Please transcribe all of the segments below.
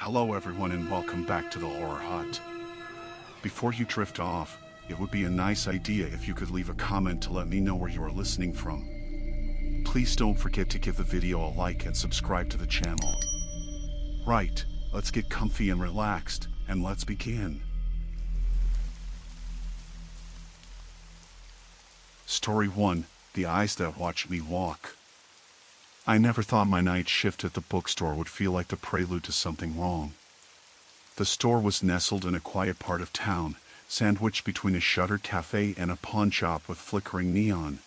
Hello everyone and welcome back to the Horror Hut. Before you drift off, it would be a nice idea if you could leave a comment to let me know where you are listening from. Please don't forget to give the video a like and subscribe to the channel. Right, let's get comfy and relaxed, and let's begin. Story 1, The Eyes That Watch Me Walk. I never thought my night shift at the bookstore would feel like the prelude to something wrong. The store was nestled in a quiet part of town, sandwiched between a shuttered cafe and a pawn shop with flickering neon.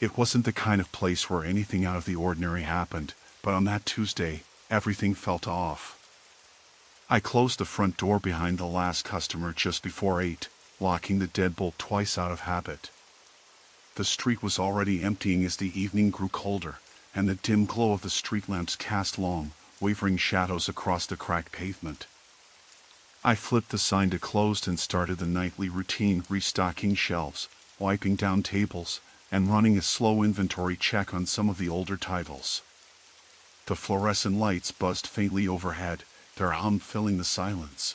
It wasn't the kind of place where anything out of the ordinary happened, but on that Tuesday, everything felt off. I closed the front door behind the last customer just before 8, locking the deadbolt twice out of habit. The street was already emptying as the evening grew colder, and the dim glow of the street lamps cast long, wavering shadows across the cracked pavement. I flipped the sign to closed and started the nightly routine, restocking shelves, wiping down tables, and running a slow inventory check on some of the older titles. The fluorescent lights buzzed faintly overhead, their hum filling the silence.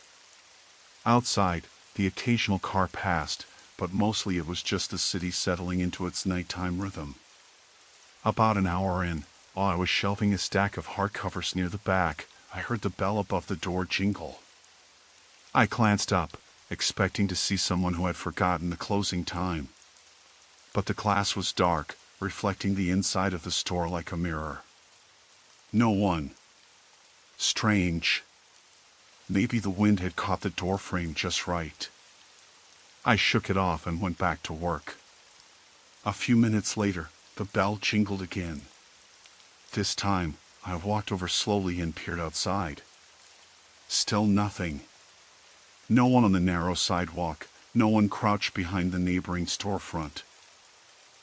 Outside, the occasional car passed, but mostly it was just the city settling into its nighttime rhythm. About an hour in, while I was shelving a stack of hardcovers near the back, I heard the bell above the door jingle. I glanced up, expecting to see someone who had forgotten the closing time. But the glass was dark, reflecting the inside of the store like a mirror. No one. Strange. Maybe the wind had caught the door frame just right. I shook it off and went back to work. A few minutes later, the bell jingled again. This time, I walked over slowly and peered outside. Still nothing. No one on the narrow sidewalk, no one crouched behind the neighboring storefront.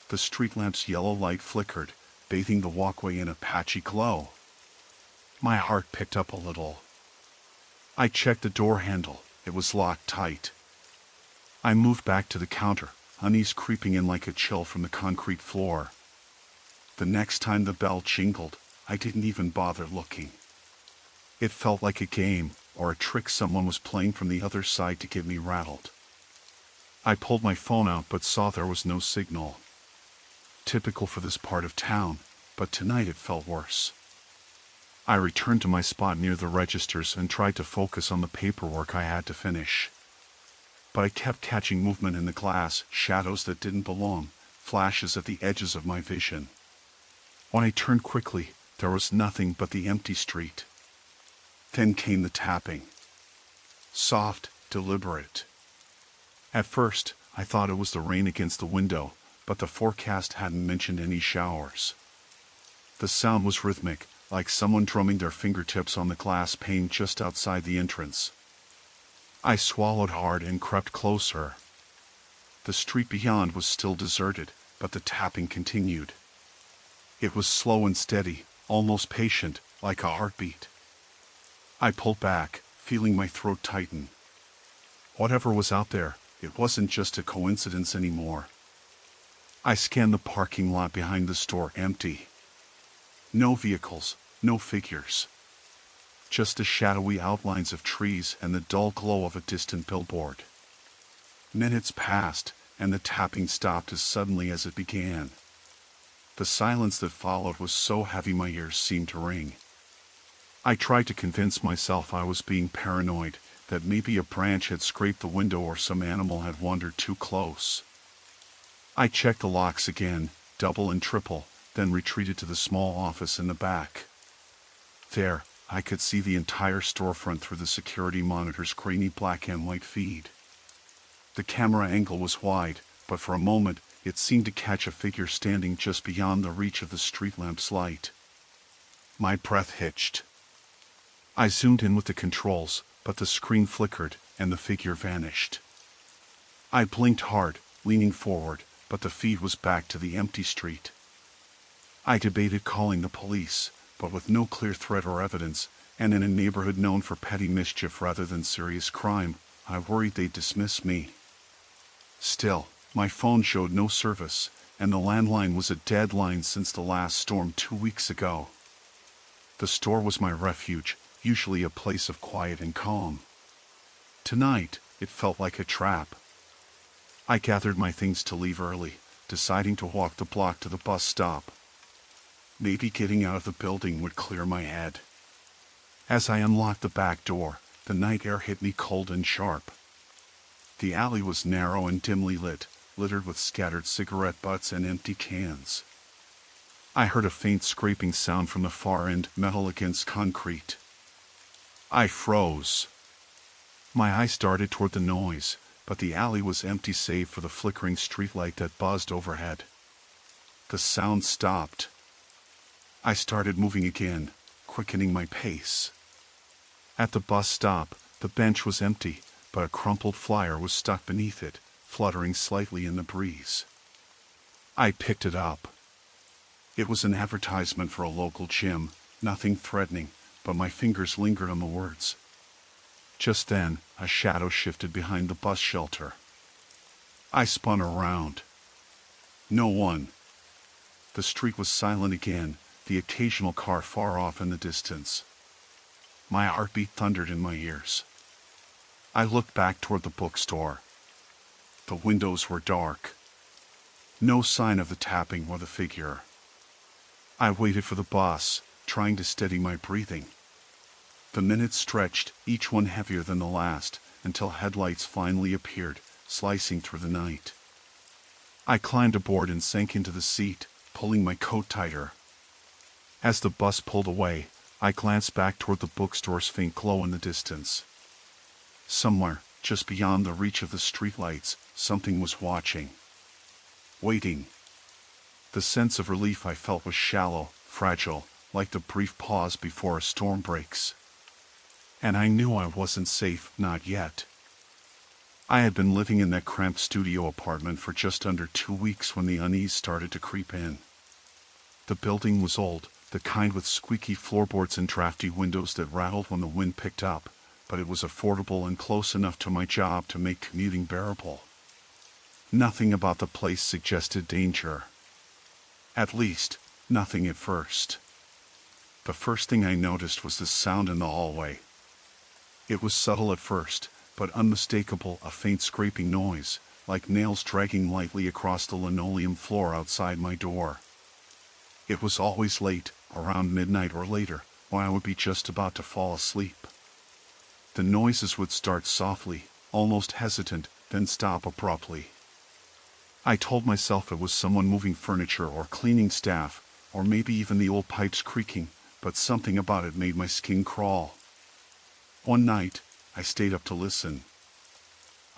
The street lamp's yellow light flickered, bathing the walkway in a patchy glow. My heart picked up a little. I checked the door handle. It was locked tight. I moved back to the counter, unease creeping in like a chill from the concrete floor. The next time the bell jingled, I didn't even bother looking. It felt like a game, or a trick someone was playing from the other side to get me rattled. I pulled my phone out but saw there was no signal. Typical for this part of town, but tonight it felt worse. I returned to my spot near the registers and tried to focus on the paperwork I had to finish. But I kept catching movement in the glass, shadows that didn't belong, flashes at the edges of my vision. When I turned quickly, there was nothing but the empty street. Then came the tapping. Soft, deliberate. At first, I thought it was the rain against the window, but the forecast hadn't mentioned any showers. The sound was rhythmic, like someone drumming their fingertips on the glass pane just outside the entrance. I swallowed hard and crept closer. The street beyond was still deserted, but the tapping continued. It was slow and steady, almost patient, like a heartbeat. I pulled back, feeling my throat tighten. Whatever was out there, it wasn't just a coincidence anymore. I scanned the parking lot behind the store, empty. No vehicles, no figures. Just the shadowy outlines of trees and the dull glow of a distant billboard. Minutes passed, and the tapping stopped as suddenly as it began. The silence that followed was so heavy my ears seemed to ring. I tried to convince myself I was being paranoid, that maybe a branch had scraped the window or some animal had wandered too close. I checked the locks again, double and triple, then retreated to the small office in the back. There, I could see the entire storefront through the security monitor's grainy black and white feed. The camera angle was wide, but for a moment, it seemed to catch a figure standing just beyond the reach of the street lamp's light. My breath hitched. I zoomed in with the controls, but the screen flickered, and the figure vanished. I blinked hard, leaning forward, but the feed was back to the empty street. I debated calling the police, but with no clear threat or evidence, and in a neighborhood known for petty mischief rather than serious crime, I worried they'd dismiss me. Still, my phone showed no service, and the landline was a dead line since the last storm 2 weeks ago. The store was my refuge, usually a place of quiet and calm. Tonight, it felt like a trap. I gathered my things to leave early, deciding to walk the block to the bus stop. Maybe getting out of the building would clear my head. As I unlocked the back door, the night air hit me cold and sharp. The alley was narrow and dimly lit, littered with scattered cigarette butts and empty cans. I heard a faint scraping sound from the far end, metal against concrete. I froze. My eyes darted toward the noise, but the alley was empty save for the flickering streetlight that buzzed overhead. The sound stopped. I started moving again, quickening my pace. At the bus stop, the bench was empty, but a crumpled flyer was stuck beneath it, fluttering slightly in the breeze. I picked it up. It was an advertisement for a local gym, nothing threatening, but my fingers lingered on the words. Just then, a shadow shifted behind the bus shelter. I spun around. No one. The street was silent again, the occasional car far off in the distance. My heartbeat thundered in my ears. I looked back toward the bookstore. The windows were dark. No sign of the tapping or the figure. I waited for the bus, trying to steady my breathing. The minutes stretched, each one heavier than the last, until headlights finally appeared, slicing through the night. I climbed aboard and sank into the seat, pulling my coat tighter. As the bus pulled away, I glanced back toward the bookstore's faint glow in the distance. Somewhere, just beyond the reach of the streetlights, something was watching. Waiting. The sense of relief I felt was shallow, fragile, like the brief pause before a storm breaks. And I knew I wasn't safe, not yet. I had been living in that cramped studio apartment for just under 2 weeks when the unease started to creep in. The building was old, the kind with squeaky floorboards and drafty windows that rattled when the wind picked up, but it was affordable and close enough to my job to make commuting bearable. Nothing about the place suggested danger. At least, nothing at first. The first thing I noticed was the sound in the hallway. It was subtle at first, but unmistakable, a faint scraping noise, like nails dragging lightly across the linoleum floor outside my door. It was always late, around midnight or later, when I would be just about to fall asleep. The noises would start softly, almost hesitant, then stop abruptly. I told myself it was someone moving furniture or cleaning staff, or maybe even the old pipes creaking, but something about it made my skin crawl. One night, I stayed up to listen.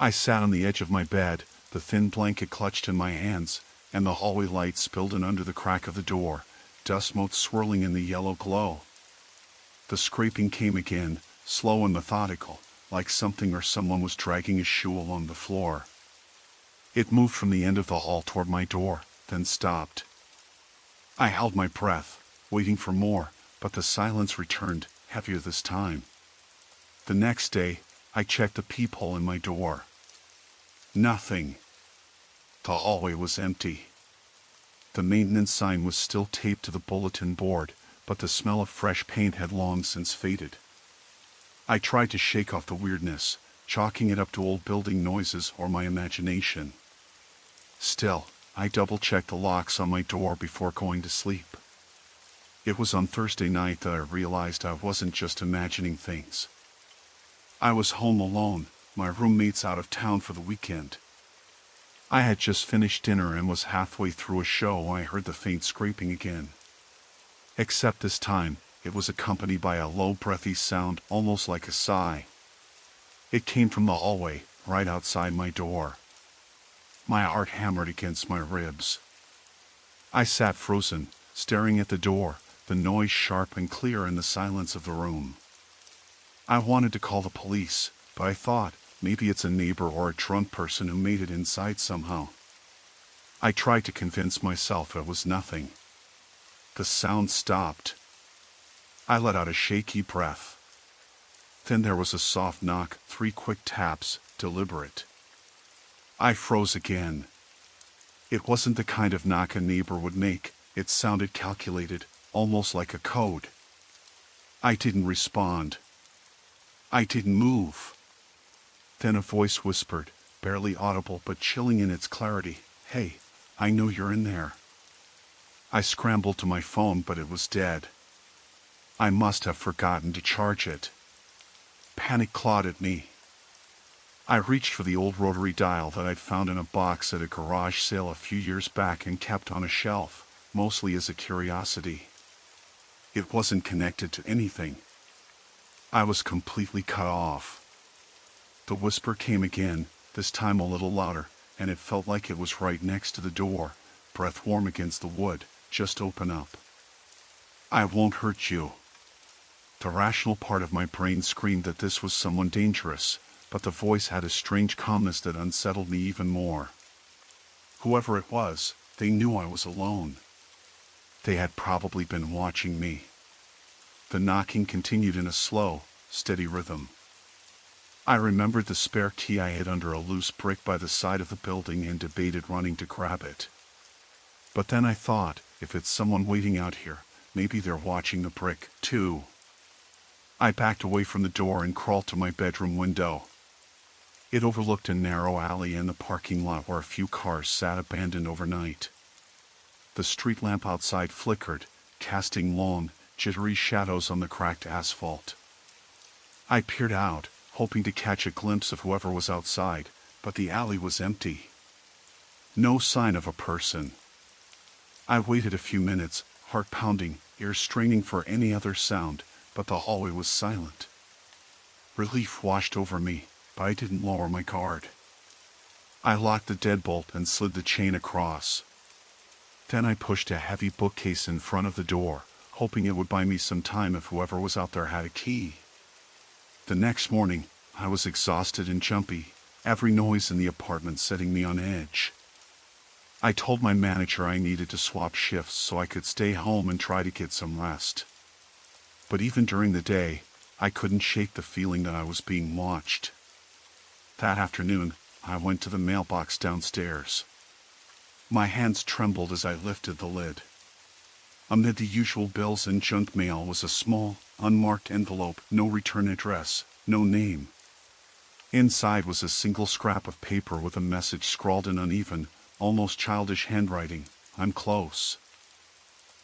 I sat on the edge of my bed, the thin blanket clutched in my hands, and the hallway light spilled in under the crack of the door, dust motes swirling in the yellow glow. The scraping came again, slow and methodical, like something or someone was dragging a shoe along the floor. It moved from the end of the hall toward my door, then stopped. I held my breath, waiting for more, but the silence returned, heavier this time. The next day, I checked the peephole in my door. Nothing. The hallway was empty. The maintenance sign was still taped to the bulletin board, but the smell of fresh paint had long since faded. I tried to shake off the weirdness, chalking it up to old building noises or my imagination. Still, I double-checked the locks on my door before going to sleep. It was on Thursday night that I realized I wasn't just imagining things. I was home alone, my roommates out of town for the weekend. I had just finished dinner and was halfway through a show when I heard the faint scraping again. Except this time, it was accompanied by a low breathy sound almost like a sigh. It came from the hallway, right outside my door. My heart hammered against my ribs. I sat frozen, staring at the door, the noise sharp and clear in the silence of the room. I wanted to call the police, but I thought, maybe it's a neighbor or a drunk person who made it inside somehow. I tried to convince myself it was nothing. The sound stopped. I let out a shaky breath. Then there was a soft knock, 3 quick taps, deliberate. I froze again. It wasn't the kind of knock a neighbor would make, it sounded calculated, almost like a code. I didn't respond. I didn't move. Then a voice whispered, barely audible but chilling in its clarity, "Hey, I know you're in there." I scrambled to my phone, but it was dead. I must have forgotten to charge it. Panic clawed at me. I reached for the old rotary dial that I'd found in a box at a garage sale a few years back and kept on a shelf, mostly as a curiosity. It wasn't connected to anything. I was completely cut off. The whisper came again, this time a little louder, and it felt like it was right next to the door, breath warm against the wood. "Just open up. I won't hurt you." The rational part of my brain screamed that this was someone dangerous, but the voice had a strange calmness that unsettled me even more. Whoever it was, they knew I was alone. They had probably been watching me. The knocking continued in a slow, steady rhythm. I remembered the spare key I hid under a loose brick by the side of the building and debated running to grab it. But then I thought, if it's someone waiting out here, maybe they're watching the brick, too. I backed away from the door and crawled to my bedroom window. It overlooked a narrow alley and the parking lot where a few cars sat abandoned overnight. The street lamp outside flickered, casting long, jittery shadows on the cracked asphalt. I peered out, hoping to catch a glimpse of whoever was outside, but the alley was empty. No sign of a person. I waited a few minutes, heart pounding, ears straining for any other sound, but the hallway was silent. Relief washed over me, but I didn't lower my guard. I locked the deadbolt and slid the chain across. Then I pushed a heavy bookcase in front of the door, hoping it would buy me some time if whoever was out there had a key. The next morning, I was exhausted and jumpy, every noise in the apartment setting me on edge. I told my manager I needed to swap shifts so I could stay home and try to get some rest. But even during the day, I couldn't shake the feeling that I was being watched. That afternoon, I went to the mailbox downstairs. My hands trembled as I lifted the lid. Amid the usual bills and junk mail was a small, unmarked envelope, no return address, no name. Inside was a single scrap of paper with a message scrawled in uneven, almost childish handwriting, "I'm close."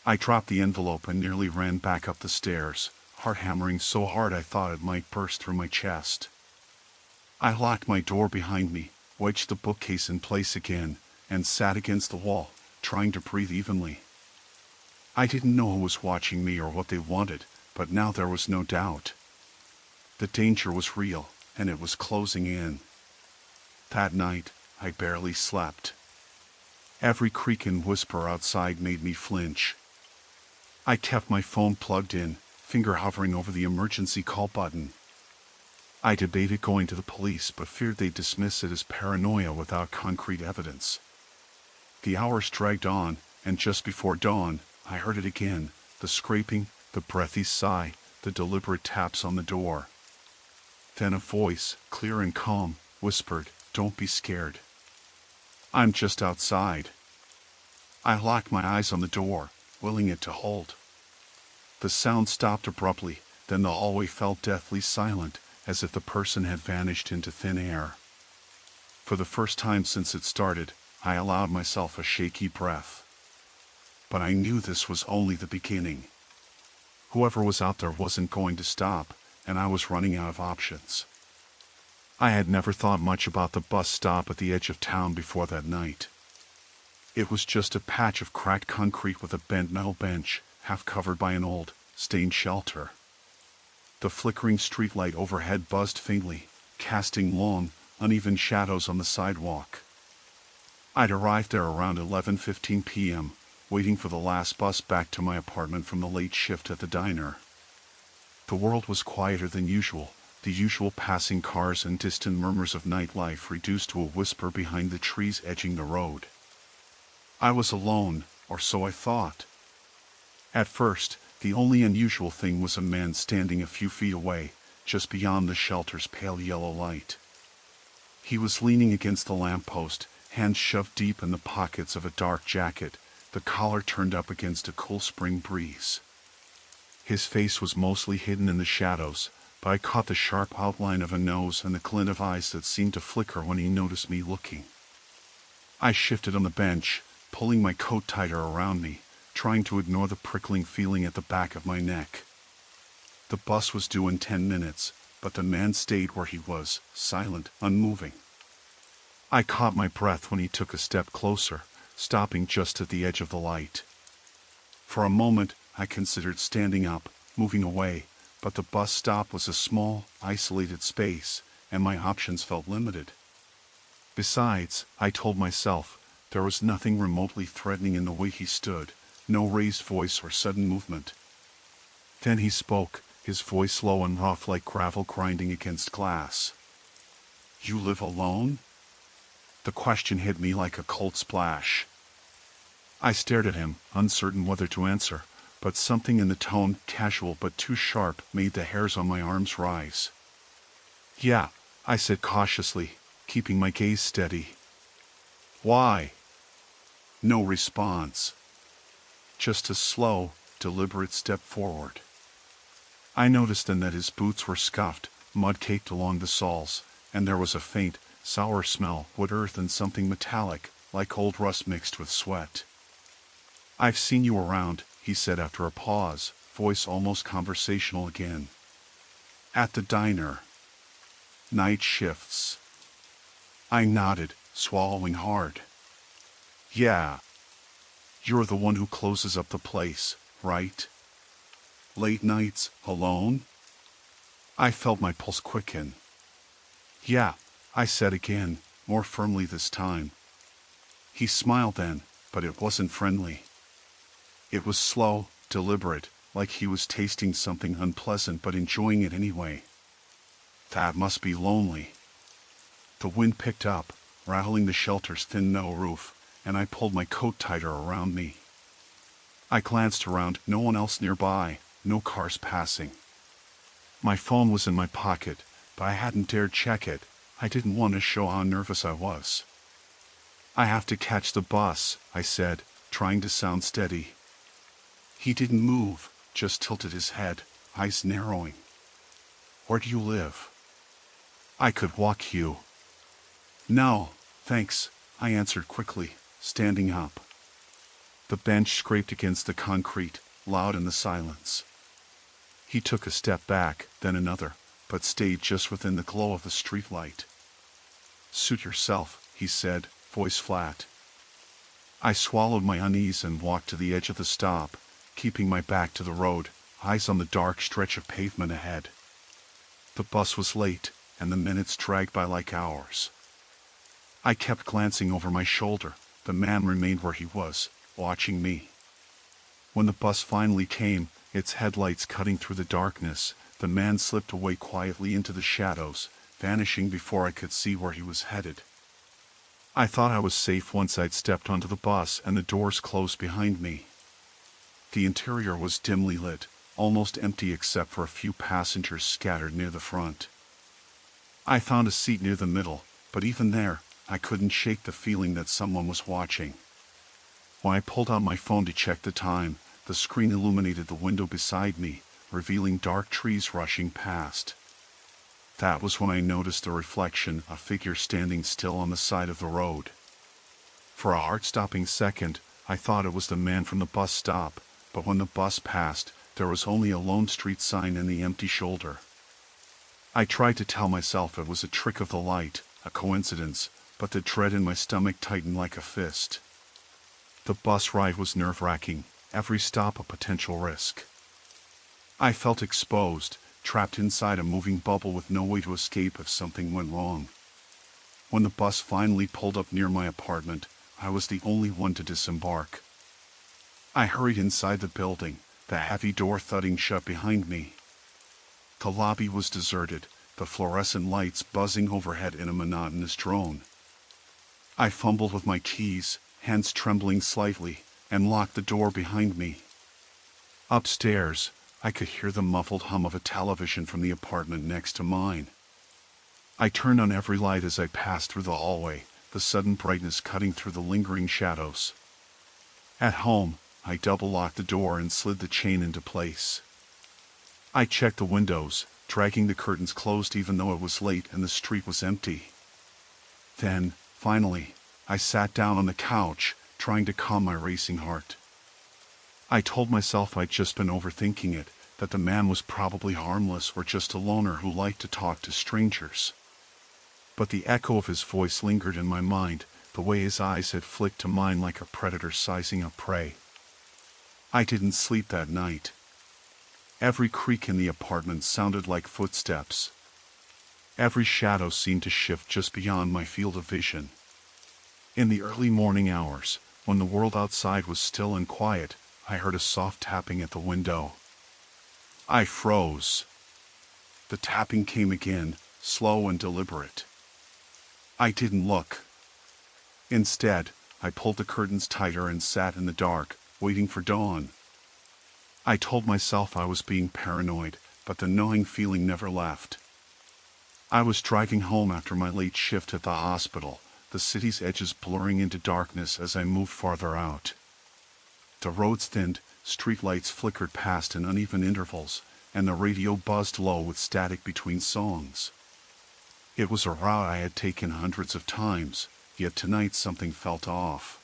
I dropped the envelope and nearly ran back up the stairs, heart hammering so hard I thought it might burst through my chest. I locked my door behind me, wedged the bookcase in place again, and sat against the wall, trying to breathe evenly. I didn't know who was watching me or what they wanted, but now there was no doubt. The danger was real, and it was closing in. That night, I barely slept. Every creak and whisper outside made me flinch. I kept my phone plugged in, finger hovering over the emergency call button. I debated going to the police but feared they'd dismiss it as paranoia without concrete evidence. The hours dragged on, and just before dawn, I heard it again, the scraping, the breathy sigh, the deliberate taps on the door. Then a voice, clear and calm, whispered, "Don't be scared. I'm just outside." I locked my eyes on the door, willing it to hold. The sound stopped abruptly, then the hallway felt deathly silent, as if the person had vanished into thin air. For the first time since it started, I allowed myself a shaky breath. But I knew this was only the beginning. Whoever was out there wasn't going to stop, and I was running out of options. I had never thought much about the bus stop at the edge of town before that night. It was just a patch of cracked concrete with a bent metal bench, half covered by an old, stained shelter. The flickering streetlight overhead buzzed faintly, casting long, uneven shadows on the sidewalk. I'd arrived there around 11:15 p.m., waiting for the last bus back to my apartment from the late shift at the diner. The world was quieter than usual, the usual passing cars and distant murmurs of nightlife reduced to a whisper behind the trees edging the road. I was alone, or so I thought. At first, the only unusual thing was a man standing a few feet away, just beyond the shelter's pale yellow light. He was leaning against the lamppost, hands shoved deep in the pockets of a dark jacket, the collar turned up against a cool spring breeze. His face was mostly hidden in the shadows, but I caught the sharp outline of a nose and the glint of eyes that seemed to flicker when he noticed me looking. I shifted on the bench, pulling my coat tighter around me, trying to ignore the prickling feeling at the back of my neck. The bus was due in 10 minutes, but the man stayed where he was, silent, unmoving. I caught my breath when he took a step closer, stopping just at the edge of the light. For a moment, I considered standing up, moving away, but the bus stop was a small, isolated space, and my options felt limited. Besides, I told myself, there was nothing remotely threatening in the way he stood, no raised voice or sudden movement. Then he spoke, his voice low and rough like gravel grinding against glass. "You live alone?" The question hit me like a cold splash. I stared at him, uncertain whether to answer, but something in the tone, casual but too sharp, made the hairs on my arms rise. "Yeah," I said cautiously, keeping my gaze steady. "Why?" No response. Just a slow, deliberate step forward. I noticed then that his boots were scuffed, mud caked along the soles, and there was a faint, sour smell, wood earth and something metallic, like old rust mixed with sweat. "I've seen you around," he said after a pause, voice almost conversational again. "At the diner. Night shifts." I nodded, swallowing hard. "Yeah. You're the one who closes up the place, right? Late nights, alone?" I felt my pulse quicken. "Yeah," I said again, more firmly this time. He smiled then, but it wasn't friendly. It was slow, deliberate, like he was tasting something unpleasant but enjoying it anyway. That must be lonely. The wind picked up, rattling the shelter's thin metal roof, and I pulled my coat tighter around me. I glanced around, no one else nearby, no cars passing. My phone was in my pocket, but I hadn't dared check it. I didn't want to show how nervous I was. "I have to catch the bus," I said, trying to sound steady. He didn't move, just tilted his head, eyes narrowing. "Where do you live?" "I could walk you." "No, thanks," I answered quickly, standing up. The bench scraped against the concrete, loud in the silence. He took a step back, then another, but stayed just within the glow of the streetlight. "Suit yourself," he said, voice flat. I swallowed my unease and walked to the edge of the stop, keeping my back to the road, eyes on the dark stretch of pavement ahead. The bus was late, and the minutes dragged by like hours. I kept glancing over my shoulder. The man remained where he was, watching me. When the bus finally came, its headlights cutting through the darkness, the man slipped away quietly into the shadows, vanishing before I could see where he was headed. I thought I was safe once I'd stepped onto the bus and the doors closed behind me. The interior was dimly lit, almost empty except for a few passengers scattered near the front. I found a seat near the middle, but even there, I couldn't shake the feeling that someone was watching. When I pulled out my phone to check the time, the screen illuminated the window beside me, revealing dark trees rushing past. That was when I noticed a reflection, a figure standing still on the side of the road. For a heart-stopping second, I thought it was the man from the bus stop, but when the bus passed, there was only a lone street sign and the empty shoulder. I tried to tell myself it was a trick of the light, a coincidence, but the dread in my stomach tightened like a fist. The bus ride was nerve-wracking, every stop a potential risk. I felt exposed, trapped inside a moving bubble with no way to escape if something went wrong. When the bus finally pulled up near my apartment, I was the only one to disembark. I hurried inside the building, the heavy door thudding shut behind me. The lobby was deserted, the fluorescent lights buzzing overhead in a monotonous drone. I fumbled with my keys, hands trembling slightly, and locked the door behind me. Upstairs, I could hear the muffled hum of a television from the apartment next to mine. I turned on every light as I passed through the hallway, the sudden brightness cutting through the lingering shadows. At home, I double-locked the door and slid the chain into place. I checked the windows, dragging the curtains closed even though it was late and the street was empty. Then, finally, I sat down on the couch, trying to calm my racing heart. I told myself I'd just been overthinking it, that the man was probably harmless or just a loner who liked to talk to strangers. But the echo of his voice lingered in my mind, the way his eyes had flicked to mine like a predator sizing up prey. I didn't sleep that night. Every creak in the apartment sounded like footsteps. Every shadow seemed to shift just beyond my field of vision. In the early morning hours, when the world outside was still and quiet, I heard a soft tapping at the window. I froze. The tapping came again, slow and deliberate. I didn't look. Instead, I pulled the curtains tighter and sat in the dark, waiting for dawn. I told myself I was being paranoid, but the gnawing feeling never left. I was driving home after my late shift at the hospital, the city's edges blurring into darkness as I moved farther out. The roads thinned, streetlights flickered past in uneven intervals, and the radio buzzed low with static between songs. It was a route I had taken hundreds of times, yet tonight something felt off.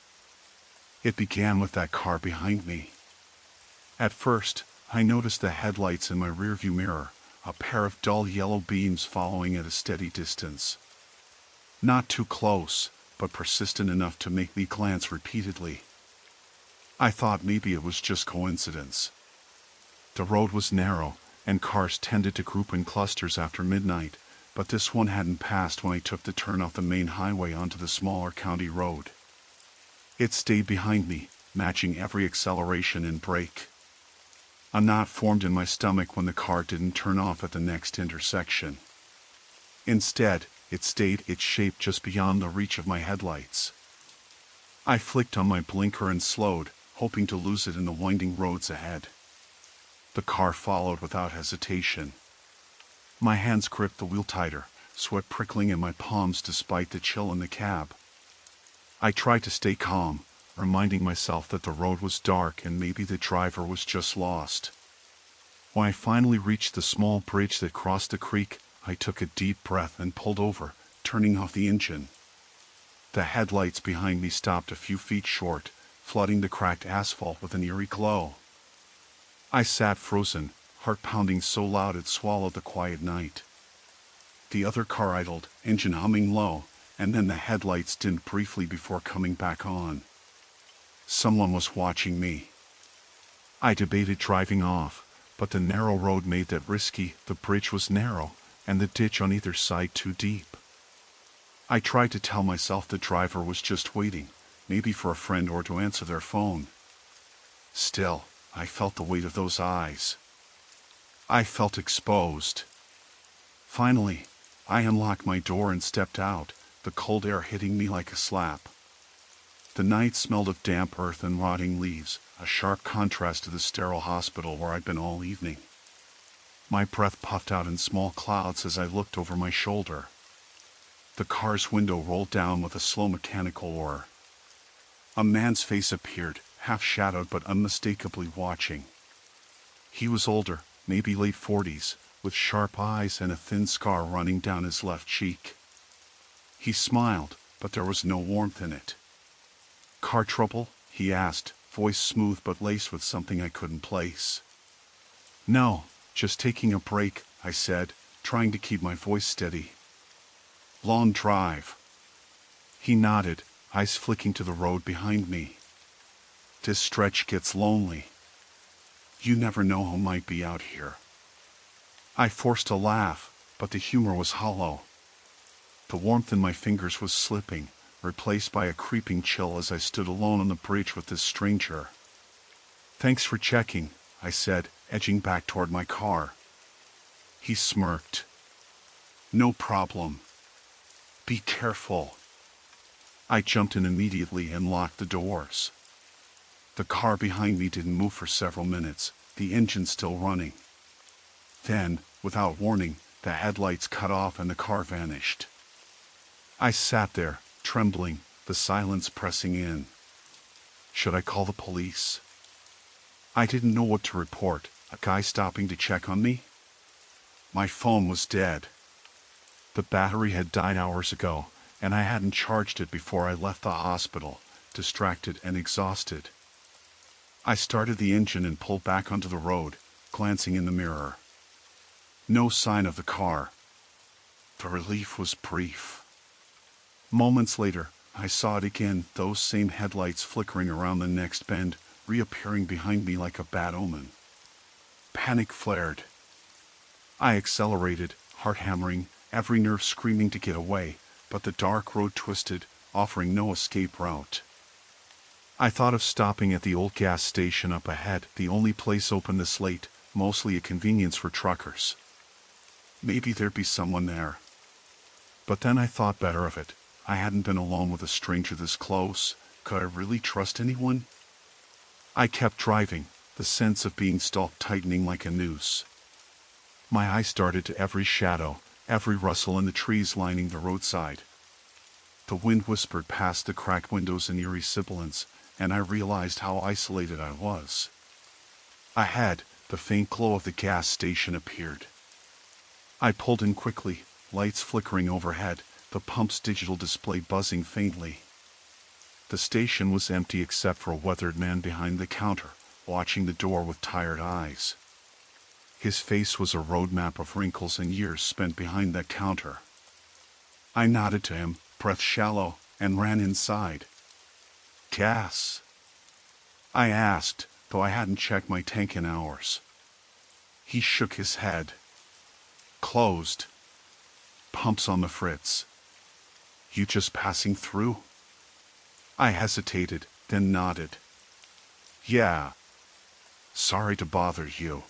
It began with that car behind me. At first, I noticed the headlights in my rearview mirror, a pair of dull yellow beams following at a steady distance. Not too close, but persistent enough to make me glance repeatedly. I thought maybe it was just coincidence. The road was narrow, and cars tended to group in clusters after midnight, but this one hadn't passed when I took the turn off the main highway onto the smaller county road. It stayed behind me, matching every acceleration and brake. A knot formed in my stomach when the car didn't turn off at the next intersection. Instead, it stayed its shape just beyond the reach of my headlights. I flicked on my blinker and slowed, hoping to lose it in the winding roads ahead. The car followed without hesitation. My hands gripped the wheel tighter, sweat prickling in my palms despite the chill in the cab. I tried to stay calm, reminding myself that the road was dark and maybe the driver was just lost. When I finally reached the small bridge that crossed the creek, I took a deep breath and pulled over, turning off the engine. The headlights behind me stopped a few feet short, flooding the cracked asphalt with an eerie glow. I sat frozen, heart pounding so loud it swallowed the quiet night. The other car idled, engine humming low, and then the headlights dimmed briefly before coming back on. Someone was watching me. I debated driving off, but the narrow road made that risky. The bridge was narrow, and the ditch on either side too deep. I tried to tell myself the driver was just waiting, maybe for a friend or to answer their phone. Still, I felt the weight of those eyes. I felt exposed. Finally, I unlocked my door and stepped out, the cold air hitting me like a slap. The night smelled of damp earth and rotting leaves, a sharp contrast to the sterile hospital where I'd been all evening. My breath puffed out in small clouds as I looked over my shoulder. The car's window rolled down with a slow mechanical whir. A man's face appeared, half-shadowed but unmistakably watching. He was older, maybe late 40s, with sharp eyes and a thin scar running down his left cheek. He smiled, but there was no warmth in it. "Car trouble?" he asked, voice smooth but laced with something I couldn't place. "No, just taking a break," I said, trying to keep my voice steady. "Long drive?" He nodded, eyes flicking to the road behind me. "This stretch gets lonely. You never know who might be out here." I forced a laugh, but the humor was hollow. The warmth in my fingers was slipping, replaced by a creeping chill as I stood alone on the bridge with this stranger. "Thanks for checking," I said, edging back toward my car. He smirked. "No problem. Be careful." I jumped in immediately and locked the doors. The car behind me didn't move for several minutes, the engine still running. Then, without warning, the headlights cut off and the car vanished. I sat there, trembling, the silence pressing in. Should I call the police? I didn't know what to report. A guy stopping to check on me? My phone was dead. The battery had died hours ago, and I hadn't charged it before I left the hospital, distracted and exhausted. I started the engine and pulled back onto the road, glancing in the mirror. No sign of the car. The relief was brief. Moments later, I saw it again, those same headlights flickering around the next bend, reappearing behind me like a bad omen. Panic flared. I accelerated, heart hammering, every nerve screaming to get away, but the dark road twisted, offering no escape route. I thought of stopping at the old gas station up ahead, the only place open this late, mostly a convenience for truckers. Maybe there'd be someone there. But then I thought better of it. I hadn't been alone with a stranger this close. Could I really trust anyone? I kept driving, the sense of being stalked tightening like a noose. My eye started to every shadow, every rustle in the trees lining the roadside. The wind whispered past the cracked windows in eerie sibilance, and I realized how isolated I was. Ahead, the faint glow of the gas station appeared. I pulled in quickly, lights flickering overhead, the pump's digital display buzzing faintly. The station was empty except for a weathered man behind the counter, watching the door with tired eyes. His face was a road map of wrinkles and years spent behind that counter. I nodded to him, breath shallow, and ran inside. Gas? I asked, though I hadn't checked my tank in hours. He shook his head. Closed. Pumps on the fritz. You just passing through? I hesitated, then nodded. Yeah. Sorry to bother you.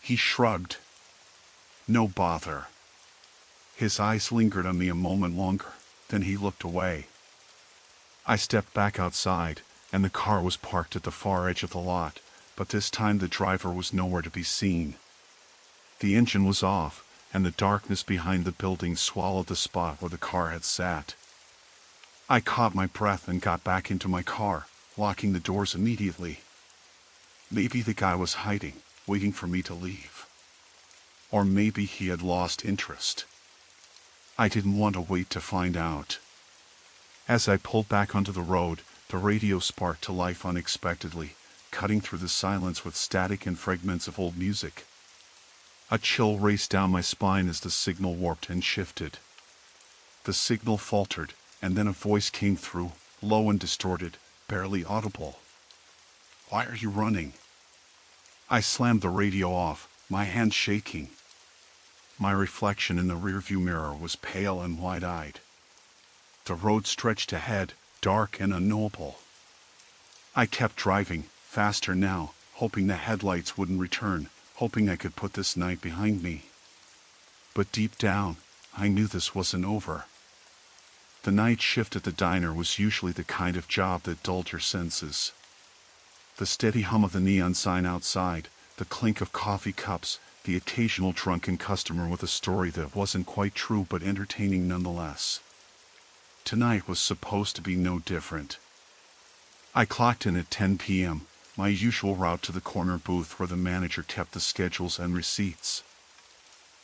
He shrugged. No bother. His eyes lingered on me a moment longer, then he looked away. I stepped back outside, and the car was parked at the far edge of the lot, but this time the driver was nowhere to be seen. The engine was off, and the darkness behind the building swallowed the spot where the car had sat. I caught my breath and got back into my car, locking the doors immediately. Maybe the guy was hiding, waiting for me to leave. Or maybe he had lost interest. I didn't want to wait to find out. As I pulled back onto the road, the radio sparked to life unexpectedly, cutting through the silence with static and fragments of old music. A chill raced down my spine as the signal warped and shifted. The signal faltered, and then a voice came through, low and distorted, barely audible. Why are you running? I slammed the radio off, my hand shaking. My reflection in the rearview mirror was pale and wide-eyed. The road stretched ahead, dark and unknowable. I kept driving, faster now, hoping the headlights wouldn't return, hoping I could put this night behind me. But deep down, I knew this wasn't over. The night shift at the diner was usually the kind of job that dulled your senses. The steady hum of the neon sign outside, the clink of coffee cups, the occasional drunken customer with a story that wasn't quite true but entertaining nonetheless. Tonight was supposed to be no different. I clocked in at 10 p.m., my usual route to the corner booth where the manager kept the schedules and receipts.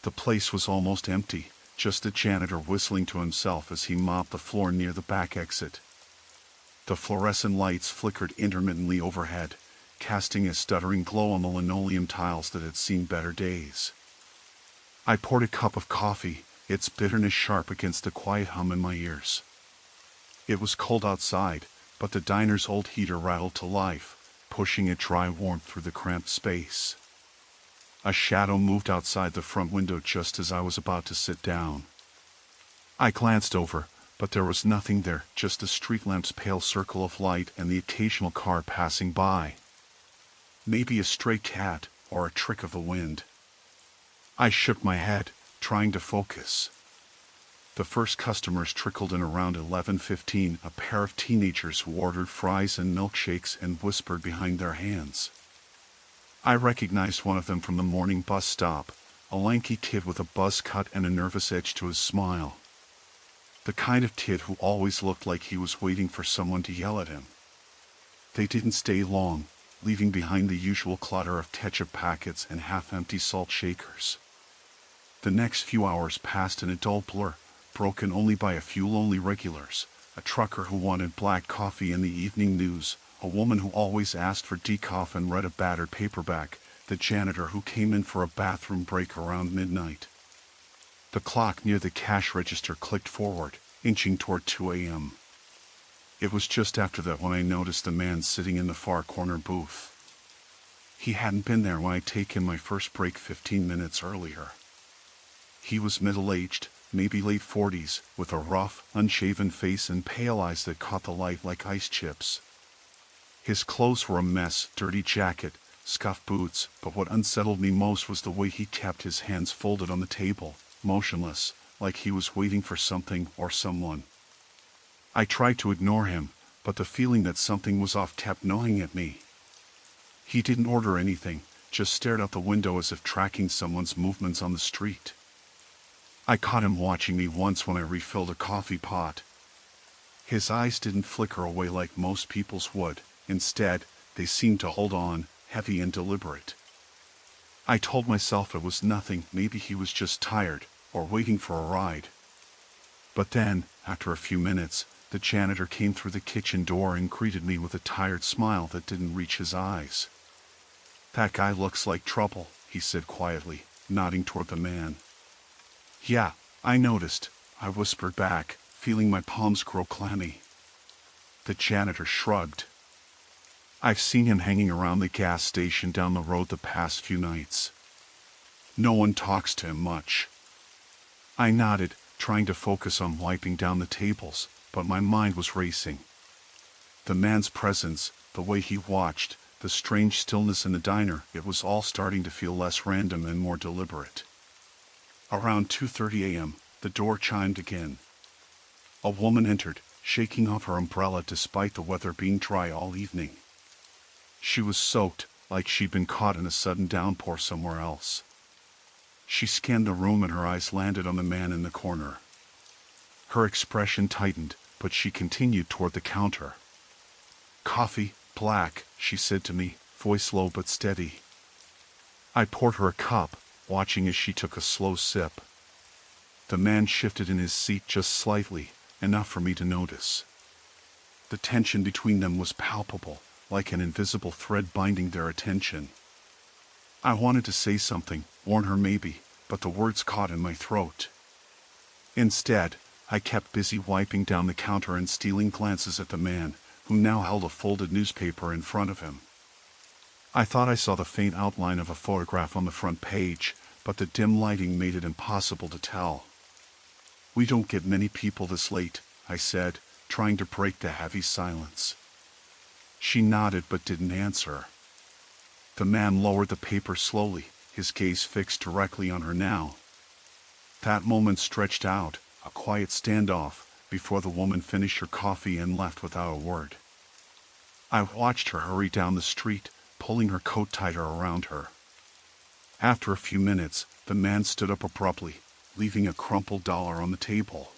The place was almost empty, just the janitor whistling to himself as he mopped the floor near the back exit. The fluorescent lights flickered intermittently overhead, casting a stuttering glow on the linoleum tiles that had seen better days. I poured a cup of coffee, its bitterness sharp against the quiet hum in my ears. It was cold outside, but the diner's old heater rattled to life, pushing a dry warmth through the cramped space. A shadow moved outside the front window just as I was about to sit down. I glanced over, but there was nothing there, just the street lamp's pale circle of light and the occasional car passing by. Maybe a stray cat, or a trick of the wind. I shook my head, trying to focus. The first customers trickled in around 11:15, a pair of teenagers who ordered fries and milkshakes and whispered behind their hands. I recognized one of them from the morning bus stop, a lanky kid with a buzz cut and a nervous edge to his smile. The kind of kid who always looked like he was waiting for someone to yell at him. They didn't stay long, leaving behind the usual clutter of ketchup packets and half-empty salt shakers. The next few hours passed in a dull blur, broken only by a few lonely regulars, a trucker who wanted black coffee in the evening news, a woman who always asked for decaf and read a battered paperback, the janitor who came in for a bathroom break around midnight. The clock near the cash register clicked forward, inching toward 2 a.m. It was just after that when I noticed the man sitting in the far corner booth. He hadn't been there when I'd taken my first break 15 minutes earlier. He was middle-aged, maybe late 40s, with a rough, unshaven face and pale eyes that caught the light like ice chips. His clothes were a mess, dirty jacket, scuffed boots, but what unsettled me most was the way he kept his hands folded on the table, motionless, like he was waiting for something or someone. I tried to ignore him, but the feeling that something was off kept gnawing at me. He didn't order anything, just stared out the window as if tracking someone's movements on the street. I caught him watching me once when I refilled a coffee pot. His eyes didn't flicker away like most people's would. Instead, they seemed to hold on, heavy and deliberate. I told myself it was nothing, maybe he was just tired, or waiting for a ride. But then, after a few minutes, the janitor came through the kitchen door and greeted me with a tired smile that didn't reach his eyes. "That guy looks like trouble," he said quietly, nodding toward the man. "Yeah, I noticed," I whispered back, feeling my palms grow clammy. The janitor shrugged. "I've seen him hanging around the gas station down the road the past few nights. No one talks to him much." I nodded, trying to focus on wiping down the tables, but my mind was racing. The man's presence, the way he watched, the strange stillness in the diner, it was all starting to feel less random and more deliberate. Around 2:30 a.m., the door chimed again. A woman entered, shaking off her umbrella despite the weather being dry all evening. She was soaked, like she'd been caught in a sudden downpour somewhere else. She scanned the room and her eyes landed on the man in the corner. Her expression tightened, but she continued toward the counter. "Coffee, black," she said to me, voice low but steady. I poured her a cup, watching as she took a slow sip. The man shifted in his seat just slightly, enough for me to notice. The tension between them was palpable, like an invisible thread binding their attention. I wanted to say something, warn her maybe, but the words caught in my throat. Instead, I kept busy wiping down the counter and stealing glances at the man, who now held a folded newspaper in front of him. I thought I saw the faint outline of a photograph on the front page, but the dim lighting made it impossible to tell. "We don't get many people this late," I said, trying to break the heavy silence. She nodded but didn't answer. The man lowered the paper slowly, his gaze fixed directly on her now. That moment stretched out, a quiet standoff, before the woman finished her coffee and left without a word. I watched her hurry down the street, pulling her coat tighter around her. After a few minutes, the man stood up abruptly, leaving a crumpled dollar on the table.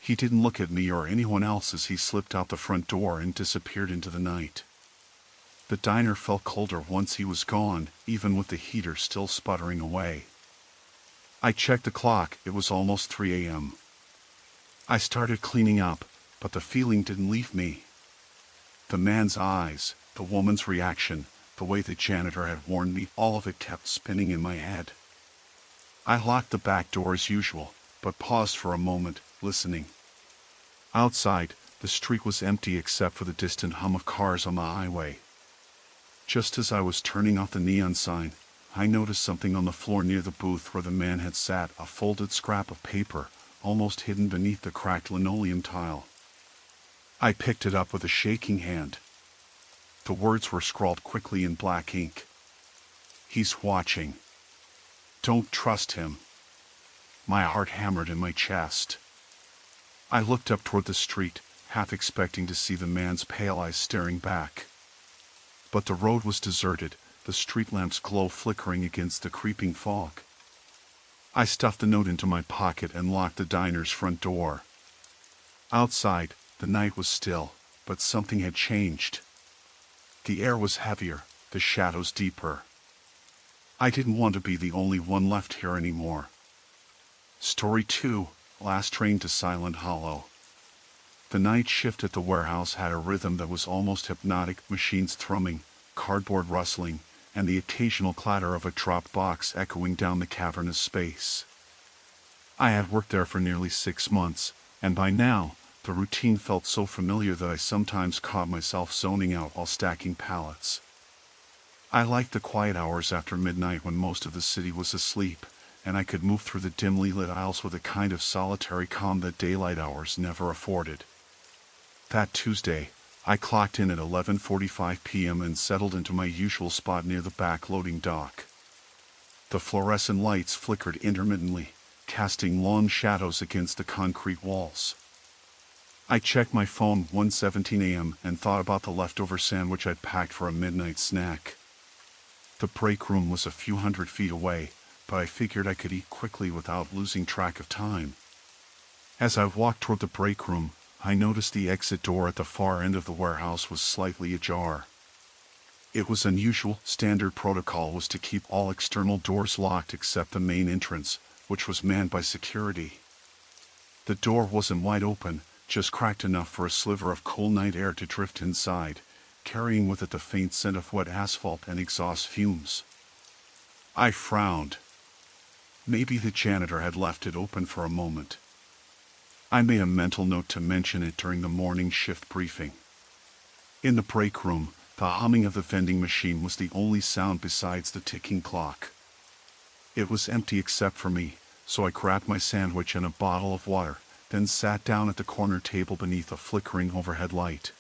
He didn't look at me or anyone else as he slipped out the front door and disappeared into the night. The diner felt colder once he was gone, even with the heater still sputtering away. I checked the clock, it was almost 3 a.m. I started cleaning up, but the feeling didn't leave me. The man's eyes, the woman's reaction, the way the janitor had warned me, all of it kept spinning in my head. I locked the back door as usual, but paused for a moment, listening. Outside, the street was empty except for the distant hum of cars on the highway. Just as I was turning off the neon sign, I noticed something on the floor near the booth where the man had sat, a folded scrap of paper, almost hidden beneath the cracked linoleum tile. I picked it up with a shaking hand. The words were scrawled quickly in black ink. "He's watching. Don't trust him." My heart hammered in my chest. I looked up toward the street, half expecting to see the man's pale eyes staring back. But the road was deserted, the street lamp's glow flickering against the creeping fog. I stuffed the note into my pocket and locked the diner's front door. Outside, the night was still, but something had changed. The air was heavier, the shadows deeper. I didn't want to be the only one left here anymore. Story 2, Last Train to Silent Hollow. The night shift at the warehouse had a rhythm that was almost hypnotic, machines thrumming, cardboard rustling, and the occasional clatter of a dropped box echoing down the cavernous space. I had worked there for nearly 6 months, and by now, the routine felt so familiar that I sometimes caught myself zoning out while stacking pallets. I liked the quiet hours after midnight when most of the city was asleep, and I could move through the dimly lit aisles with a kind of solitary calm that daylight hours never afforded. That Tuesday, I clocked in at 11:45 p.m. and settled into my usual spot near the back loading dock. The fluorescent lights flickered intermittently, casting long shadows against the concrete walls. I checked my phone 1:17 a.m. and thought about the leftover sandwich I'd packed for a midnight snack. The break room was a few hundred feet away, but I figured I could eat quickly without losing track of time. As I walked toward the break room, I noticed the exit door at the far end of the warehouse was slightly ajar. It was unusual. Standard protocol was to keep all external doors locked except the main entrance, which was manned by security. The door wasn't wide open, just cracked enough for a sliver of cool night air to drift inside, carrying with it the faint scent of wet asphalt and exhaust fumes. I frowned. Maybe the janitor had left it open for a moment. I made a mental note to mention it during the morning shift briefing. In the break room, the humming of the vending machine was the only sound besides the ticking clock. It was empty except for me, so I grabbed my sandwich and a bottle of water, then sat down at the corner table beneath a flickering overhead light.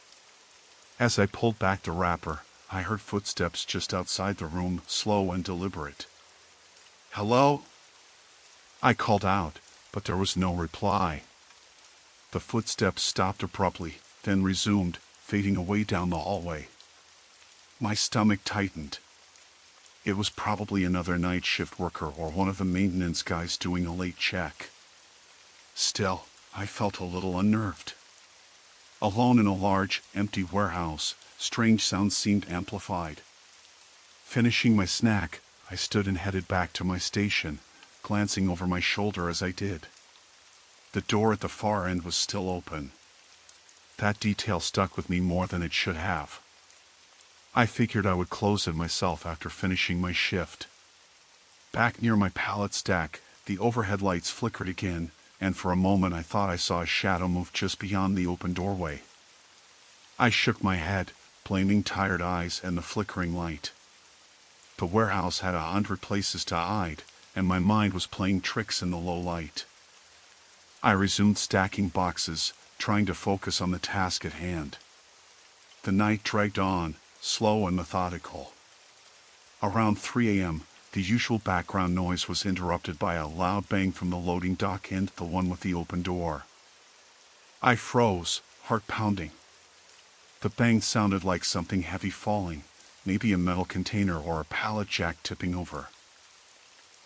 As I pulled back the wrapper, I heard footsteps just outside the room, slow and deliberate. "Hello?" I called out, but there was no reply. The footsteps stopped abruptly, then resumed, fading away down the hallway. My stomach tightened. It was probably another night shift worker or one of the maintenance guys doing a late check. Still, I felt a little unnerved. Alone in a large, empty warehouse, strange sounds seemed amplified. Finishing my snack, I stood and headed back to my station, glancing over my shoulder as I did. The door at the far end was still open. That detail stuck with me more than it should have. I figured I would close it myself after finishing my shift. Back near my pallet stack, the overhead lights flickered again, and for a moment I thought I saw a shadow move just beyond the open doorway. I shook my head, blaming tired eyes and the flickering light. The warehouse had 100 places to hide, and my mind was playing tricks in the low light. I resumed stacking boxes, trying to focus on the task at hand. The night dragged on, slow and methodical. Around 3 a.m., the usual background noise was interrupted by a loud bang from the loading dock end, the one with the open door. I froze, heart pounding. The bang sounded like something heavy falling, maybe a metal container or a pallet jack tipping over.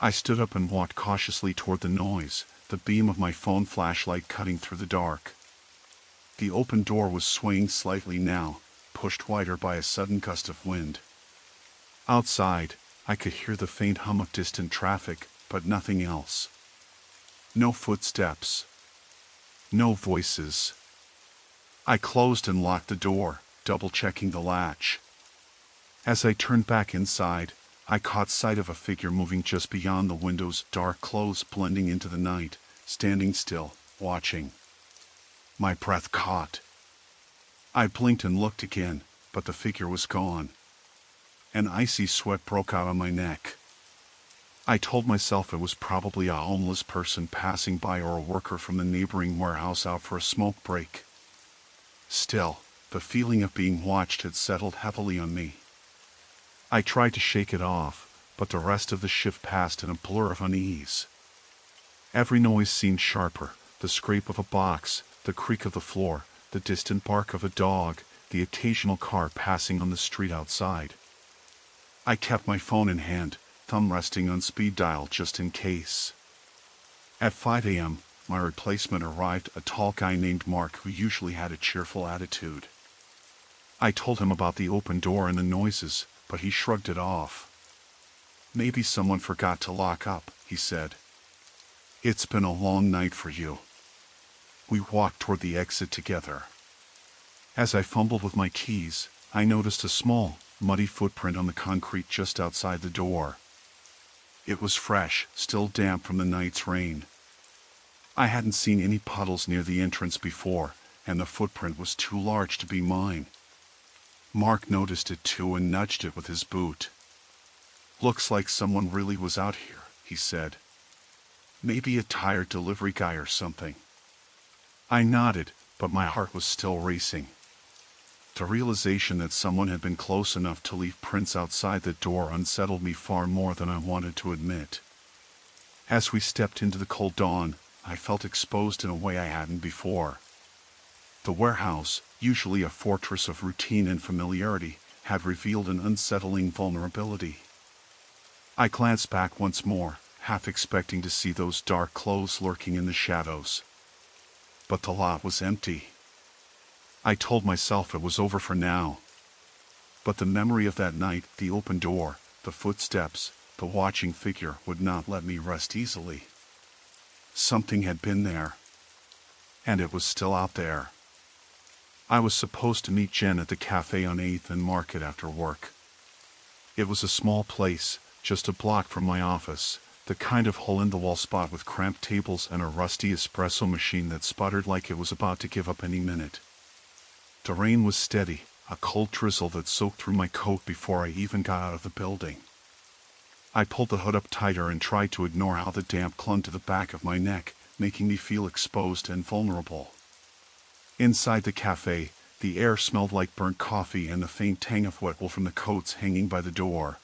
I stood up and walked cautiously toward the noise, the beam of my phone flashlight cutting through the dark. The open door was swaying slightly now, pushed wider by a sudden gust of wind. Outside, I could hear the faint hum of distant traffic, but nothing else. No footsteps. No voices. I closed and locked the door, double-checking the latch. As I turned back inside, I caught sight of a figure moving just beyond the windows, dark clothes blending into the night, standing still, watching. My breath caught. I blinked and looked again, but the figure was gone. An icy sweat broke out on my neck. I told myself it was probably a homeless person passing by or a worker from the neighboring warehouse out for a smoke break. Still, the feeling of being watched had settled heavily on me. I tried to shake it off, but the rest of the shift passed in a blur of unease. Every noise seemed sharper, the scrape of a box, the creak of the floor, the distant bark of a dog, the occasional car passing on the street outside. I kept my phone in hand, thumb resting on speed dial just in case. At 5 a.m., my replacement arrived, a tall guy named Mark who usually had a cheerful attitude. I told him about the open door and the noises, but he shrugged it off. Maybe someone forgot to lock up, he said. It's been a long night for you. We walked toward the exit together. As I fumbled with my keys, I noticed a small, muddy footprint on the concrete just outside the door. It was fresh, still damp from the night's rain. I hadn't seen any puddles near the entrance before, and the footprint was too large to be mine. Mark noticed it too and nudged it with his boot. Looks like someone really was out here, he said. Maybe a tired delivery guy or something. I nodded, but my heart was still racing. The realization that someone had been close enough to leave prints outside the door unsettled me far more than I wanted to admit. As we stepped into the cold dawn, I felt exposed in a way I hadn't before. The warehouse, usually a fortress of routine and familiarity, had revealed an unsettling vulnerability. I glanced back once more, half expecting to see those dark clothes lurking in the shadows. But the lot was empty. I told myself it was over for now. But the memory of that night, the open door, the footsteps, the watching figure would not let me rest easily. Something had been there. And it was still out there. I was supposed to meet Jen at the cafe on 8th and Market after work. It was a small place, just a block from my office, the kind of hole-in-the-wall spot with cramped tables and a rusty espresso machine that sputtered like it was about to give up any minute. The rain was steady, a cold drizzle that soaked through my coat before I even got out of the building. I pulled the hood up tighter and tried to ignore how the damp clung to the back of my neck, making me feel exposed and vulnerable. Inside the cafe, the air smelled like burnt coffee and the faint tang of wet wool from the coats hanging by the door.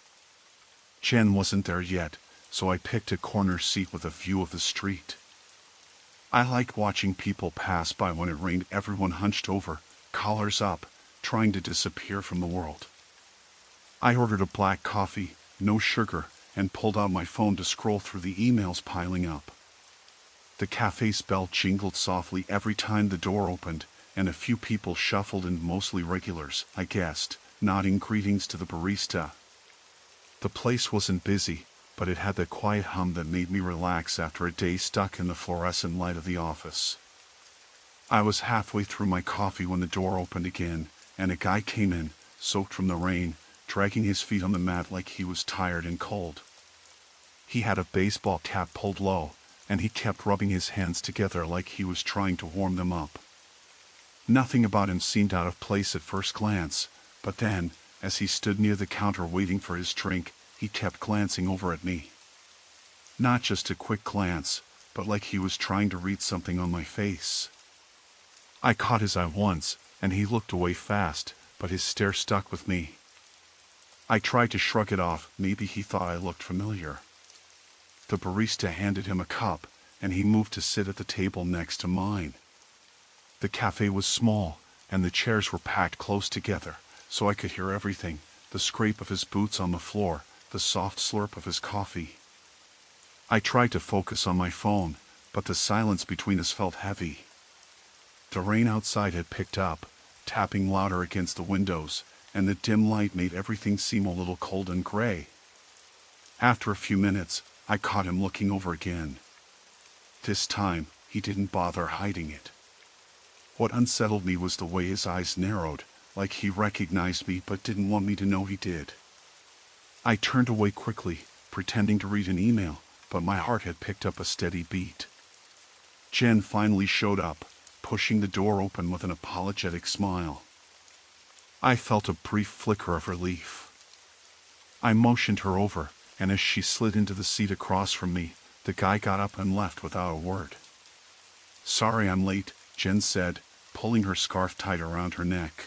Jen wasn't there yet, so I picked a corner seat with a view of the street. I liked watching people pass by when it rained, everyone hunched over, collars up, trying to disappear from the world. I ordered a black coffee, no sugar, and pulled out my phone to scroll through the emails piling up. The cafe's bell jingled softly every time the door opened, and a few people shuffled in, mostly regulars, I guessed, nodding greetings to the barista. The place wasn't busy, but it had that quiet hum that made me relax after a day stuck in the fluorescent light of the office. I was halfway through my coffee when the door opened again, and a guy came in, soaked from the rain, dragging his feet on the mat like he was tired and cold. He had a baseball cap pulled low, and he kept rubbing his hands together like he was trying to warm them up. Nothing about him seemed out of place at first glance, but then, as he stood near the counter waiting for his drink, he kept glancing over at me. Not just a quick glance, but like he was trying to read something on my face. I caught his eye once, and he looked away fast, but his stare stuck with me. I tried to shrug it off, maybe he thought I looked familiar. The barista handed him a cup, and he moved to sit at the table next to mine. The cafe was small, and the chairs were packed close together, so I could hear everything, the scrape of his boots on the floor, the soft slurp of his coffee. I tried to focus on my phone, but the silence between us felt heavy. The rain outside had picked up, tapping louder against the windows, and the dim light made everything seem a little cold and gray. After a few minutes, I caught him looking over again. This time, he didn't bother hiding it. What unsettled me was the way his eyes narrowed, like he recognized me but didn't want me to know he did. I turned away quickly, pretending to read an email, but my heart had picked up a steady beat. Jen finally showed up, pushing the door open with an apologetic smile. I felt a brief flicker of relief. I motioned her over, and as she slid into the seat across from me, the guy got up and left without a word. "Sorry I'm late," Jen said, pulling her scarf tight around her neck.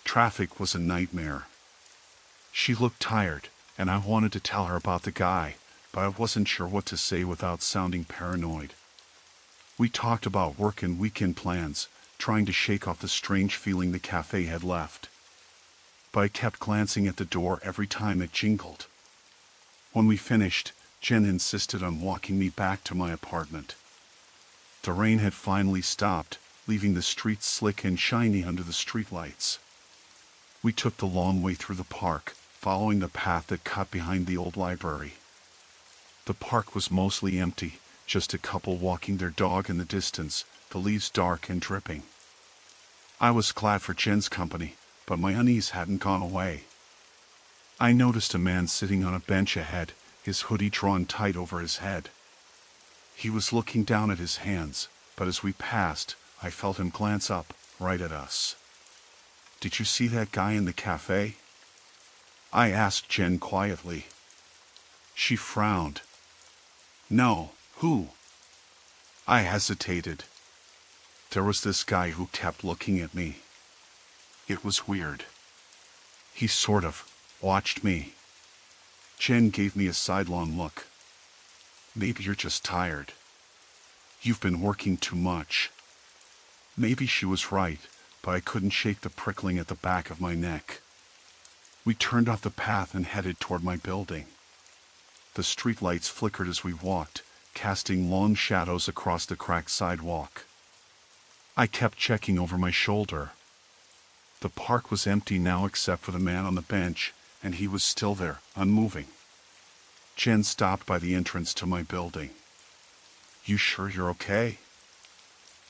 Traffic was a nightmare. She looked tired, and I wanted to tell her about the guy, but I wasn't sure what to say without sounding paranoid. We talked about work and weekend plans, trying to shake off the strange feeling the cafe had left. But I kept glancing at the door every time it jingled. When we finished, Jen insisted on walking me back to my apartment. The rain had finally stopped, leaving the streets slick and shiny under the streetlights. We took the long way through the park, following the path that cut behind the old library. The park was mostly empty, just a couple walking their dog in the distance, the leaves dark and dripping. I was glad for Jen's company, but my unease hadn't gone away. I noticed a man sitting on a bench ahead, his hoodie drawn tight over his head. He was looking down at his hands, but as we passed, I felt him glance up, right at us. "Did you see that guy in the cafe?" I asked Jen quietly. She frowned. "No, who?" I hesitated. There was this guy who kept looking at me. It was weird. He sort of watched me. Jen gave me a sidelong look. "Maybe you're just tired. You've been working too much." Maybe she was right, but I couldn't shake the prickling at the back of my neck. We turned off the path and headed toward my building. The streetlights flickered as we walked, casting long shadows across the cracked sidewalk. I kept checking over my shoulder. The park was empty now except for the man on the bench, and he was still there, unmoving. Jen stopped by the entrance to my building. "You sure you're okay?"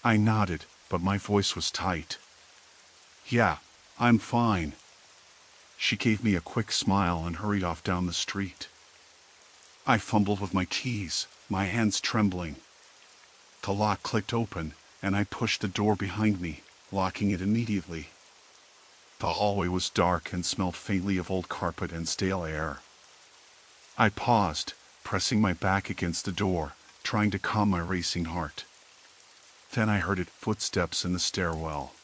I nodded, but my voice was tight. "Yeah, I'm fine." She gave me a quick smile and hurried off down the street. I fumbled with my keys, my hands trembling. The lock clicked open, and I pushed the door behind me, locking it immediately. The hallway was dark and smelled faintly of old carpet and stale air. I paused, pressing my back against the door, trying to calm my racing heart. Then I heard footsteps in the stairwell.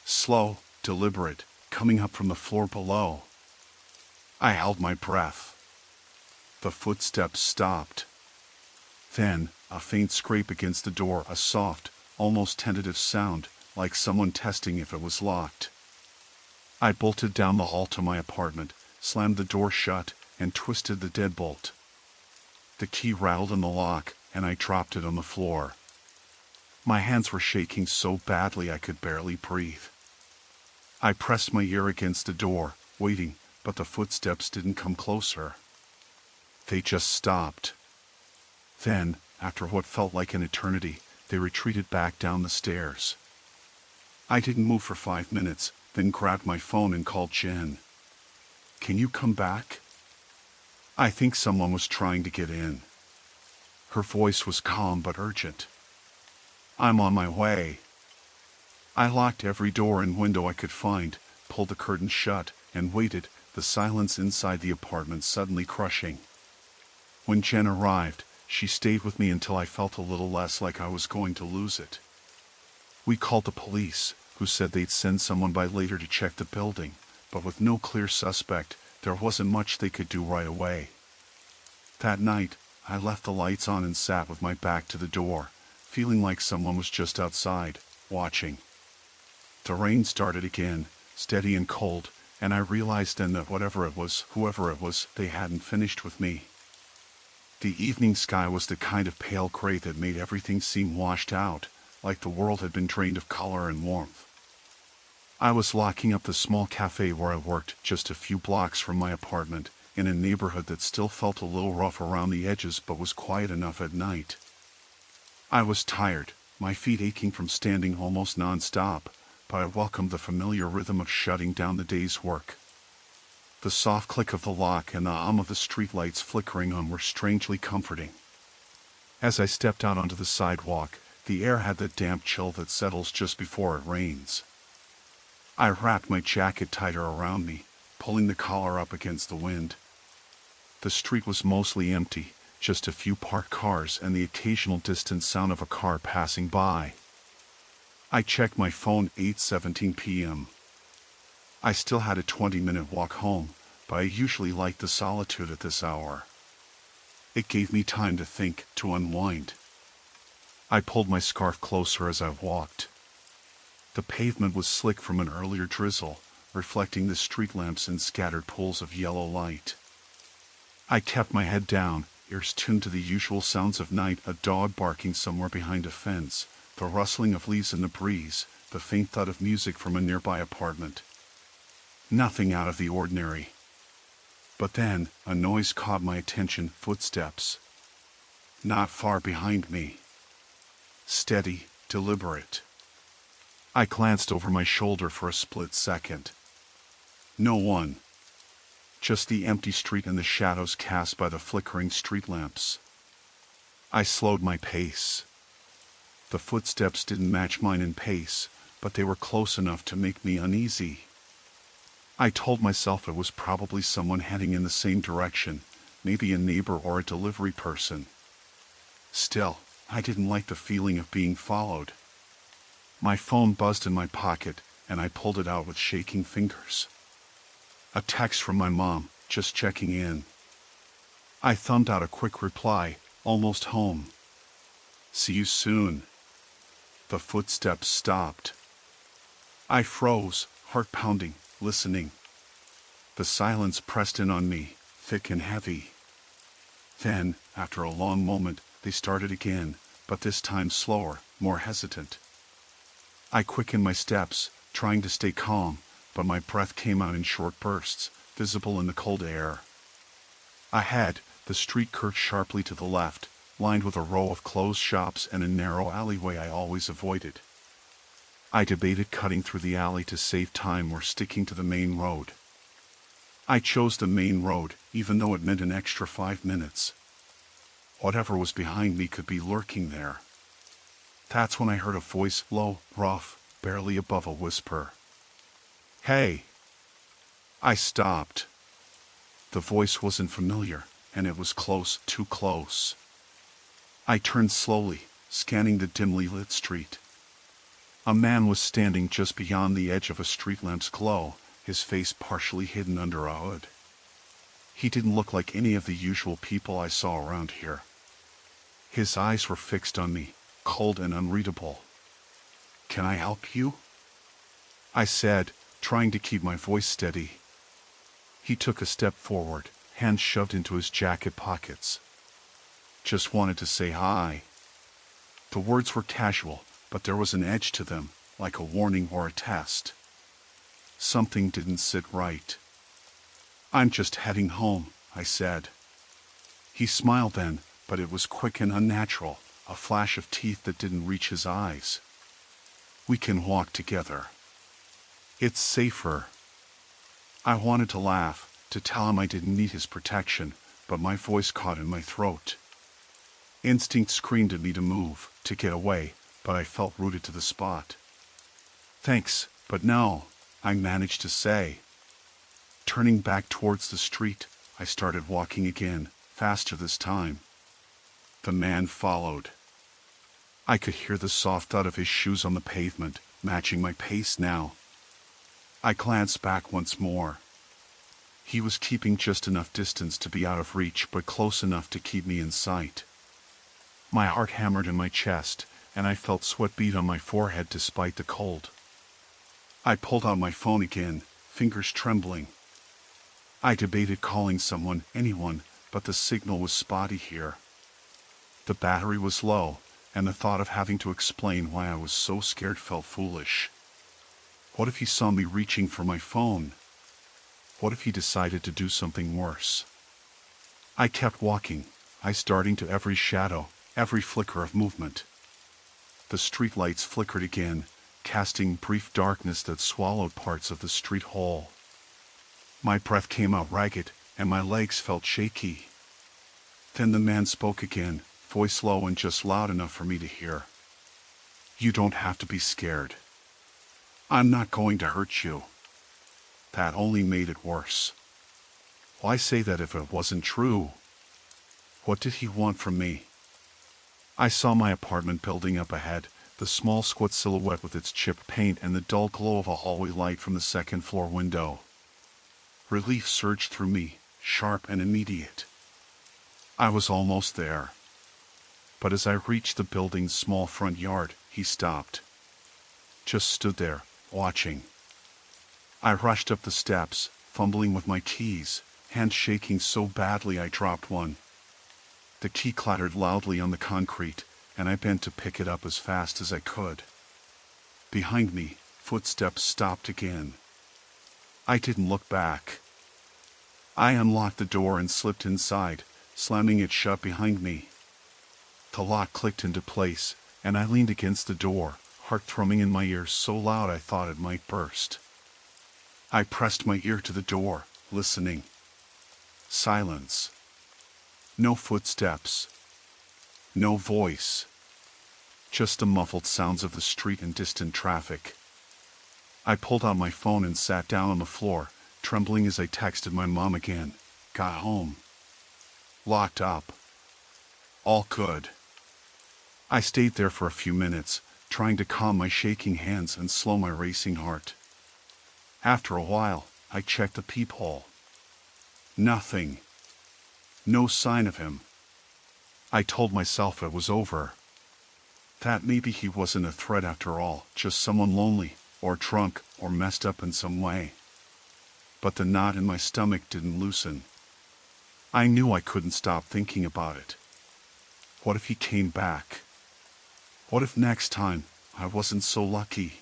Slow, deliberate, coming up from the floor below. I held my breath. The footsteps stopped. Then, a faint scrape against the door, a soft, almost tentative sound, like someone testing if it was locked. I bolted down the hall to my apartment, slammed the door shut, and twisted the deadbolt. The key rattled in the lock, and I dropped it on the floor. My hands were shaking so badly I could barely breathe. I pressed my ear against the door, waiting, but the footsteps didn't come closer. They just stopped. Then, after what felt like an eternity, they retreated back down the stairs. I didn't move for 5 minutes, then grabbed my phone and called Jen. "Can you come back? I think someone was trying to get in." Her voice was calm but urgent. "I'm on my way." I locked every door and window I could find, pulled the curtains shut, and waited, the silence inside the apartment suddenly crushing. When Jen arrived, she stayed with me until I felt a little less like I was going to lose it. We called the police, who said they'd send someone by later to check the building, but with no clear suspect, there wasn't much they could do right away. That night, I left the lights on and sat with my back to the door, feeling like someone was just outside, watching. The rain started again, steady and cold, and I realized then that whoever it was, they hadn't finished with me. The evening sky was the kind of pale gray that made everything seem washed out, like the world had been drained of color and warmth. I was locking up the small cafe where I worked, just a few blocks from my apartment, in a neighborhood that still felt a little rough around the edges but was quiet enough at night. I was tired, my feet aching from standing almost non-stop, but I welcomed the familiar rhythm of shutting down the day's work. The soft click of the lock and the hum of the streetlights flickering on were strangely comforting. As I stepped out onto the sidewalk, the air had that damp chill that settles just before it rains. I wrapped my jacket tighter around me, pulling the collar up against the wind. The street was mostly empty, just a few parked cars and the occasional distant sound of a car passing by. I checked my phone 8:17 p.m. I still had a 20-minute walk home, but I usually liked the solitude at this hour. It gave me time to think, to unwind. I pulled my scarf closer as I walked. The pavement was slick from an earlier drizzle, reflecting the street lamps in scattered pools of yellow light. I kept my head down, ears tuned to the usual sounds of night, a dog barking somewhere behind a fence, the rustling of leaves in the breeze, the faint thud of music from a nearby apartment. Nothing out of the ordinary. But then, a noise caught my attention, footsteps. Not far behind me. Steady, deliberate. I glanced over my shoulder for a split second. No one. Just the empty street and the shadows cast by the flickering street lamps. I slowed my pace. The footsteps didn't match mine in pace, but they were close enough to make me uneasy. I told myself it was probably someone heading in the same direction, maybe a neighbor or a delivery person. Still, I didn't like the feeling of being followed. My phone buzzed in my pocket, and I pulled it out with shaking fingers. A text from my mom, just checking in. I thumbed out a quick reply, almost home. See you soon. The footsteps stopped. I froze, heart pounding, listening. The silence pressed in on me, thick and heavy. Then, after a long moment, they started again, but this time slower, more hesitant. I quickened my steps, trying to stay calm, but my breath came out in short bursts, visible in the cold air. Ahead, the street curved sharply to the left, lined with a row of closed shops and a narrow alleyway I always avoided. I debated cutting through the alley to save time or sticking to the main road. I chose the main road, even though it meant an extra 5 minutes. Whatever was behind me could be lurking there. That's when I heard a voice, low, rough, barely above a whisper. Hey! I stopped. The voice wasn't familiar, and it was close, too close. I turned slowly, scanning the dimly lit street. A man was standing just beyond the edge of a street lamp's glow, his face partially hidden under a hood. He didn't look like any of the usual people I saw around here. His eyes were fixed on me, cold and unreadable. "Can I help you?" I said, trying to keep my voice steady. He took a step forward, hands shoved into his jacket pockets. "Just wanted to say hi." The words were casual, but there was an edge to them, like a warning or a test. Something didn't sit right. "I'm just heading home," I said. He smiled then, but it was quick and unnatural, a flash of teeth that didn't reach his eyes. "We can walk together. It's safer." I wanted to laugh, to tell him I didn't need his protection, but my voice caught in my throat. Instinct screamed at me to move, to get away, but I felt rooted to the spot. "Thanks, but no," I managed to say. Turning back towards the street, I started walking again, faster this time. The man followed. I could hear the soft thud of his shoes on the pavement, matching my pace now. I glanced back once more. He was keeping just enough distance to be out of reach, but close enough to keep me in sight. My heart hammered in my chest, and I felt sweat bead on my forehead despite the cold. I pulled out my phone again, fingers trembling. I debated calling someone, anyone, but the signal was spotty here. The battery was low, and the thought of having to explain why I was so scared felt foolish. What if he saw me reaching for my phone? What if he decided to do something worse? I kept walking, eyes darting to every shadow, every flicker of movement. The streetlights flickered again, casting brief darkness that swallowed parts of the street whole. My breath came out ragged, and my legs felt shaky. Then the man spoke again, voice low and just loud enough for me to hear. "You don't have to be scared. I'm not going to hurt you." That only made it worse. Why say that if it wasn't true? What did he want from me? I saw my apartment building up ahead, the small squat silhouette with its chipped paint and the dull glow of a hallway light from the second-floor window. Relief surged through me, sharp and immediate. I was almost there. But as I reached the building's small front yard, he stopped. Just stood there, watching. I rushed up the steps, fumbling with my keys, hands shaking so badly I dropped one. The key clattered loudly on the concrete, and I bent to pick it up as fast as I could. Behind me, footsteps stopped again. I didn't look back. I unlocked the door and slipped inside, slamming it shut behind me. The lock clicked into place, and I leaned against the door, heart thrumming in my ears so loud I thought it might burst. I pressed my ear to the door, listening. Silence. No footsteps. No voice. Just the muffled sounds of the street and distant traffic. I pulled out my phone and sat down on the floor, trembling as I texted my mom again. Got home. Locked up. All good. I stayed there for a few minutes, trying to calm my shaking hands and slow my racing heart. After a while, I checked the peephole. Nothing. No sign of him. I told myself it was over. That maybe he wasn't a threat after all, just someone lonely, or drunk, or messed up in some way. But the knot in my stomach didn't loosen. I knew I couldn't stop thinking about it. What if he came back? What if next time I wasn't so lucky?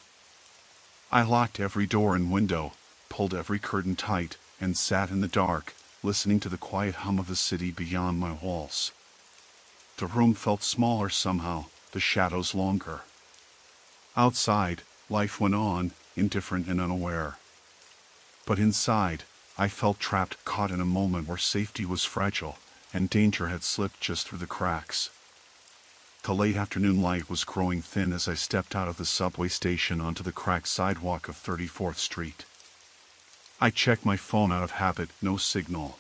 I locked every door and window, pulled every curtain tight, and sat in the dark, listening to the quiet hum of the city beyond my walls. The room felt smaller somehow, the shadows longer. Outside, life went on, indifferent and unaware. But inside, I felt trapped, caught in a moment where safety was fragile, and danger had slipped just through the cracks. The late afternoon light was growing thin as I stepped out of the subway station onto the cracked sidewalk of 34th Street. I checked my phone out of habit, no signal.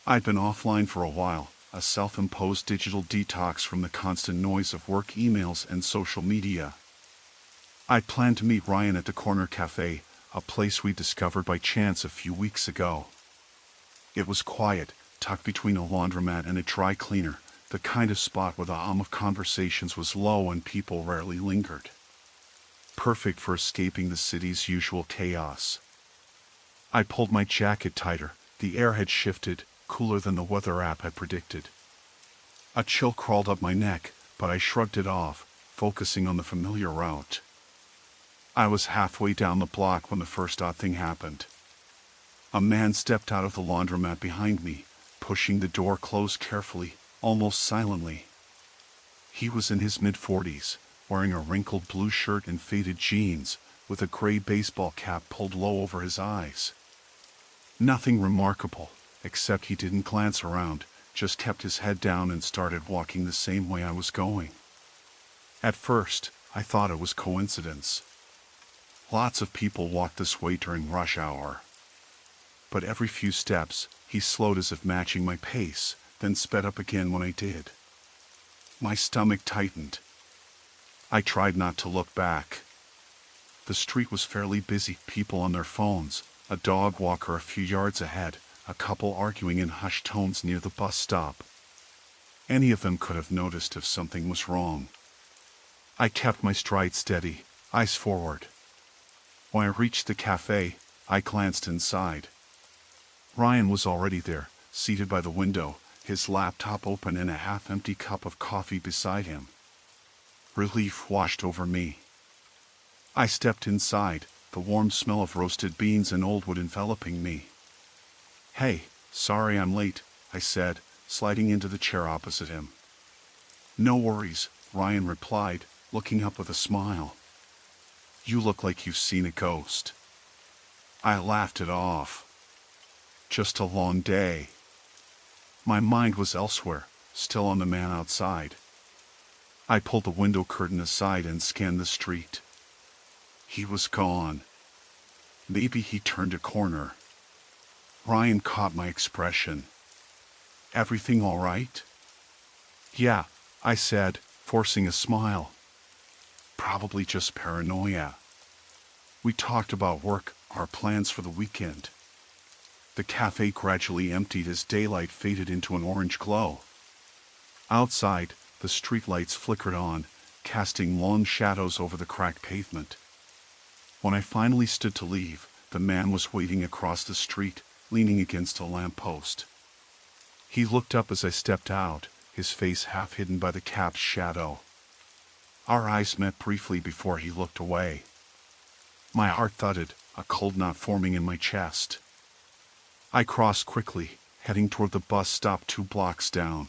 I'd been offline for a while, a self-imposed digital detox from the constant noise of work emails and social media. I'd planned to meet Ryan at the corner cafe, a place we discovered by chance a few weeks ago. It was quiet, tucked between a laundromat and a dry cleaner, the kind of spot where the hum of conversations was low and people rarely lingered. Perfect for escaping the city's usual chaos. I pulled my jacket tighter. The air had shifted, cooler than the weather app had predicted. A chill crawled up my neck, but I shrugged it off, focusing on the familiar route. I was halfway down the block when the first odd thing happened. A man stepped out of the laundromat behind me, pushing the door closed carefully, almost silently. He was in his mid-40s, wearing a wrinkled blue shirt and faded jeans, with a gray baseball cap pulled low over his eyes. Nothing remarkable, except he didn't glance around, just kept his head down and started walking the same way I was going. At first, I thought it was coincidence. Lots of people walk this way during rush hour. But every few steps, he slowed as if matching my pace, then sped up again when I did. My stomach tightened. I tried not to look back. The street was fairly busy, people on their phones, a dog walker a few yards ahead, a couple arguing in hushed tones near the bus stop. Any of them could have noticed if something was wrong. I kept my stride steady, eyes forward. When I reached the cafe, I glanced inside. Ryan was already there, seated by the window, his laptop open and a half-empty cup of coffee beside him. Relief washed over me. I stepped inside, the warm smell of roasted beans and old wood enveloping me. "Hey, sorry I'm late," I said, sliding into the chair opposite him. "No worries," Ryan replied, looking up with a smile. "You look like you've seen a ghost." I laughed it off. Just a long day. My mind was elsewhere, still on the man outside. I pulled the window curtain aside and scanned the street. He was gone. Maybe he turned a corner. Ryan caught my expression. "Everything all right?" "Yeah," I said, forcing a smile. "Probably just paranoia." We talked about work, our plans for the weekend. The cafe gradually emptied as daylight faded into an orange glow. Outside, the streetlights flickered on, casting long shadows over the cracked pavement. When I finally stood to leave, the man was waiting across the street, leaning against a lamppost. He looked up as I stepped out, his face half hidden by the cap's shadow. Our eyes met briefly before he looked away. My heart thudded, a cold knot forming in my chest. I crossed quickly, heading toward the bus stop 2 blocks down.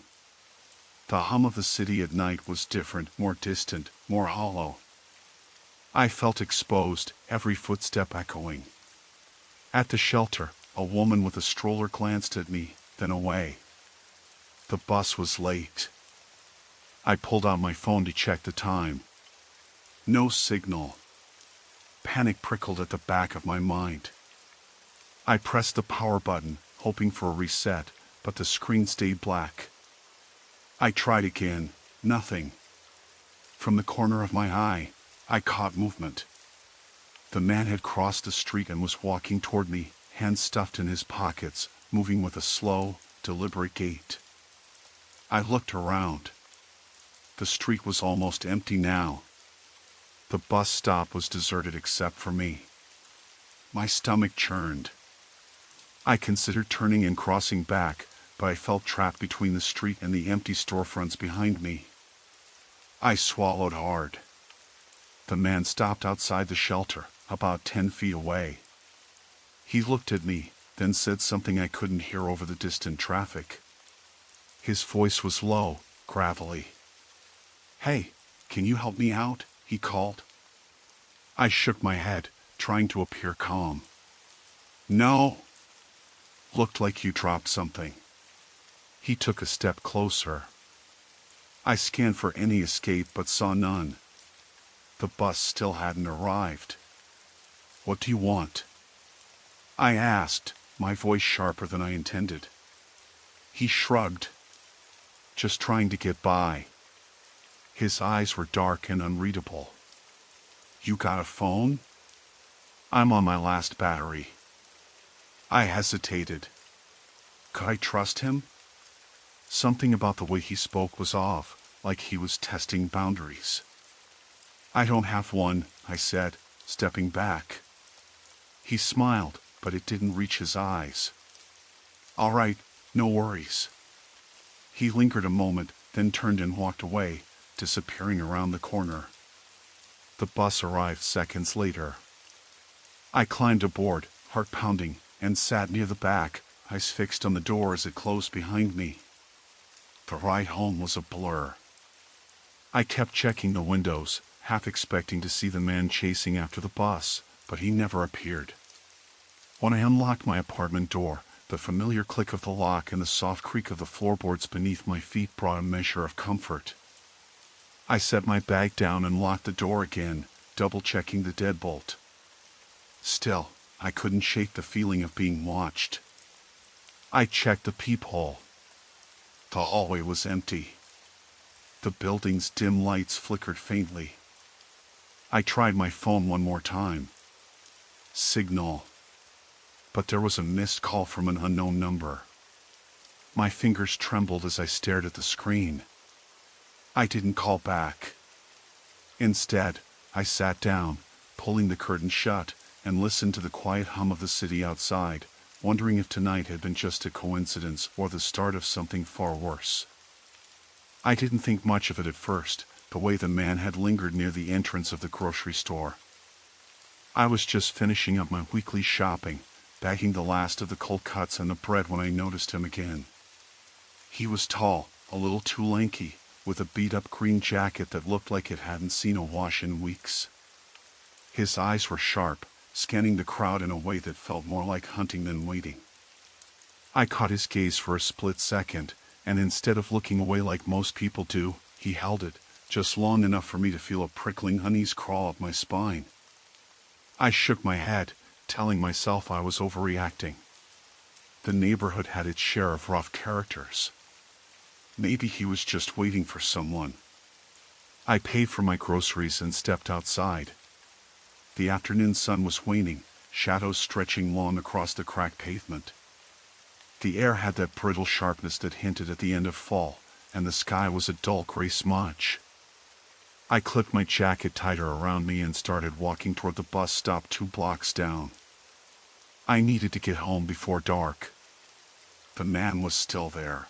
The hum of the city at night was different, more distant, more hollow. I felt exposed, every footstep echoing. At the shelter, a woman with a stroller glanced at me, then away. The bus was late. I pulled out my phone to check the time. No signal. Panic prickled at the back of my mind. I pressed the power button, hoping for a reset, but the screen stayed black. I tried again. Nothing. From the corner of my eye, I caught movement. The man had crossed the street and was walking toward me, hands stuffed in his pockets, moving with a slow, deliberate gait. I looked around. The street was almost empty now. The bus stop was deserted except for me. My stomach churned. I considered turning and crossing back, but I felt trapped between the street and the empty storefronts behind me. I swallowed hard. The man stopped outside the shelter, about 10 feet away. He looked at me, then said something I couldn't hear over the distant traffic. His voice was low, gravelly. "Hey, can you help me out?" he called. I shook my head, trying to appear calm. "No." "Looked like you dropped something." He took a step closer. I scanned for any escape but saw none. The bus still hadn't arrived. "What do you want?" I asked, my voice sharper than I intended. He shrugged. "Just trying to get by." His eyes were dark and unreadable. "You got a phone?" "I'm on my last battery." I hesitated. Could I trust him? Something about the way he spoke was off, like he was testing boundaries. "I don't have one," I said, stepping back. He smiled, but it didn't reach his eyes. "All right, no worries." He lingered a moment, then turned and walked away, disappearing around the corner. The bus arrived seconds later. I climbed aboard, heart pounding, and sat near the back, eyes fixed on the door as it closed behind me. The ride home was a blur. I kept checking the windows, half expecting to see the man chasing after the bus, but he never appeared. When I unlocked my apartment door, the familiar click of the lock and the soft creak of the floorboards beneath my feet brought a measure of comfort. I set my bag down and locked the door again, double-checking the deadbolt. Still, I couldn't shake the feeling of being watched. I checked the peephole. The hallway was empty. The building's dim lights flickered faintly. I tried my phone one more time. Signal. But there was a missed call from an unknown number. My fingers trembled as I stared at the screen. I didn't call back. Instead, I sat down, pulling the curtain shut, and listened to the quiet hum of the city outside, wondering if tonight had been just a coincidence or the start of something far worse. I didn't think much of it at first, the way the man had lingered near the entrance of the grocery store. I was just finishing up my weekly shopping, bagging the last of the cold cuts and the bread when I noticed him again. He was tall, a little too lanky, with a beat-up green jacket that looked like it hadn't seen a wash in weeks. His eyes were sharp, scanning the crowd in a way that felt more like hunting than waiting. I caught his gaze for a split second, and instead of looking away like most people do, he held it, just long enough for me to feel a prickling unease crawl up my spine. I shook my head, telling myself I was overreacting. The neighborhood had its share of rough characters. Maybe he was just waiting for someone. I paid for my groceries and stepped outside. The afternoon sun was waning, shadows stretching long across the cracked pavement. The air had that brittle sharpness that hinted at the end of fall, and the sky was a dull gray smudge. I clipped my jacket tighter around me and started walking toward the bus stop 2 blocks down. I needed to get home before dark. The man was still there.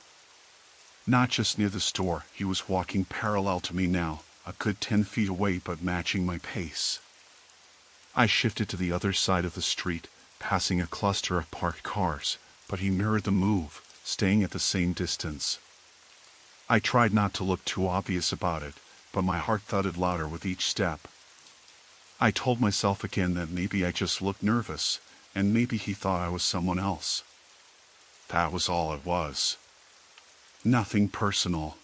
Not just near the store, he was walking parallel to me now, a good 10 feet away but matching my pace. I shifted to the other side of the street, passing a cluster of parked cars, but he mirrored the move, staying at the same distance. I tried not to look too obvious about it, but my heart thudded louder with each step. I told myself again that maybe I just looked nervous, and maybe he thought I was someone else. That was all it was. Nothing personal.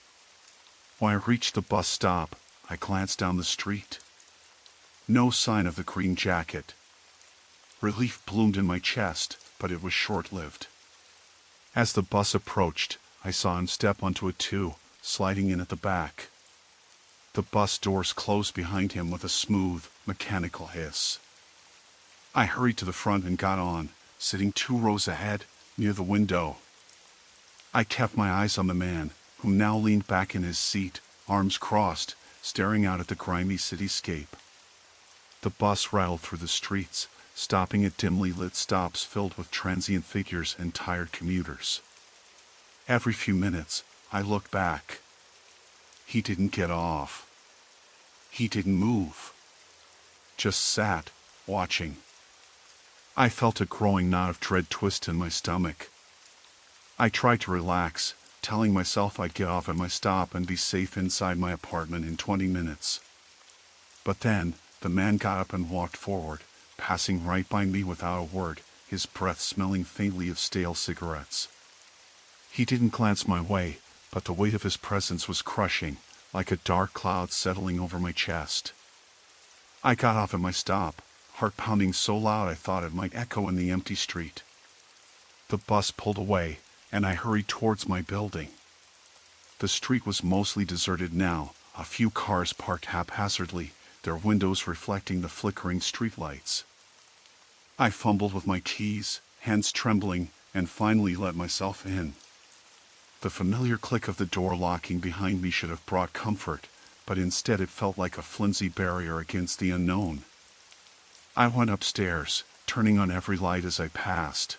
When I reached the bus stop, I glanced down the street. No sign of the green jacket. Relief bloomed in my chest, but it was short-lived. As the bus approached, I saw him step onto it too, sliding in at the back. The bus doors closed behind him with a smooth, mechanical hiss. I hurried to the front and got on, sitting 2 rows ahead, near the window. I kept my eyes on the man, who now leaned back in his seat, arms crossed, staring out at the grimy cityscape. The bus rattled through the streets, stopping at dimly lit stops filled with transient figures and tired commuters. Every few minutes, I looked back. He didn't get off. He didn't move. Just sat, watching. I felt a growing knot of dread twist in my stomach. I tried to relax, telling myself I'd get off at my stop and be safe inside my apartment in 20 minutes. But then, the man got up and walked forward, passing right by me without a word, his breath smelling faintly of stale cigarettes. He didn't glance my way, but the weight of his presence was crushing, like a dark cloud settling over my chest. I got off at my stop, heart pounding so loud I thought it might echo in the empty street. The bus pulled away, and I hurried towards my building. The street was mostly deserted now, a few cars parked haphazardly, their windows reflecting the flickering streetlights. I fumbled with my keys, hands trembling, and finally let myself in. The familiar click of the door locking behind me should have brought comfort, but instead it felt like a flimsy barrier against the unknown. I went upstairs, turning on every light as I passed.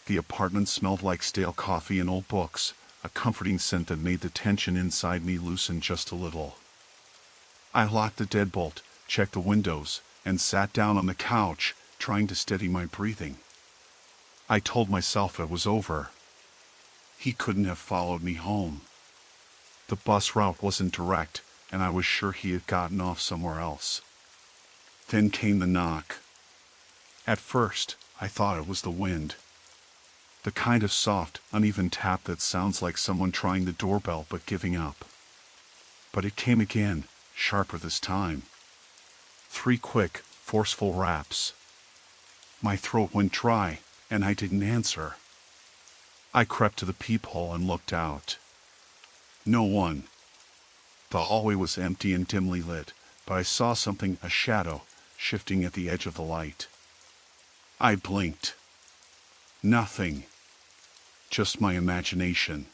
The apartment smelled like stale coffee and old books, a comforting scent that made the tension inside me loosen just a little. I locked the deadbolt, checked the windows, and sat down on the couch, trying to steady my breathing. I told myself it was over. He couldn't have followed me home. The bus route wasn't direct, and I was sure he had gotten off somewhere else. Then came the knock. At first, I thought it was the wind. The kind of soft, uneven tap that sounds like someone trying the doorbell but giving up. But it came again, sharper this time. 3 quick, forceful raps. My throat went dry, and I didn't answer. I crept to the peephole and looked out. No one. The hallway was empty and dimly lit, but I saw something, a shadow, shifting at the edge of the light. I blinked. Nothing. Just my imagination.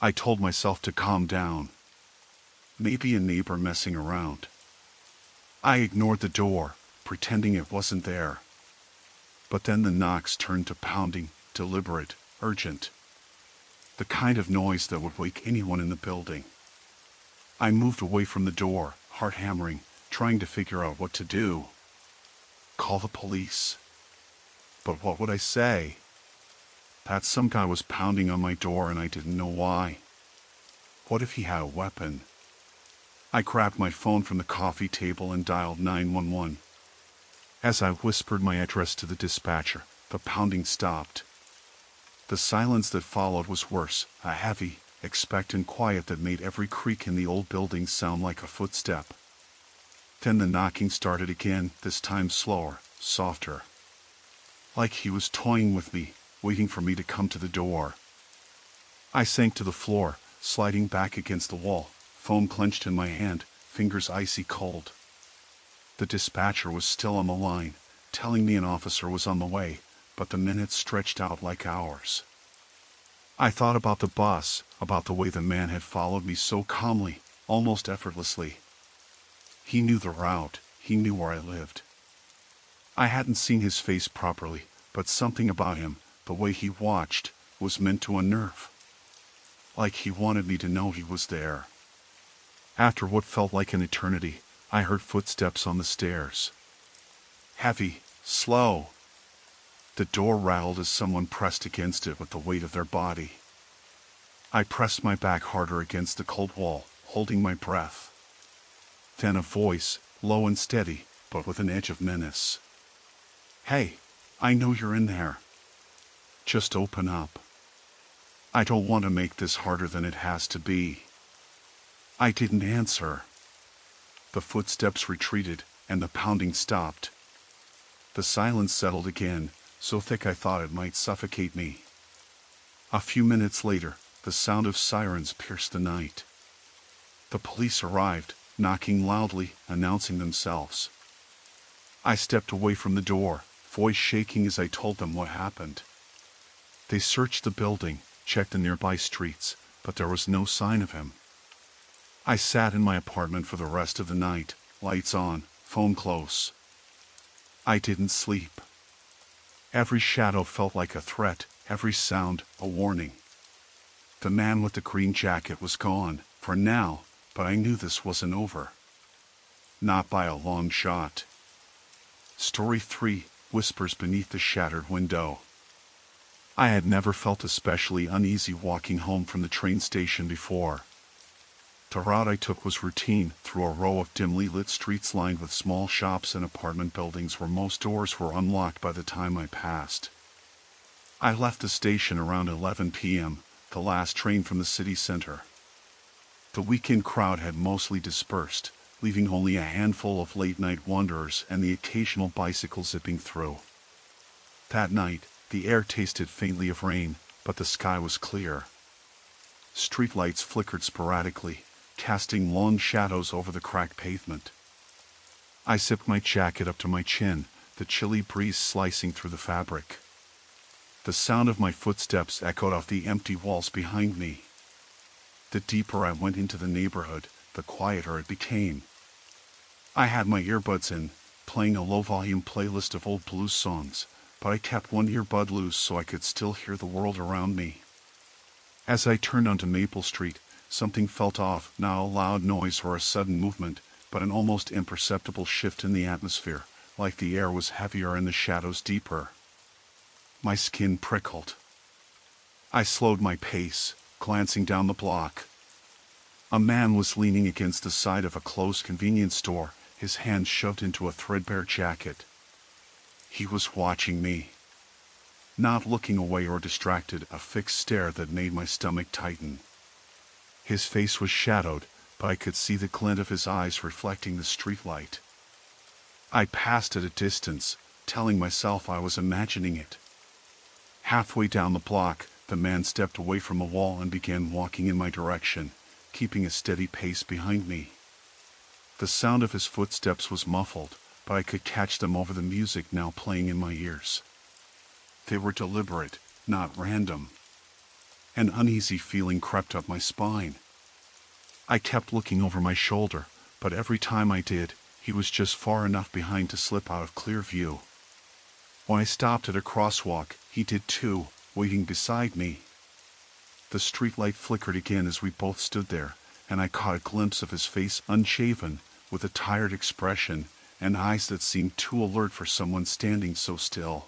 I told myself to calm down. Maybe a neighbor messing around. I ignored the door, pretending it wasn't there. But then the knocks turned to pounding, deliberate, urgent. The kind of noise that would wake anyone in the building. I moved away from the door, heart hammering, trying to figure out what to do. Call the police. But what would I say? That some guy was pounding on my door and I didn't know why. What if he had a weapon? I grabbed my phone from the coffee table and dialed 911. As I whispered my address to the dispatcher, the pounding stopped. The silence that followed was worse, a heavy, expectant quiet that made every creak in the old building sound like a footstep. Then the knocking started again, this time slower, softer. Like he was toying with me, waiting for me to come to the door. I sank to the floor, sliding back against the wall, phone clenched in my hand, fingers icy cold. The dispatcher was still on the line, telling me an officer was on the way, but the minutes stretched out like hours. I thought about the bus, about the way the man had followed me so calmly, almost effortlessly. He knew the route, he knew where I lived. I hadn't seen his face properly, but something about him, the way he watched, was meant to unnerve. Like he wanted me to know he was there. After what felt like an eternity, I heard footsteps on the stairs. Heavy, slow. The door rattled as someone pressed against it with the weight of their body. I pressed my back harder against the cold wall, holding my breath. Then a voice, low and steady, but with an edge of menace. "Hey, I know you're in there. Just open up. I don't want to make this harder than it has to be." I didn't answer. The footsteps retreated, and the pounding stopped. The silence settled again, so thick I thought it might suffocate me. A few minutes later, the sound of sirens pierced the night. The police arrived, knocking loudly, announcing themselves. I stepped away from the door, voice shaking as I told them what happened. They searched the building, checked the nearby streets, but there was no sign of him. I sat in my apartment for the rest of the night, lights on, phone close. I didn't sleep. Every shadow felt like a threat, every sound a warning. The man with the green jacket was gone, for now, but I knew this wasn't over. Not by a long shot. Story 3, Whispers Beneath the Shattered Window. I had never felt especially uneasy walking home from the train station before. The route I took was routine, through a row of dimly lit streets lined with small shops and apartment buildings where most doors were unlocked by the time I passed. I left the station around 11 p.m., the last train from the city center. The weekend crowd had mostly dispersed, leaving only a handful of late-night wanderers and the occasional bicycle zipping through. That night, the air tasted faintly of rain, but the sky was clear. Streetlights flickered sporadically, casting long shadows over the cracked pavement. I zipped my jacket up to my chin, the chilly breeze slicing through the fabric. The sound of my footsteps echoed off the empty walls behind me. The deeper I went into the neighborhood, the quieter it became. I had my earbuds in, playing a low-volume playlist of old blues songs, but I kept one earbud loose so I could still hear the world around me. As I turned onto Maple Street, something felt off, not a loud noise or a sudden movement, but an almost imperceptible shift in the atmosphere, like the air was heavier and the shadows deeper. My skin prickled. I slowed my pace, glancing down the block. A man was leaning against the side of a closed convenience store, his hands shoved into a threadbare jacket. He was watching me. Not looking away or distracted, a fixed stare that made my stomach tighten. His face was shadowed, but I could see the glint of his eyes reflecting the streetlight. I passed at a distance, telling myself I was imagining it. Halfway down the block, the man stepped away from a wall and began walking in my direction, keeping a steady pace behind me. The sound of his footsteps was muffled, but I could catch them over the music now playing in my ears. They were deliberate, not random. An uneasy feeling crept up my spine. I kept looking over my shoulder, but every time I did, he was just far enough behind to slip out of clear view. When I stopped at a crosswalk, he did too, waiting beside me. The streetlight flickered again as we both stood there, and I caught a glimpse of his face, unshaven, with a tired expression, and eyes that seemed too alert for someone standing so still.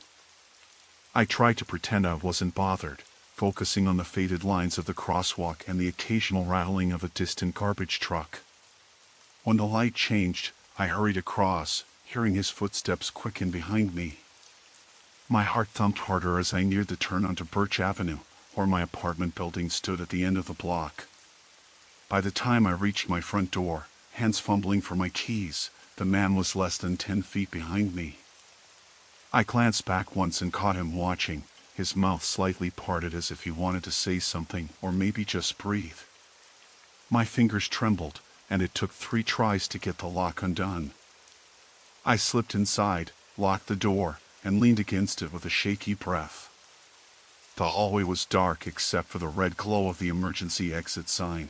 I tried to pretend I wasn't bothered, focusing on the faded lines of the crosswalk and the occasional rattling of a distant garbage truck. When the light changed, I hurried across, hearing his footsteps quicken behind me. My heart thumped harder as I neared the turn onto Birch Avenue, where my apartment building stood at the end of the block. By the time I reached my front door, hands fumbling for my keys, the man was less than 10 feet behind me. I glanced back once and caught him watching, his mouth slightly parted as if he wanted to say something or maybe just breathe. My fingers trembled, and it took 3 tries to get the lock undone. I slipped inside, locked the door, and leaned against it with a shaky breath. The hallway was dark except for the red glow of the emergency exit sign.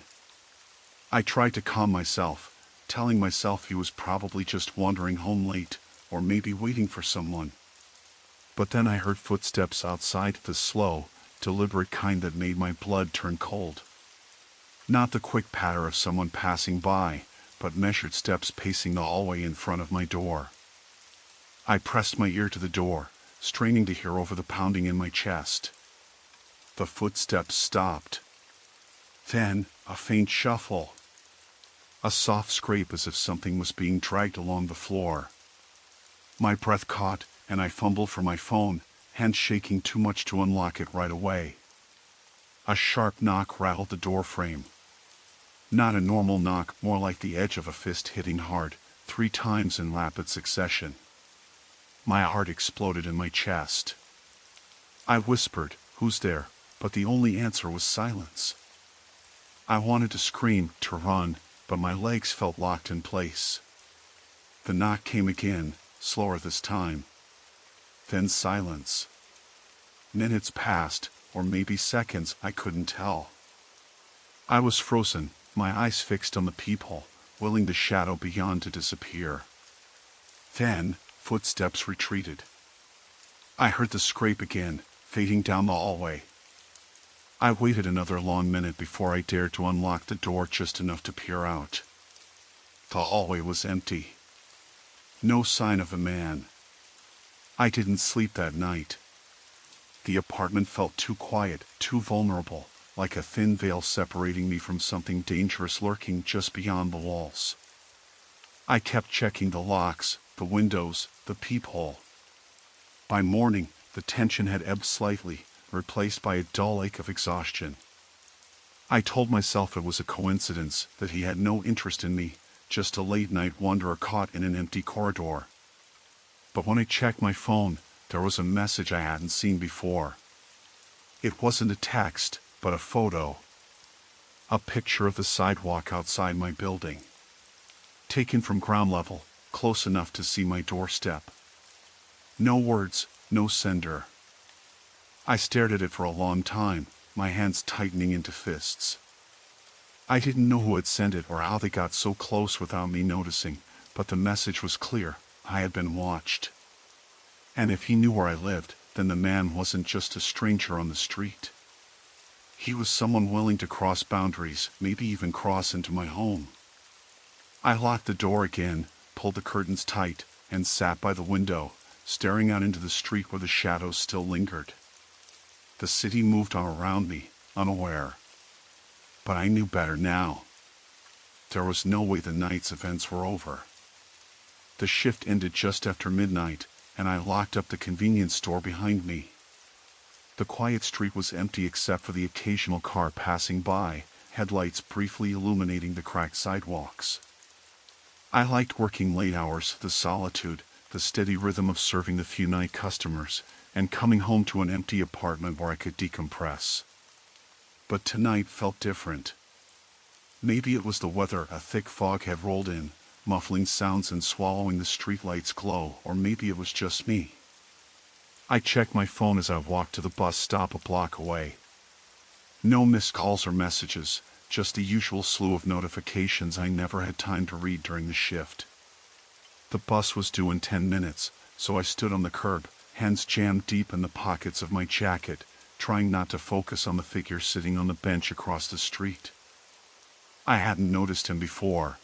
I tried to calm myself, telling myself he was probably just wandering home late, or maybe waiting for someone. But then I heard footsteps outside, the slow, deliberate kind that made my blood turn cold. Not the quick patter of someone passing by, but measured steps pacing the hallway in front of my door. I pressed my ear to the door, straining to hear over the pounding in my chest. The footsteps stopped. Then, a faint shuffle. A soft scrape as if something was being dragged along the floor. My breath caught, and I fumbled for my phone, hands shaking too much to unlock it right away. A sharp knock rattled the door frame. Not a normal knock, more like the edge of a fist hitting hard, 3 times in rapid succession. My heart exploded in my chest. I whispered, "Who's there?" but the only answer was silence. I wanted to scream, to run, but my legs felt locked in place. The knock came again, slower this time. Then silence. Minutes passed, or maybe seconds, I couldn't tell. I was frozen, my eyes fixed on the peephole, willing the shadow beyond to disappear. Then, footsteps retreated. I heard the scrape again, fading down the hallway. I waited another long minute before I dared to unlock the door just enough to peer out. The hallway was empty. No sign of a man. I didn't sleep that night. The apartment felt too quiet, too vulnerable, like a thin veil separating me from something dangerous lurking just beyond the walls. I kept checking the locks, the windows, the peephole. By morning, the tension had ebbed slightly, replaced by a dull ache of exhaustion. I told myself it was a coincidence, that he had no interest in me, just a late-night wanderer caught in an empty corridor. But when I checked my phone, there was a message I hadn't seen before. It wasn't a text, but a photo. A picture of the sidewalk outside my building. Taken from ground level, close enough to see my doorstep. No words, no sender. I stared at it for a long time, my hands tightening into fists. I didn't know who had sent it or how they got so close without me noticing, but the message was clear: I had been watched. And if he knew where I lived, then the man wasn't just a stranger on the street. He was someone willing to cross boundaries, maybe even cross into my home. I locked the door again, pulled the curtains tight, and sat by the window, staring out into the street where the shadows still lingered. The city moved on around me, unaware. But I knew better now. There was no way the night's events were over. The shift ended just after midnight, and I locked up the convenience store behind me. The quiet street was empty except for the occasional car passing by, headlights briefly illuminating the cracked sidewalks. I liked working late hours, the solitude, the steady rhythm of serving the few night customers, and coming home to an empty apartment where I could decompress. But tonight felt different. Maybe it was the weather, a thick fog had rolled in, muffling sounds and swallowing the streetlight's glow, or maybe it was just me. I checked my phone as I walked to the bus stop a block away. No missed calls or messages, just the usual slew of notifications I never had time to read during the shift. The bus was due in 10 minutes, so I stood on the curb, hands jammed deep in the pockets of my jacket, trying not to focus on the figure sitting on the bench across the street. I hadn't noticed him before.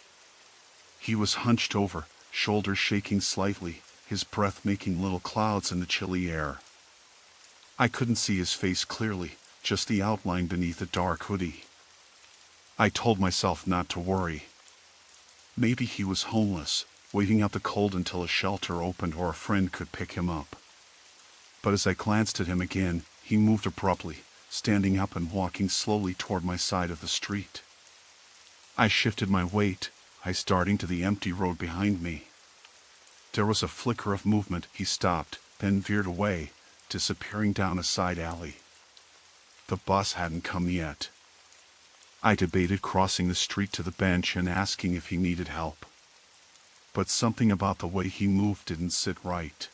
He was hunched over, shoulders shaking slightly, his breath making little clouds in the chilly air. I couldn't see his face clearly, just the outline beneath a dark hoodie. I told myself not to worry. Maybe he was homeless, waiting out the cold until a shelter opened or a friend could pick him up. But as I glanced at him again, he moved abruptly, standing up and walking slowly toward my side of the street. I shifted my weight, eyes darting to the empty road behind me. There was a flicker of movement. He stopped, then veered away, disappearing down a side alley. The bus hadn't come yet. I debated crossing the street to the bench and asking if he needed help. But something about the way he moved didn't sit right.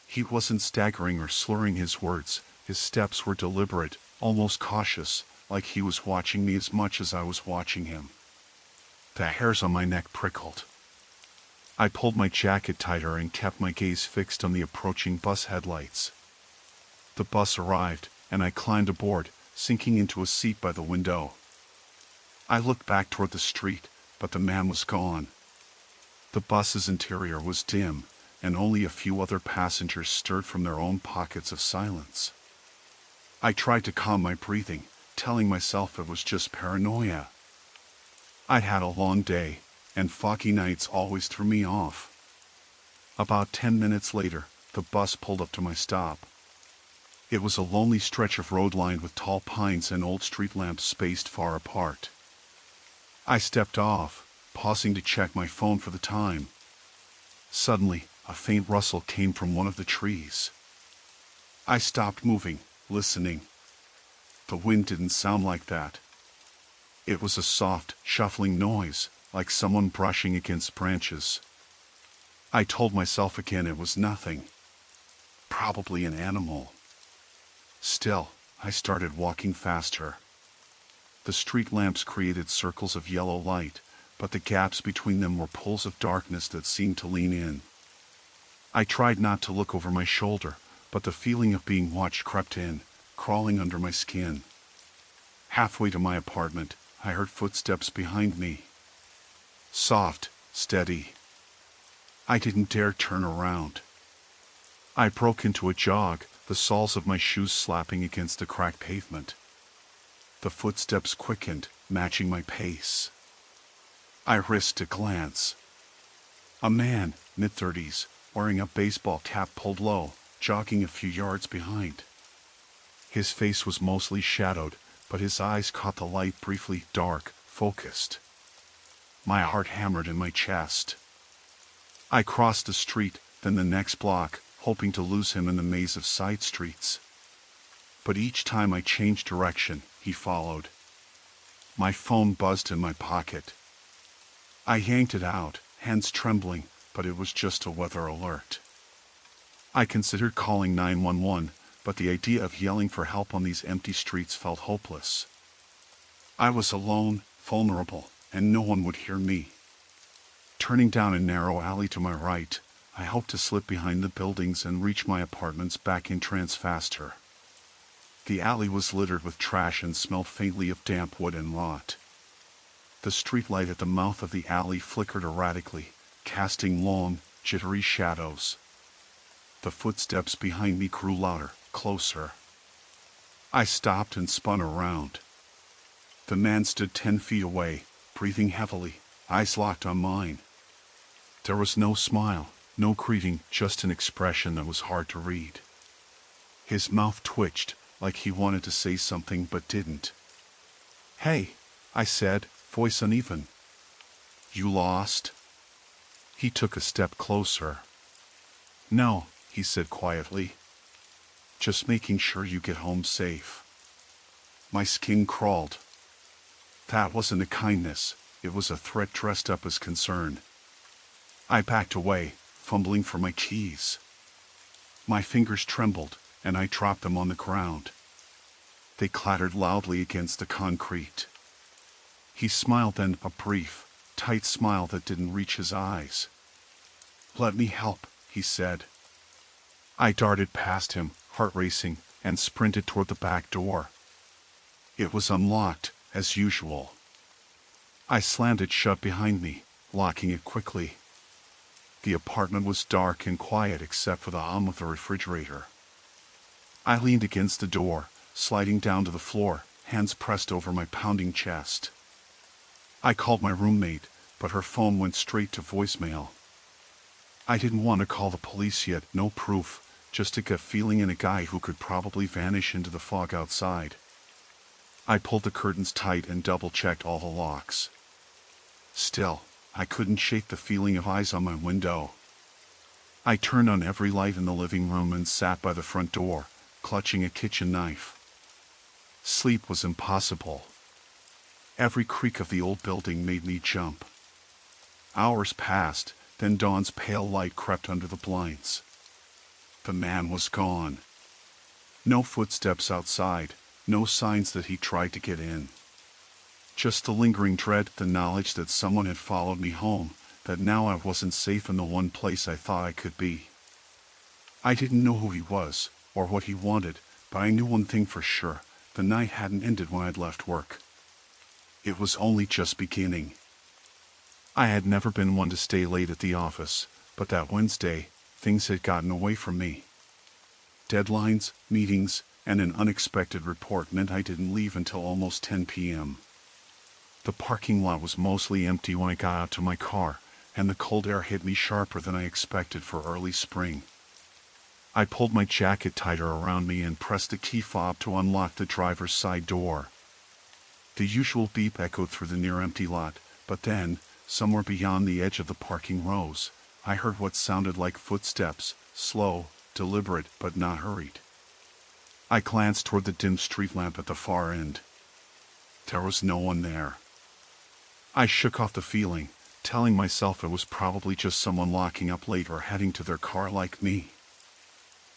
He wasn't staggering or slurring his words. His steps were deliberate, almost cautious, like he was watching me as much as I was watching him. The hairs on my neck prickled. I pulled my jacket tighter and kept my gaze fixed on the approaching bus headlights. The bus arrived, and I climbed aboard, sinking into a seat by the window. I looked back toward the street, but the man was gone. The bus's interior was dim, and only a few other passengers stirred from their own pockets of silence. I tried to calm my breathing, telling myself it was just paranoia. I'd had a long day, and foggy nights always threw me off. About 10 minutes later, the bus pulled up to my stop. It was a lonely stretch of road lined with tall pines and old street lamps spaced far apart. I stepped off, pausing to check my phone for the time. Suddenly, a faint rustle came from one of the trees. I stopped moving, listening. The wind didn't sound like that. It was a soft, shuffling noise, like someone brushing against branches. I told myself again it was nothing. Probably an animal. Still, I started walking faster. The street lamps created circles of yellow light, but the gaps between them were pools of darkness that seemed to lean in. I tried not to look over my shoulder, but the feeling of being watched crept in, crawling under my skin. Halfway to my apartment, I heard footsteps behind me. Soft, steady. I didn't dare turn around. I broke into a jog, the soles of my shoes slapping against the cracked pavement. The footsteps quickened, matching my pace. I risked a glance. A man, mid-30s, wearing a baseball cap pulled low, jogging a few yards behind. His face was mostly shadowed, but his eyes caught the light briefly, dark, focused. My heart hammered in my chest. I crossed the street, then the next block, hoping to lose him in the maze of side streets. But each time I changed direction, he followed. My phone buzzed in my pocket. I yanked it out, hands trembling, but it was just a weather alert. I considered calling 911, but the idea of yelling for help on these empty streets felt hopeless. I was alone, vulnerable, and no one would hear me. Turning down a narrow alley to my right, I hoped to slip behind the buildings and reach my apartment's back entrance faster. The alley was littered with trash and smelled faintly of damp wood and rot. The streetlight at the mouth of the alley flickered erratically, casting long, jittery shadows. The footsteps behind me grew louder, closer. I stopped and spun around. The man stood 10 feet away, breathing heavily, eyes locked on mine. There was no smile, no greeting, just an expression that was hard to read. His mouth twitched, like he wanted to say something but didn't. "Hey," I said, voice uneven. "You lost?" He took a step closer. "No," he said quietly. "Just making sure you get home safe." My skin crawled. That wasn't a kindness, it was a threat dressed up as concern. I backed away, fumbling for my keys. My fingers trembled, and I dropped them on the ground. They clattered loudly against the concrete. He smiled then, a brief, tight smile that didn't reach his eyes. "Let me help," he said. I darted past him, heart racing, and sprinted toward the back door. It was unlocked, as usual. I slammed it shut behind me, locking it quickly. The apartment was dark and quiet except for the hum of the refrigerator. I leaned against the door, sliding down to the floor, hands pressed over my pounding chest. I called my roommate, but her phone went straight to voicemail. I didn't want to call the police yet, no proof, just a gut feeling and a guy who could probably vanish into the fog outside. I pulled the curtains tight and double-checked all the locks. Still, I couldn't shake the feeling of eyes on my window. I turned on every light in the living room and sat by the front door, clutching a kitchen knife. Sleep was impossible. Every creak of the old building made me jump. Hours passed, then dawn's pale light crept under the blinds. The man was gone. No footsteps outside, no signs that he tried to get in. Just the lingering dread, the knowledge that someone had followed me home, that now I wasn't safe in the one place I thought I could be. I didn't know who he was, or what he wanted, but I knew one thing for sure, the night hadn't ended when I'd left work. It was only just beginning. I had never been one to stay late at the office, but that Wednesday, things had gotten away from me. Deadlines, meetings, and an unexpected report meant I didn't leave until almost 10 p.m. The parking lot was mostly empty when I got out to my car, and the cold air hit me sharper than I expected for early spring. I pulled my jacket tighter around me and pressed the key fob to unlock the driver's side door. The usual beep echoed through the near-empty lot, but then, somewhere beyond the edge of the parking rows, I heard what sounded like footsteps, slow, deliberate, but not hurried. I glanced toward the dim street lamp at the far end. There was no one there. I shook off the feeling, telling myself it was probably just someone locking up late or heading to their car like me.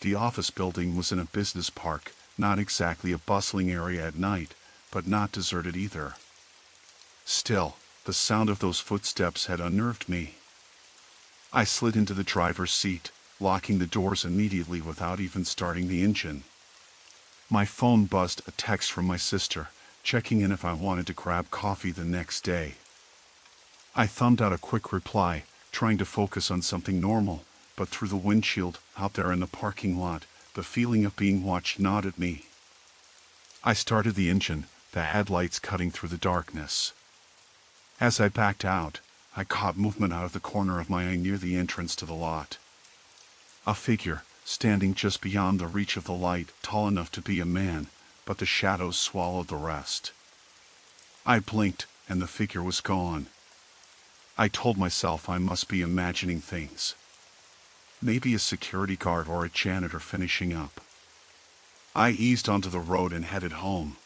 The office building was in a business park, not exactly a bustling area at night, but not deserted either. Still, the sound of those footsteps had unnerved me. I slid into the driver's seat, locking the doors immediately without even starting the engine. My phone buzzed a text from my sister, checking in if I wanted to grab coffee the next day. I thumbed out a quick reply, trying to focus on something normal, but through the windshield, out there in the parking lot, the feeling of being watched gnawed at me. I started the engine, the headlights cutting through the darkness. As I backed out, I caught movement out of the corner of my eye near the entrance to the lot. A figure, standing just beyond the reach of the light, tall enough to be a man, but the shadows swallowed the rest. I blinked, and the figure was gone. I told myself I must be imagining things. Maybe a security guard or a janitor finishing up. I eased onto the road and headed home.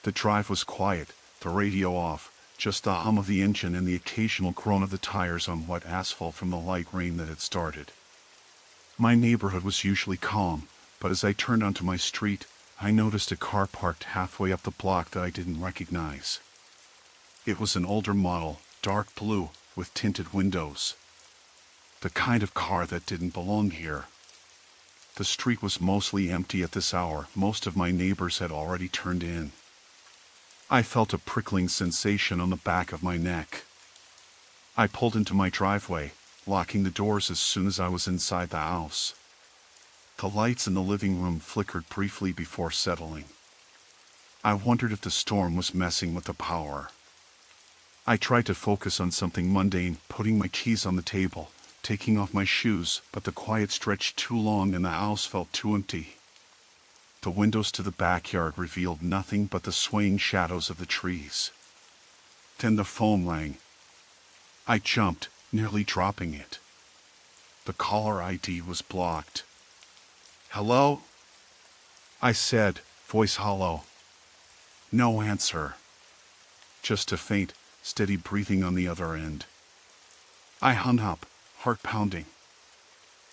The drive was quiet, the radio off, just the hum of the engine and the occasional groan of the tires on wet asphalt from the light rain that had started. My neighborhood was usually calm, but as I turned onto my street, I noticed a car parked halfway up the block that I didn't recognize. It was an older model, dark blue, with tinted windows. The kind of car that didn't belong here. The street was mostly empty at this hour. Most of my neighbors had already turned in. I felt a prickling sensation on the back of my neck. I pulled into my driveway, locking the doors as soon as I was inside the house. The lights in the living room flickered briefly before settling. I wondered if the storm was messing with the power. I tried to focus on something mundane, putting my keys on the table, taking off my shoes, but the quiet stretched too long and the house felt too empty. The windows to the backyard revealed nothing but the swaying shadows of the trees. Then the phone rang. I jumped, nearly dropping it. The caller ID was blocked. "Hello?" I said, voice hollow. No answer. Just a faint, steady breathing on the other end. I hung up, heart pounding.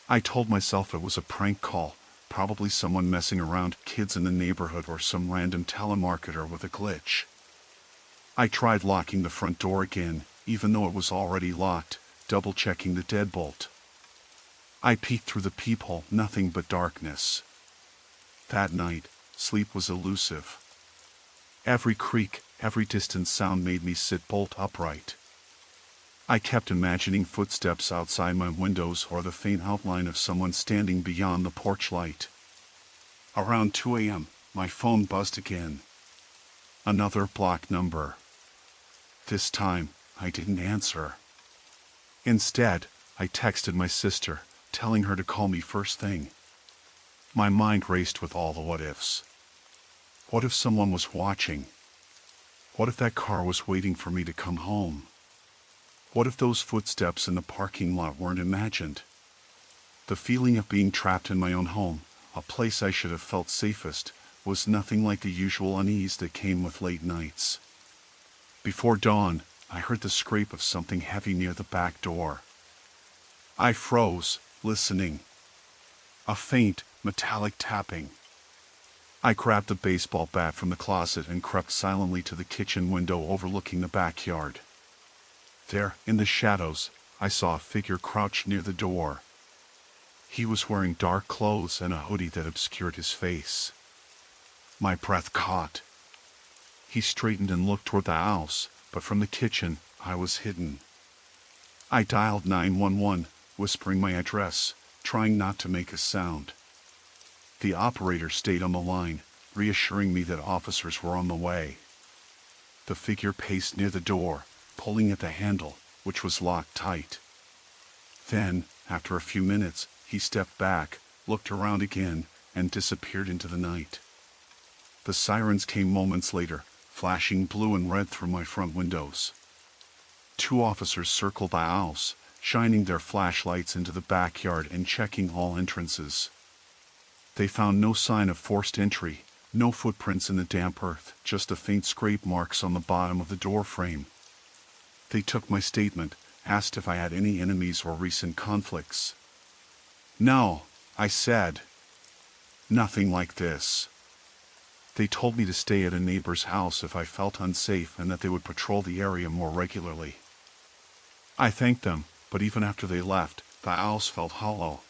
I told myself it was a prank call, probably someone messing around, kids in the neighborhood or some random telemarketer with a glitch. I tried locking the front door again, even though it was already locked, double-checking the deadbolt. I peeked through the peephole, nothing but darkness. That night, sleep was elusive. Every creak, every distant sound made me sit bolt upright. I kept imagining footsteps outside my windows or the faint outline of someone standing beyond the porch light. Around 2 a.m., my phone buzzed again. Another blocked number. This time, I didn't answer. Instead, I texted my sister, telling her to call me first thing. My mind raced with all the what-ifs. What if someone was watching? What if that car was waiting for me to come home? What if those footsteps in the parking lot weren't imagined? The feeling of being trapped in my own home, a place I should have felt safest, was nothing like the usual unease that came with late nights. Before dawn, I heard the scrape of something heavy near the back door. I froze, listening. A faint, metallic tapping. I grabbed the baseball bat from the closet and crept silently to the kitchen window overlooking the backyard. There, in the shadows, I saw a figure crouched near the door. He was wearing dark clothes and a hoodie that obscured his face. My breath caught. He straightened and looked toward the house, but from the kitchen, I was hidden. I dialed 911, whispering my address, trying not to make a sound. The operator stayed on the line, reassuring me that officers were on the way. The figure paced near the door, pulling at the handle, which was locked tight. Then, after a few minutes, he stepped back, looked around again, and disappeared into the night. The sirens came moments later, flashing blue and red through my front windows. 2 officers circled the house, shining their flashlights into the backyard and checking all entrances. They found no sign of forced entry, no footprints in the damp earth, just the faint scrape marks on the bottom of the door frame. They took my statement, asked if I had any enemies or recent conflicts. "No," I said. "Nothing like this." They told me to stay at a neighbor's house if I felt unsafe and that they would patrol the area more regularly. I thanked them, but even after they left, the house felt hollow.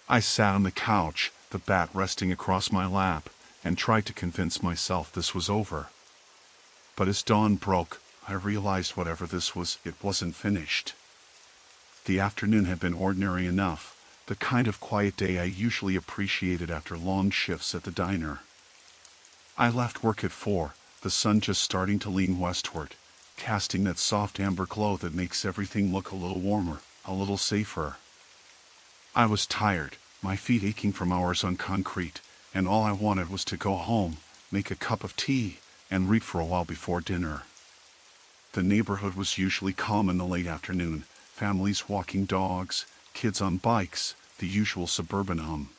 I sat on the couch, the bat resting across my lap, and tried to convince myself this was over. But as dawn broke, I realized whatever this was, it wasn't finished. The afternoon had been ordinary enough, the kind of quiet day I usually appreciated after long shifts at the diner. I left work at 4, the sun just starting to lean westward, casting that soft amber glow that makes everything look a little warmer, a little safer. I was tired, my feet aching from hours on concrete, and all I wanted was to go home, make a cup of tea, and read for a while before dinner. The neighborhood was usually calm in the late afternoon, families walking dogs, kids on bikes, the usual suburban hum.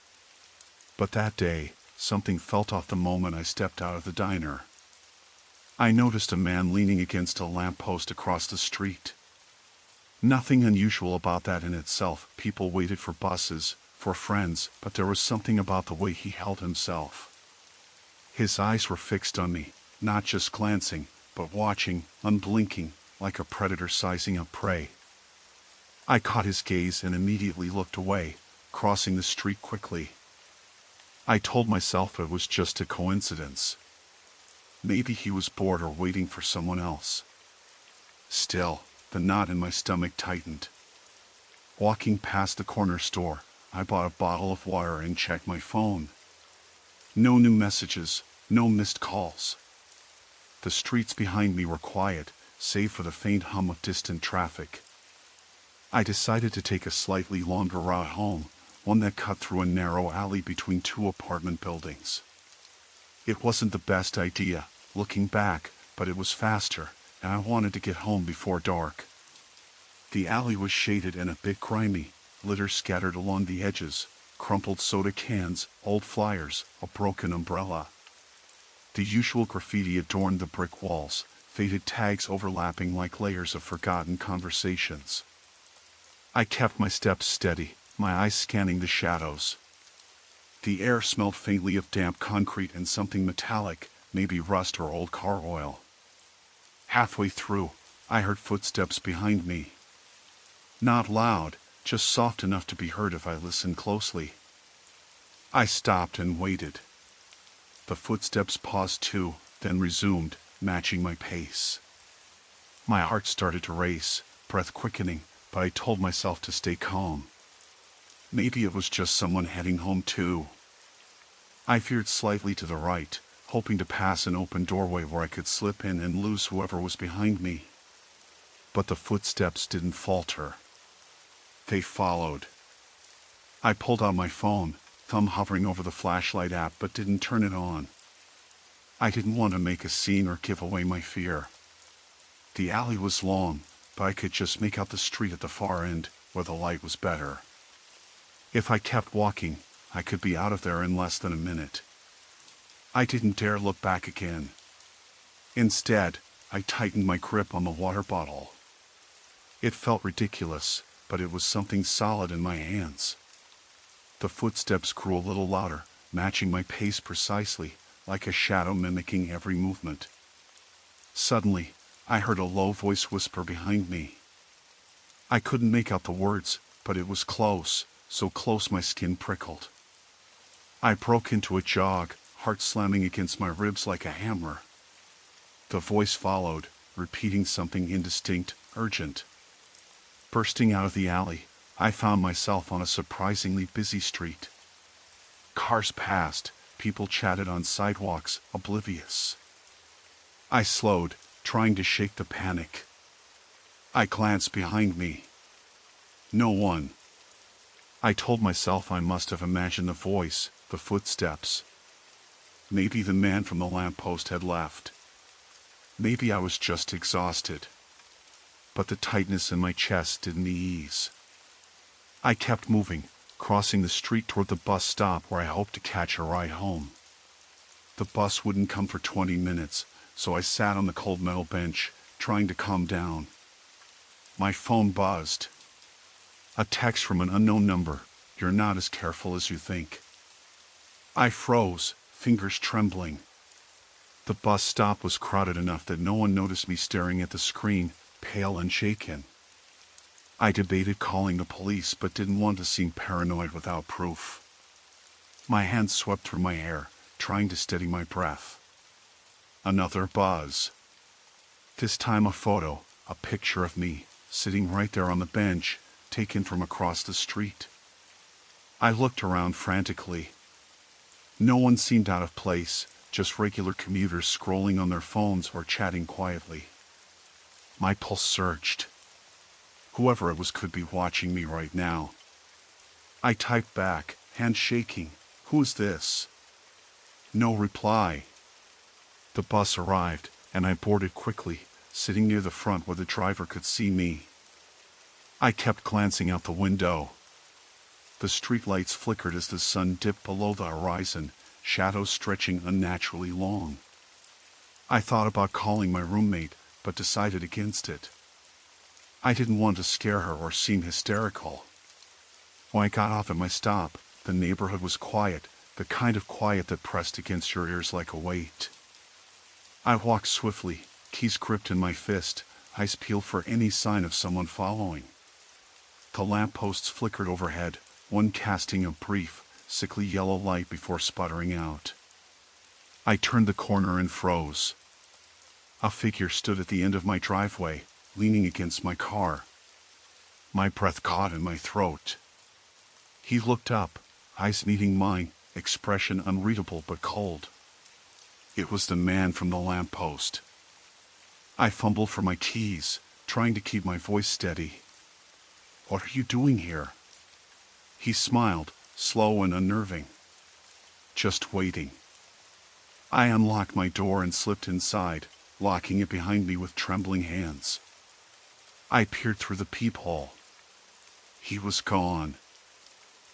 But that day, something felt off the moment I stepped out of the diner. I noticed a man leaning against a lamppost across the street. Nothing unusual about that in itself. People waited for buses, for friends, but there was something about the way he held himself. His eyes were fixed on me, not just glancing, but watching, unblinking, like a predator sizing up prey. I caught his gaze and immediately looked away, crossing the street quickly. I told myself it was just a coincidence. Maybe he was bored or waiting for someone else. Still, the knot in my stomach tightened. Walking past the corner store, I bought a bottle of water and checked my phone. No new messages, no missed calls. The streets behind me were quiet, save for the faint hum of distant traffic. I decided to take a slightly longer route home, one that cut through a narrow alley between 2 apartment buildings. It wasn't the best idea, looking back, but it was faster, and I wanted to get home before dark. The alley was shaded and a bit grimy, litter scattered along the edges, crumpled soda cans, old flyers, a broken umbrella. The usual graffiti adorned the brick walls, faded tags overlapping like layers of forgotten conversations. I kept my steps steady, my eyes scanning the shadows. The air smelled faintly of damp concrete and something metallic, maybe rust or old car oil. Halfway through, I heard footsteps behind me. Not loud, just soft enough to be heard if I listened closely. I stopped and waited. The footsteps paused too, then resumed, matching my pace. My heart started to race, breath quickening, but I told myself to stay calm. Maybe it was just someone heading home too. I veered slightly to the right, hoping to pass an open doorway where I could slip in and lose whoever was behind me. But the footsteps didn't falter. They followed. I pulled out my phone, thumb hovering over the flashlight app, but didn't turn it on. I didn't want to make a scene or give away my fear. The alley was long, but I could just make out the street at the far end, where the light was better. If I kept walking, I could be out of there in less than a minute. I didn't dare look back again. Instead, I tightened my grip on the water bottle. It felt ridiculous, but it was something solid in my hands. The footsteps grew a little louder, matching my pace precisely, like a shadow mimicking every movement. Suddenly, I heard a low voice whisper behind me. I couldn't make out the words, but it was close, so close my skin prickled. I broke into a jog, heart slamming against my ribs like a hammer. The voice followed, repeating something indistinct, urgent. Bursting out of the alley, I found myself on a surprisingly busy street. Cars passed, people chatted on sidewalks, oblivious. I slowed, trying to shake the panic. I glanced behind me. No one. I told myself I must have imagined the voice, the footsteps. Maybe the man from the lamppost had left. Maybe I was just exhausted. But the tightness in my chest didn't ease. I kept moving, crossing the street toward the bus stop where I hoped to catch a ride home. The bus wouldn't come for 20 minutes, so I sat on the cold metal bench, trying to calm down. My phone buzzed. A text from an unknown number. You're not as careful as you think. I froze, fingers trembling. The bus stop was crowded enough that no one noticed me staring at the screen, pale and shaken. I debated calling the police but didn't want to seem paranoid without proof. My hands swept through my hair, trying to steady my breath. Another buzz. This time a photo, a picture of me, sitting right there on the bench, taken from across the street. I looked around frantically. No one seemed out of place, just regular commuters scrolling on their phones or chatting quietly. My pulse surged. Whoever it was could be watching me right now. I typed back, hand shaking, "Who's this?" No reply. The bus arrived, and I boarded quickly, sitting near the front where the driver could see me. I kept glancing out the window. The streetlights flickered as the sun dipped below the horizon, shadows stretching unnaturally long. I thought about calling my roommate, but decided against it. I didn't want to scare her or seem hysterical. When I got off at my stop, the neighborhood was quiet, the kind of quiet that pressed against your ears like a weight. I walked swiftly, keys gripped in my fist, eyes peeled for any sign of someone following. The lampposts flickered overhead, one casting a brief, sickly yellow light before sputtering out. I turned the corner and froze. A figure stood at the end of my driveway, leaning against my car. My breath caught in my throat. He looked up, eyes meeting mine, expression unreadable but cold. It was the man from the lamppost. I fumbled for my keys, trying to keep my voice steady. "What are you doing here?" He smiled, slow and unnerving. "Just waiting." I unlocked my door and slipped inside, locking it behind me with trembling hands. I peered through the peephole. He was gone.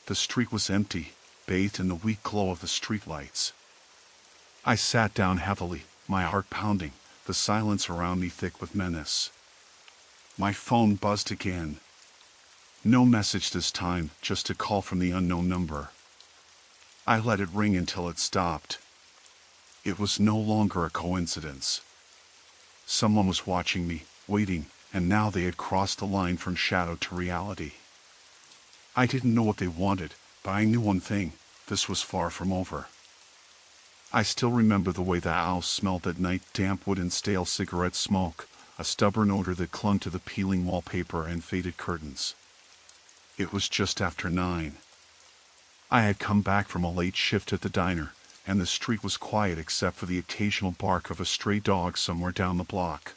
The street was empty, bathed in the weak glow of the streetlights. I sat down heavily, my heart pounding, the silence around me thick with menace. My phone buzzed again. No message this time, just a call from the unknown number. I let it ring until it stopped. It was no longer a coincidence. Someone was watching me, waiting, and now they had crossed the line from shadow to reality. I didn't know what they wanted, but I knew one thing: this was far from over. I still remember the way the house smelled that night: damp wood and stale cigarette smoke, a stubborn odor that clung to the peeling wallpaper and faded curtains. It was just after 9. I had come back from a late shift at the diner, and the street was quiet except for the occasional bark of a stray dog somewhere down the block.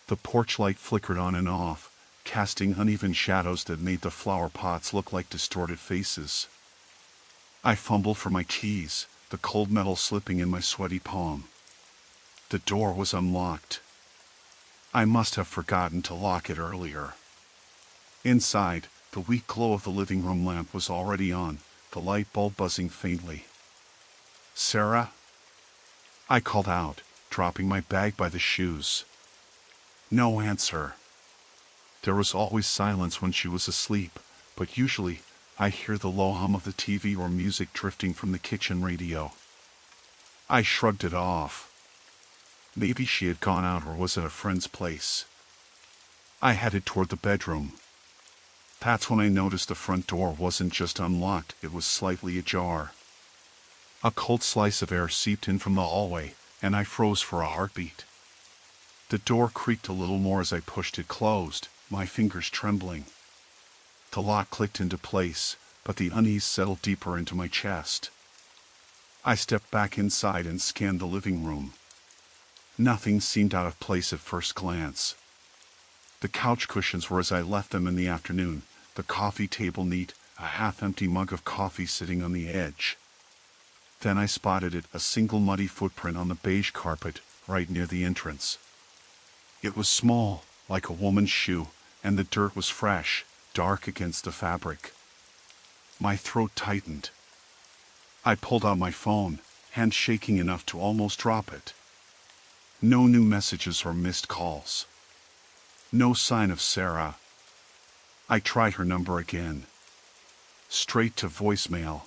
The porch light flickered on and off, casting uneven shadows that made the flower pots look like distorted faces. I fumbled for my keys, the cold metal slipping in my sweaty palm. The door was unlocked. I must have forgotten to lock it earlier. Inside, the weak glow of the living room lamp was already on, the light bulb buzzing faintly. "Sarah?" I called out, dropping my bag by the shoes. No answer. There was always silence when she was asleep, but usually I hear the low hum of the TV or music drifting from the kitchen radio. I shrugged it off. Maybe she had gone out or was at a friend's place. I headed toward the bedroom. That's when I noticed the front door wasn't just unlocked, it was slightly ajar. A cold slice of air seeped in from the hallway, and I froze for a heartbeat. The door creaked a little more as I pushed it closed, my fingers trembling. The lock clicked into place, but the unease settled deeper into my chest. I stepped back inside and scanned the living room. Nothing seemed out of place at first glance. The couch cushions were as I left them in the afternoon, the coffee table neat, a half-empty mug of coffee sitting on the edge. Then I spotted it, a single muddy footprint on the beige carpet, right near the entrance. It was small, like a woman's shoe, and the dirt was fresh, dark against the fabric. My throat tightened. I pulled out my phone, hand shaking enough to almost drop it. No new messages or missed calls. No sign of Sarah. I tried her number again. Straight to voicemail.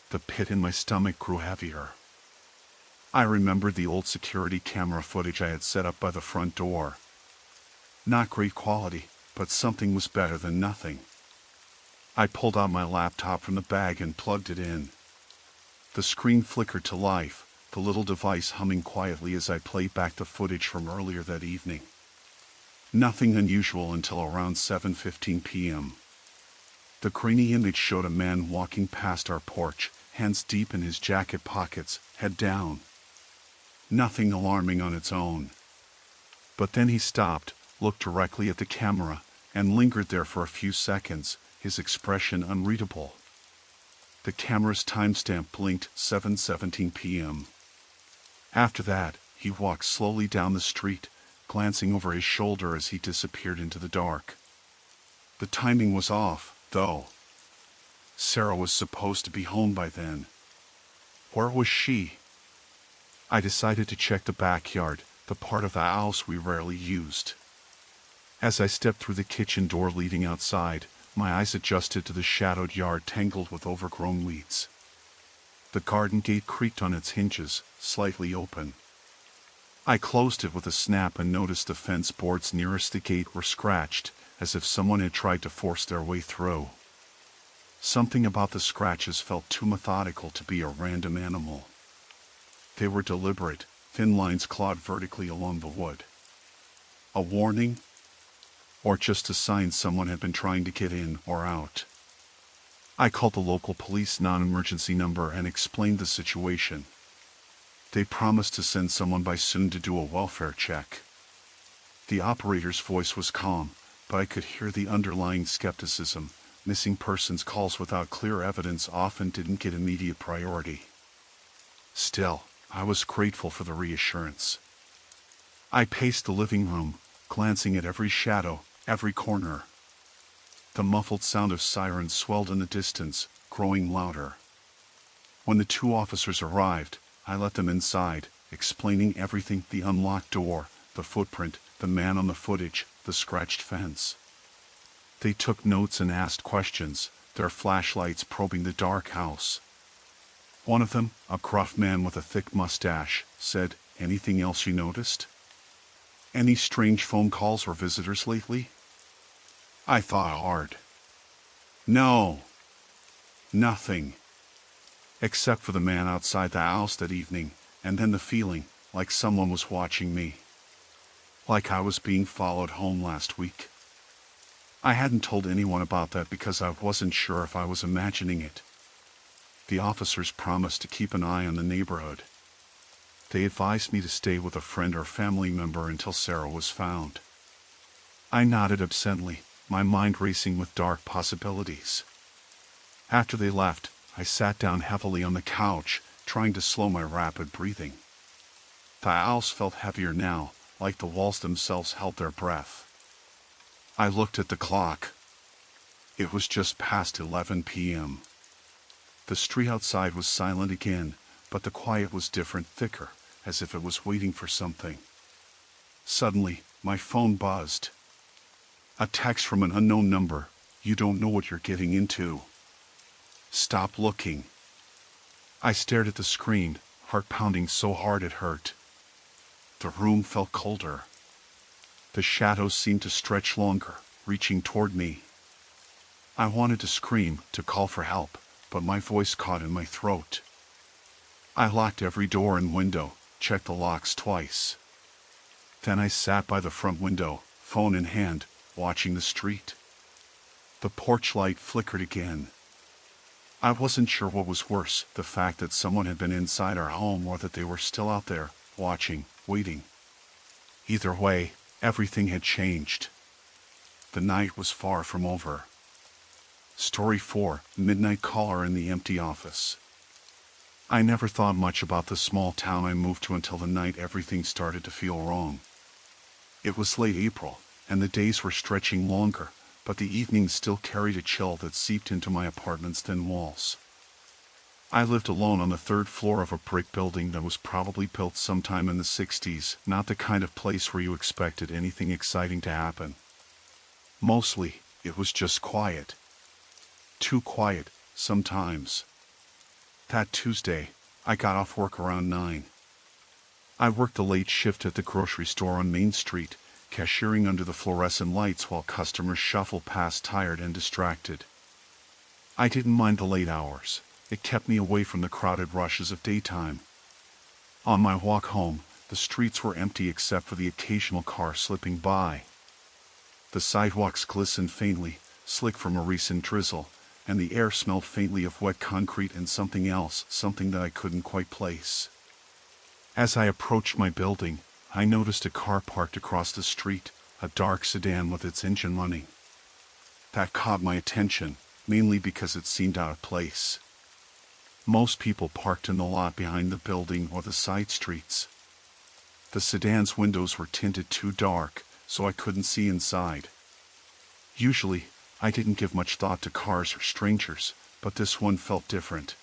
The pit in my stomach grew heavier. I remembered the old security camera footage I had set up by the front door. Not great quality, but something was better than nothing. I pulled out my laptop from the bag and plugged it in. The screen flickered to life, the little device humming quietly as I played back the footage from earlier that evening. Nothing unusual until around 7:15 p.m. The grainy image showed a man walking past our porch, hands deep in his jacket pockets, head down. Nothing alarming on its own. But then he stopped, looked directly at the camera, and lingered there for a few seconds, his expression unreadable. The camera's timestamp blinked, 7:17 p.m. After that, he walked slowly down the street, glancing over his shoulder as he disappeared into the dark. The timing was off, though. Sarah was supposed to be home by then. Where was she? I decided to check the backyard, the part of the house we rarely used. As I stepped through the kitchen door leading outside, my eyes adjusted to the shadowed yard tangled with overgrown weeds. The garden gate creaked on its hinges, slightly open. I closed it with a snap and noticed the fence boards nearest the gate were scratched, as if someone had tried to force their way through. Something about the scratches felt too methodical to be a random animal. They were deliberate, thin lines clawed vertically along the wood. A warning? Or just a sign someone had been trying to get in or out? I called the local police non-emergency number and explained the situation. They promised to send someone by soon to do a welfare check. The operator's voice was calm, but I could hear the underlying skepticism. Missing persons calls without clear evidence often didn't get immediate priority. Still, I was grateful for the reassurance. I paced the living room, glancing at every shadow, every corner. The muffled sound of sirens swelled in the distance, growing louder. When the two officers arrived, I let them inside, explaining everything: the unlocked door, the footprint, the man on the footage, the scratched fence. They took notes and asked questions, their flashlights probing the dark house. One of them, a gruff man with a thick mustache, said, "Anything else you noticed? Any strange phone calls or visitors lately?" I thought hard. No. Nothing. Except for the man outside the house that evening, and then the feeling, like someone was watching me. Like I was being followed home last week. I hadn't told anyone about that because I wasn't sure if I was imagining it. The officers promised to keep an eye on the neighborhood. They advised me to stay with a friend or family member until Sarah was found. I nodded absently, my mind racing with dark possibilities. After they left, I sat down heavily on the couch, trying to slow my rapid breathing. The house felt heavier now, like the walls themselves held their breath. I looked at the clock. It was just past 11 p.m. The street outside was silent again, but the quiet was different, thicker, as if it was waiting for something. Suddenly, my phone buzzed. A text from an unknown number: "You don't know what you're getting into. Stop looking." I stared at the screen, heart pounding so hard it hurt. The room felt colder. The shadows seemed to stretch longer, reaching toward me. I wanted to scream, to call for help, but my voice caught in my throat. I locked every door and window, checked the locks twice. Then I sat by the front window, phone in hand, watching the street. The porch light flickered again. I wasn't sure what was worse, the fact that someone had been inside our home or that they were still out there, watching, waiting. Either way, everything had changed. The night was far from over. Story 4, Midnight Caller in the Empty Office. I never thought much about the small town I moved to until the night everything started to feel wrong. It was late April, and the days were stretching longer, but the evenings still carried a chill that seeped into my apartment's thin walls. I lived alone on the third floor of a brick building that was probably built sometime in the 60s, not the kind of place where you expected anything exciting to happen. Mostly, it was just quiet. Too quiet, sometimes. That Tuesday, I got off work around 9. I worked the late shift at the grocery store on Main Street, cashiering under the fluorescent lights while customers shuffled past tired and distracted. I didn't mind the late hours. It kept me away from the crowded rushes of daytime. On my walk home, the streets were empty except for the occasional car slipping by. The sidewalks glistened faintly, slick from a recent drizzle, and the air smelled faintly of wet concrete and something else, something that I couldn't quite place. As I approached my building, I noticed a car parked across the street, a dark sedan with its engine running. That caught my attention, mainly because it seemed out of place. Most people parked in the lot behind the building or the side streets. The sedan's windows were tinted too dark, so I couldn't see inside. Usually, I didn't give much thought to cars or strangers, but this one felt different.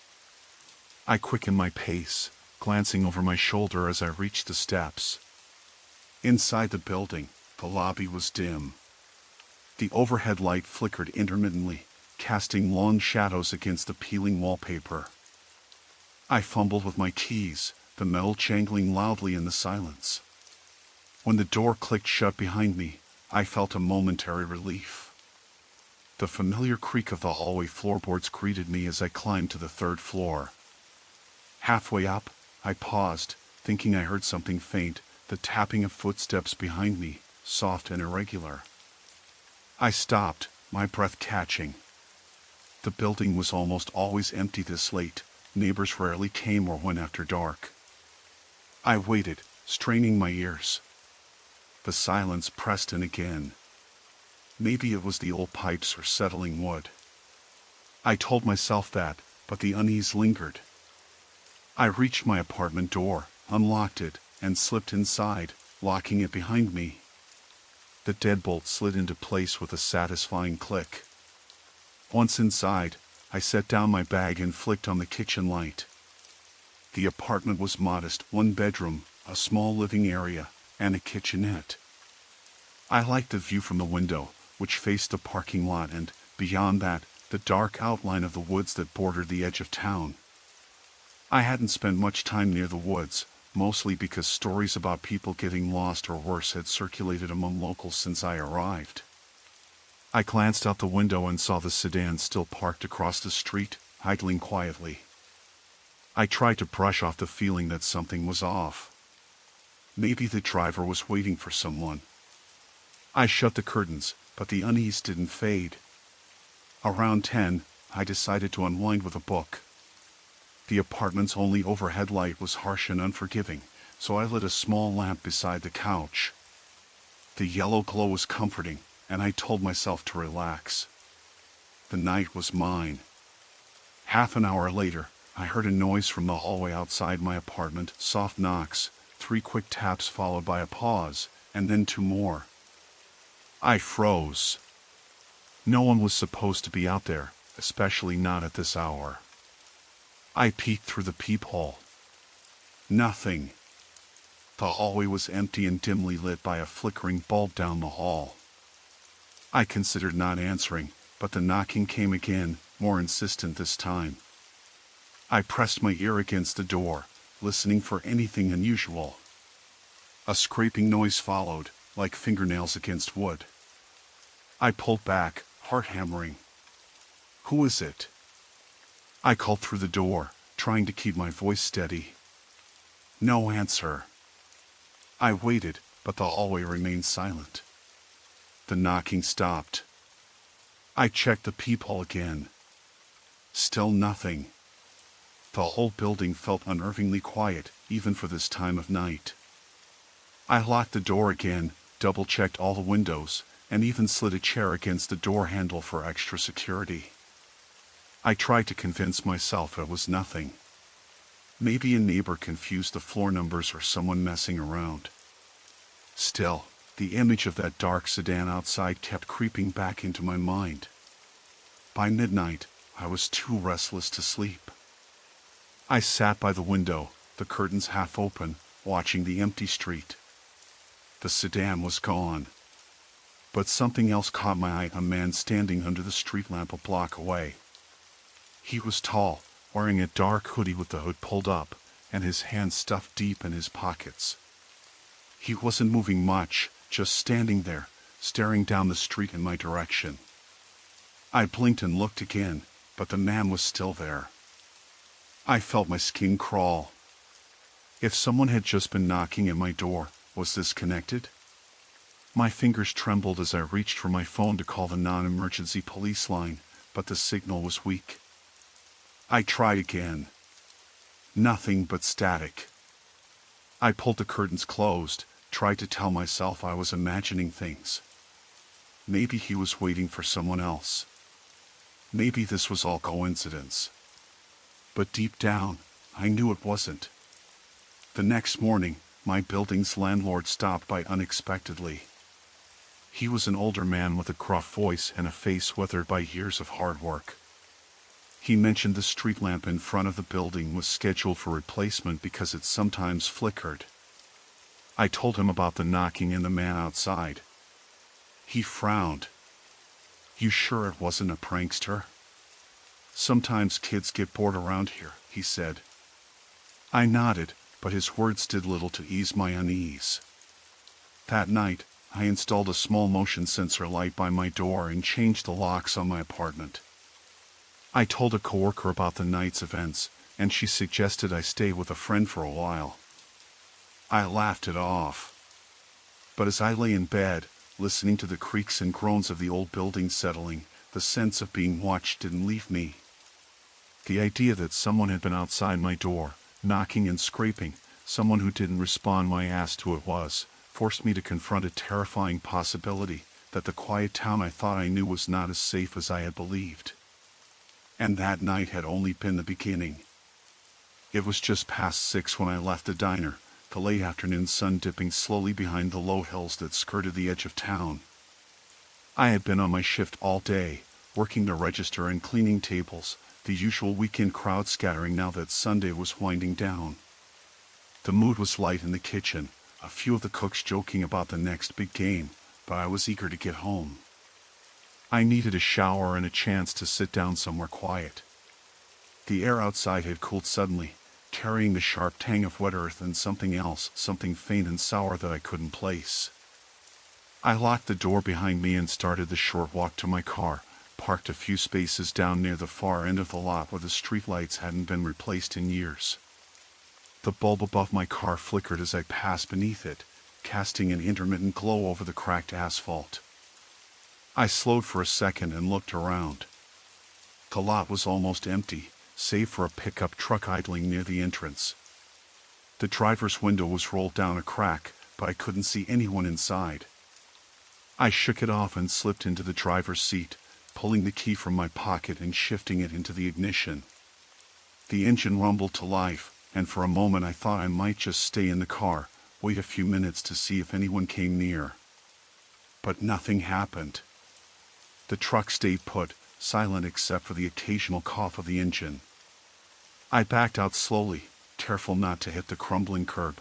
I quickened my pace, glancing over my shoulder as I reached the steps. Inside the building, the lobby was dim. The overhead light flickered intermittently, casting long shadows against the peeling wallpaper. I fumbled with my keys, the metal jangling loudly in the silence. When the door clicked shut behind me, I felt a momentary relief. The familiar creak of the hallway floorboards greeted me as I climbed to the third floor. Halfway up, I paused, thinking I heard something faint, the tapping of footsteps behind me, soft and irregular. I stopped, my breath catching. The building was almost always empty this late. Neighbors rarely came or went after dark. I waited, straining my ears. The silence pressed in again. Maybe it was the old pipes or settling wood. I told myself that, but the unease lingered. I reached my apartment door, unlocked it, and slipped inside, locking it behind me. The deadbolt slid into place with a satisfying click. Once inside, I set down my bag and flicked on the kitchen light. The apartment was modest, one bedroom, a small living area, and a kitchenette. I liked the view from the window, which faced the parking lot and, beyond that, the dark outline of the woods that bordered the edge of town. I hadn't spent much time near the woods, mostly because stories about people getting lost or worse had circulated among locals since I arrived. I glanced out the window and saw the sedan still parked across the street, idling quietly. I tried to brush off the feeling that something was off. Maybe the driver was waiting for someone. I shut the curtains, but the unease didn't fade. Around 10, I decided to unwind with a book. The apartment's only overhead light was harsh and unforgiving, so I lit a small lamp beside the couch. The yellow glow was comforting, and I told myself to relax. The night was mine. Half an hour later, I heard a noise from the hallway outside my apartment, soft knocks, 3 quick taps followed by a pause, and then 2 more. I froze. No one was supposed to be out there, especially not at this hour. I peeked through the peephole. Nothing. The hallway was empty and dimly lit by a flickering bulb down the hall. I considered not answering, but the knocking came again, more insistent this time. I pressed my ear against the door, listening for anything unusual. A scraping noise followed, like fingernails against wood. I pulled back, heart hammering. Who is it? I called through the door, trying to keep my voice steady. No answer. I waited, but the hallway remained silent. The knocking stopped. I checked the peephole again. Still nothing. The whole building felt unnervingly quiet, even for this time of night. I locked the door again, double-checked all the windows, and even slid a chair against the door handle for extra security. I tried to convince myself it was nothing. Maybe a neighbor confused the floor numbers or someone messing around. Still, the image of that dark sedan outside kept creeping back into my mind. By midnight, I was too restless to sleep. I sat by the window, the curtains half open, watching the empty street. The sedan was gone. But something else caught my eye, a man standing under the street lamp a block away. He was tall, wearing a dark hoodie with the hood pulled up, and his hands stuffed deep in his pockets. He wasn't moving much, just standing there, staring down the street in my direction. I blinked and looked again, but the man was still there. I felt my skin crawl. If someone had just been knocking at my door, was this connected? My fingers trembled as I reached for my phone to call the non-emergency police line, but the signal was weak. I tried again. Nothing but static. I pulled the curtains closed, tried to tell myself I was imagining things. Maybe he was waiting for someone else. Maybe this was all coincidence. But deep down, I knew it wasn't. The next morning, my building's landlord stopped by unexpectedly. He was an older man with a gruff voice and a face weathered by years of hard work. He mentioned the street lamp in front of the building was scheduled for replacement because it sometimes flickered. I told him about the knocking and the man outside. He frowned. "You sure it wasn't a prankster?" "Sometimes kids get bored around here," he said. I nodded, but his words did little to ease my unease. That night, I installed a small motion sensor light by my door and changed the locks on my apartment. I told a coworker about the night's events, and she suggested I stay with a friend for a while. I laughed it off. But as I lay in bed, listening to the creaks and groans of the old building settling, the sense of being watched didn't leave me. The idea that someone had been outside my door, knocking and scraping, someone who didn't respond when I asked who it was, forced me to confront a terrifying possibility that the quiet town I thought I knew was not as safe as I had believed. And that night had only been the beginning. It was just past 6 when I left the diner, the late afternoon sun dipping slowly behind the low hills that skirted the edge of town. I had been on my shift all day, working the register and cleaning tables, the usual weekend crowd scattering now that Sunday was winding down. The mood was light in the kitchen, a few of the cooks joking about the next big game, but I was eager to get home. I needed a shower and a chance to sit down somewhere quiet. The air outside had cooled suddenly, carrying the sharp tang of wet earth and something else, something faint and sour that I couldn't place. I locked the door behind me and started the short walk to my car, parked a few spaces down near the far end of the lot where the streetlights hadn't been replaced in years. The bulb above my car flickered as I passed beneath it, casting an intermittent glow over the cracked asphalt. I slowed for a second and looked around. The lot was almost empty, save for a pickup truck idling near the entrance. The driver's window was rolled down a crack, but I couldn't see anyone inside. I shook it off and slipped into the driver's seat, pulling the key from my pocket and shifting it into the ignition. The engine rumbled to life, and for a moment I thought I might just stay in the car, wait a few minutes to see if anyone came near. But nothing happened. The truck stayed put, silent except for the occasional cough of the engine. I backed out slowly, careful not to hit the crumbling curb.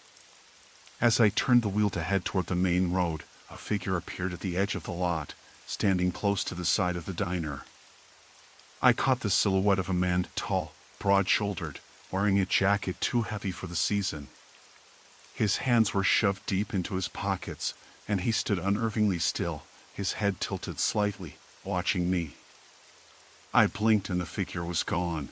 As I turned the wheel to head toward the main road, a figure appeared at the edge of the lot, standing close to the side of the diner. I caught the silhouette of a man, tall, broad-shouldered, wearing a jacket too heavy for the season. His hands were shoved deep into his pockets, and he stood unnervingly still, his head tilted slightly, watching me. I blinked and the figure was gone.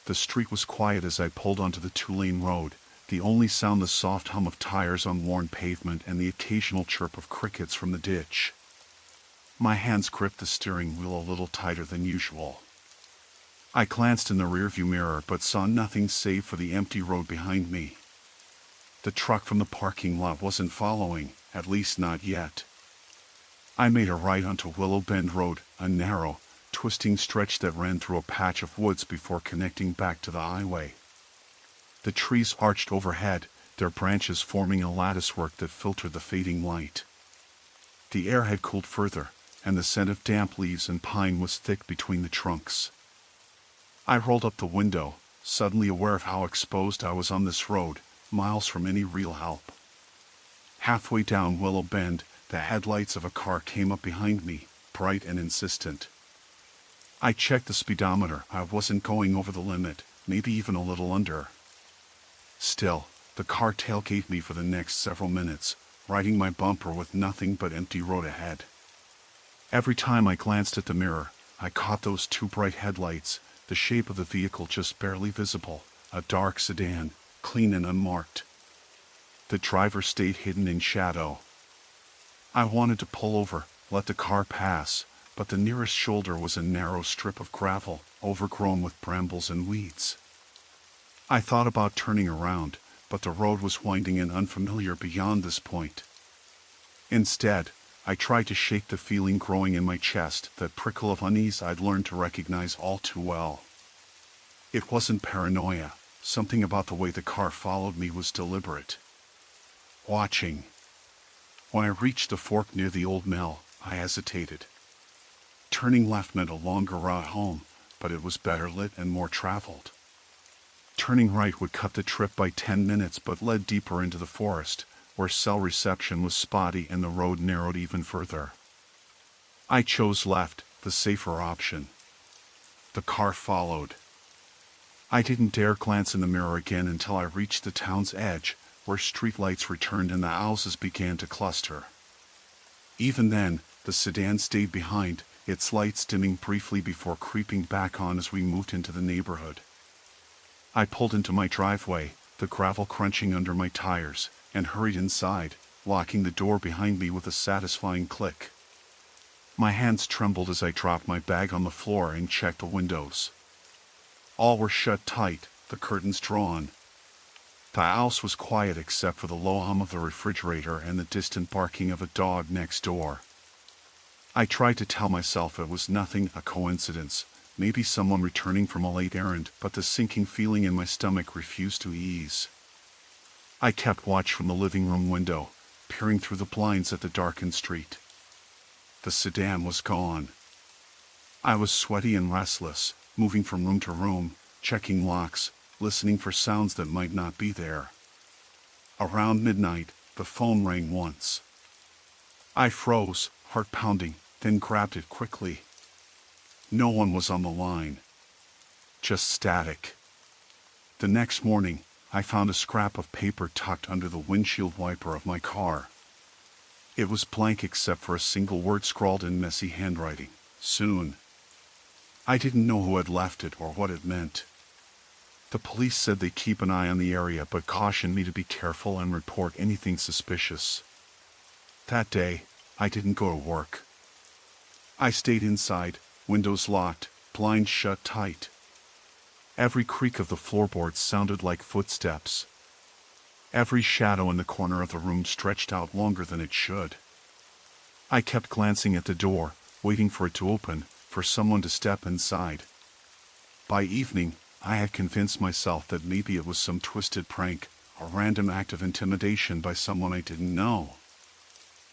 The street was quiet as I pulled onto the 2-lane road, the only sound the soft hum of tires on worn pavement and the occasional chirp of crickets from the ditch. My hands gripped the steering wheel a little tighter than usual. I glanced in the rearview mirror but saw nothing save for the empty road behind me. The truck from the parking lot wasn't following, at least not yet. I made a right onto Willow Bend Road, a narrow, twisting stretch that ran through a patch of woods before connecting back to the highway. The trees arched overhead, their branches forming a latticework that filtered the fading light. The air had cooled further, and the scent of damp leaves and pine was thick between the trunks. I rolled up the window, suddenly aware of how exposed I was on this road, miles from any real help. Halfway down Willow Bend, the headlights of a car came up behind me, bright and insistent. I checked the speedometer. I wasn't going over the limit, maybe even a little under. Still, the car tailgated me for the next several minutes, riding my bumper with nothing but empty road ahead. Every time I glanced at the mirror, I caught those two bright headlights, the shape of the vehicle just barely visible, a dark sedan, clean and unmarked. The driver stayed hidden in shadow. I wanted to pull over, let the car pass, but the nearest shoulder was a narrow strip of gravel, overgrown with brambles and weeds. I thought about turning around, but the road was winding and unfamiliar beyond this point. Instead, I tried to shake the feeling growing in my chest, that prickle of unease I'd learned to recognize all too well. It wasn't paranoia. Something about the way the car followed me was deliberate. Watching. When I reached the fork near the old mill, I hesitated. Turning left meant a longer route home, but it was better lit and more traveled. Turning right would cut the trip by 10 minutes but led deeper into the forest, where cell reception was spotty and the road narrowed even further. I chose left, the safer option. The car followed. I didn't dare glance in the mirror again until I reached the town's edge, where streetlights returned and the houses began to cluster. Even then, the sedan stayed behind, its lights dimming briefly before creeping back on as we moved into the neighborhood. I pulled into my driveway, the gravel crunching under my tires, and hurried inside, locking the door behind me with a satisfying click. My hands trembled as I dropped my bag on the floor and checked the windows. All were shut tight, the curtains drawn. The house was quiet except for the low hum of the refrigerator and the distant barking of a dog next door. I tried to tell myself it was nothing, a coincidence, maybe someone returning from a late errand, but the sinking feeling in my stomach refused to ease. I kept watch from the living room window, peering through the blinds at the darkened street. The sedan was gone. I was sweaty and restless, moving from room to room, checking locks, listening for sounds that might not be there. Around midnight, the phone rang once. I froze, heart pounding, then grabbed it quickly. No one was on the line. Just static. The next morning, I found a scrap of paper tucked under the windshield wiper of my car. It was blank except for a single word scrawled in messy handwriting: soon. I didn't know who had left it or what it meant. The police said they'd keep an eye on the area but cautioned me to be careful and report anything suspicious. That day, I didn't go to work. I stayed inside, windows locked, blinds shut tight. Every creak of the floorboards sounded like footsteps. Every shadow in the corner of the room stretched out longer than it should. I kept glancing at the door, waiting for it to open, for someone to step inside. By evening, I had convinced myself that maybe it was some twisted prank, a random act of intimidation by someone I didn't know.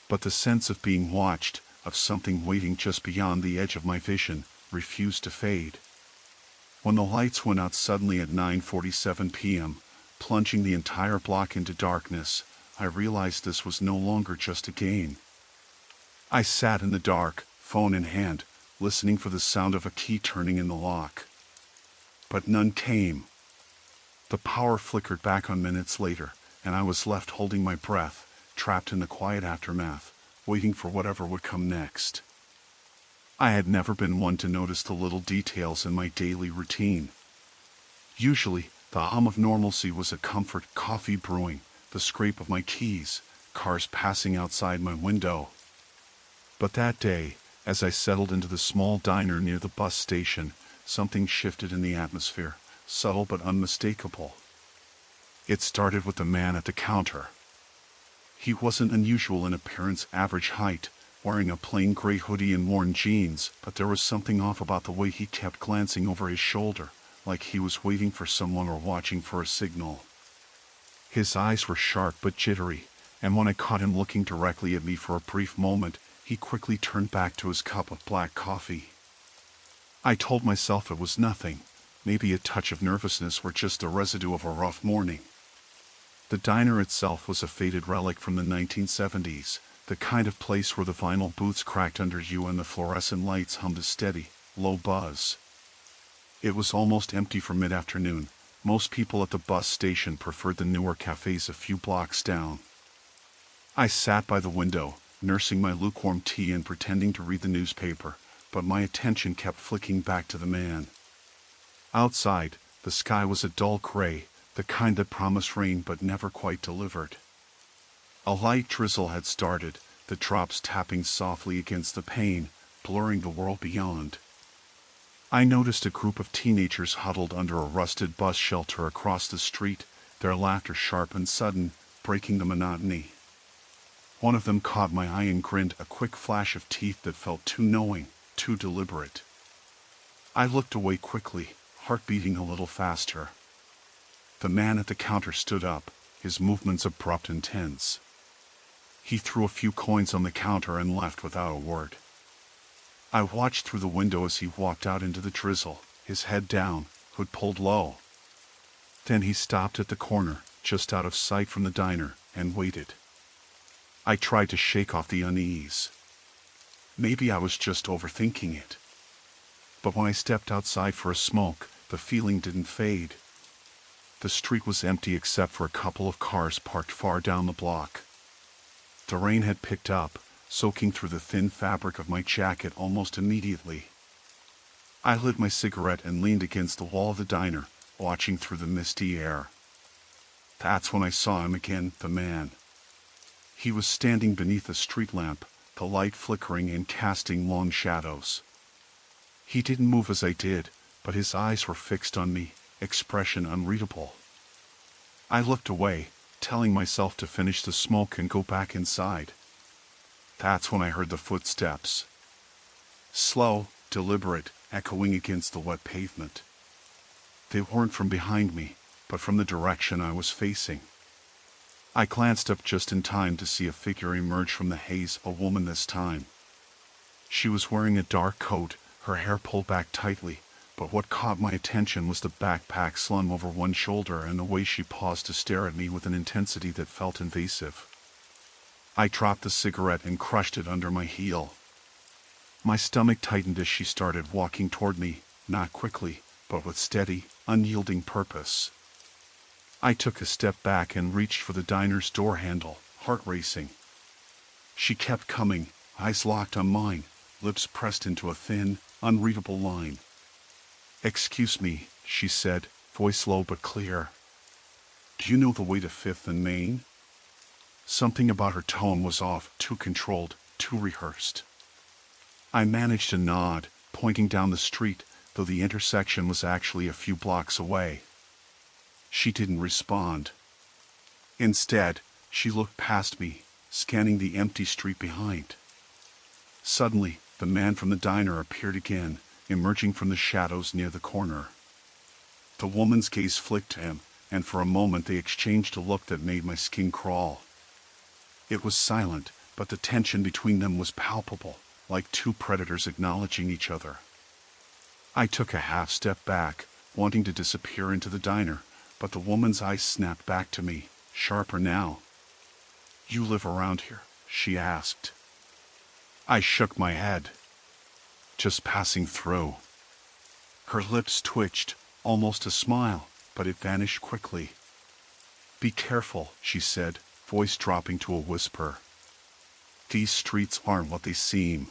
But the sense of being watched, of something waiting just beyond the edge of my vision, refused to fade. When the lights went out suddenly at 9:47 p.m., plunging the entire block into darkness, I realized this was no longer just a game. I sat in the dark, phone in hand, listening for the sound of a key turning in the lock. But none came. The power flickered back on minutes later, and I was left holding my breath, trapped in the quiet aftermath, waiting for whatever would come next. I had never been one to notice the little details in my daily routine. Usually, the hum of normalcy was a comfort: coffee brewing, the scrape of my keys, cars passing outside my window. But that day, As I settled into the small diner near the bus station, something shifted in the atmosphere, subtle but unmistakable. It started with the man at the counter. He wasn't unusual in appearance, average height, wearing a plain gray hoodie and worn jeans, but there was something off about the way he kept glancing over his shoulder, like he was waiting for someone or watching for a signal. His eyes were sharp but jittery, and when I caught him looking directly at me for a brief moment, he quickly turned back to his cup of black coffee. I told myself it was nothing, maybe a touch of nervousness or just a residue of a rough morning. The diner itself was a faded relic from the 1970s, the kind of place where the vinyl booths cracked under you and the fluorescent lights hummed a steady, low buzz. It was almost empty for mid-afternoon. Most people at the bus station preferred the newer cafes a few blocks down. I sat by the window, nursing my lukewarm tea and pretending to read the newspaper, but my attention kept flicking back to the man. Outside, the sky was a dull gray, the kind that promised rain but never quite delivered. A light drizzle had started, the drops tapping softly against the pane, blurring the world beyond. I noticed a group of teenagers huddled under a rusted bus shelter across the street, their laughter sharp and sudden, breaking the monotony. One of them caught my eye and grinned, a quick flash of teeth that felt too knowing, too deliberate. I looked away quickly, heart beating a little faster. The man at the counter stood up, his movements abrupt and tense. He threw a few coins on the counter and left without a word. I watched through the window as he walked out into the drizzle, his head down, hood pulled low. Then he stopped at the corner, just out of sight from the diner, and waited. I tried to shake off the unease. Maybe I was just overthinking it. But when I stepped outside for a smoke, the feeling didn't fade. The street was empty except for a couple of cars parked far down the block. The rain had picked up, soaking through the thin fabric of my jacket almost immediately. I lit my cigarette and leaned against the wall of the diner, watching through the misty air. That's when I saw him again, the man. He was standing beneath a street lamp, the light flickering and casting long shadows. He didn't move as I did, but his eyes were fixed on me, expression unreadable. I looked away, telling myself to finish the smoke and go back inside. That's when I heard the footsteps. Slow, deliberate, echoing against the wet pavement. They weren't from behind me, but from the direction I was facing. I glanced up just in time to see a figure emerge from the haze, a woman this time. She was wearing a dark coat, her hair pulled back tightly, but what caught my attention was the backpack slung over one shoulder and the way she paused to stare at me with an intensity that felt invasive. I dropped the cigarette and crushed it under my heel. My stomach tightened as she started walking toward me, not quickly, but with steady, unyielding purpose. I took a step back and reached for the diner's door handle, heart racing. She kept coming, eyes locked on mine, lips pressed into a thin, unreadable line. "Excuse me," she said, voice low but clear. "Do you know the way to 5th and Main?" Something about her tone was off, too controlled, too rehearsed. I managed to nod, pointing down the street, though the intersection was actually a few blocks away. She didn't respond. Instead, she looked past me, scanning the empty street behind. Suddenly, the man from the diner appeared again, emerging from the shadows near the corner. The woman's gaze flicked to him, and for a moment they exchanged a look that made my skin crawl. It was silent, but the tension between them was palpable, like two predators acknowledging each other. I took a half step back, wanting to disappear into the diner, but the woman's eyes snapped back to me, sharper now. "You live around here?" she asked. I shook my head. "Just passing through." Her lips twitched, almost a smile, but it vanished quickly. "Be careful," she said, voice dropping to a whisper. "These streets aren't what they seem."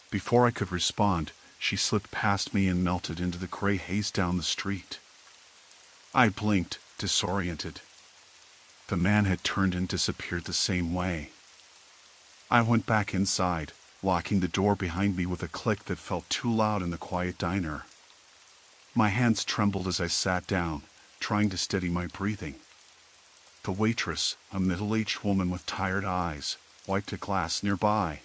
Before I could respond, she slipped past me and melted into the gray haze down the street. I blinked, disoriented. The man had turned and disappeared the same way. I went back inside, locking the door behind me with a click that felt too loud in the quiet diner. My hands trembled as I sat down, trying to steady my breathing. The waitress, a middle-aged woman with tired eyes, wiped a glass nearby.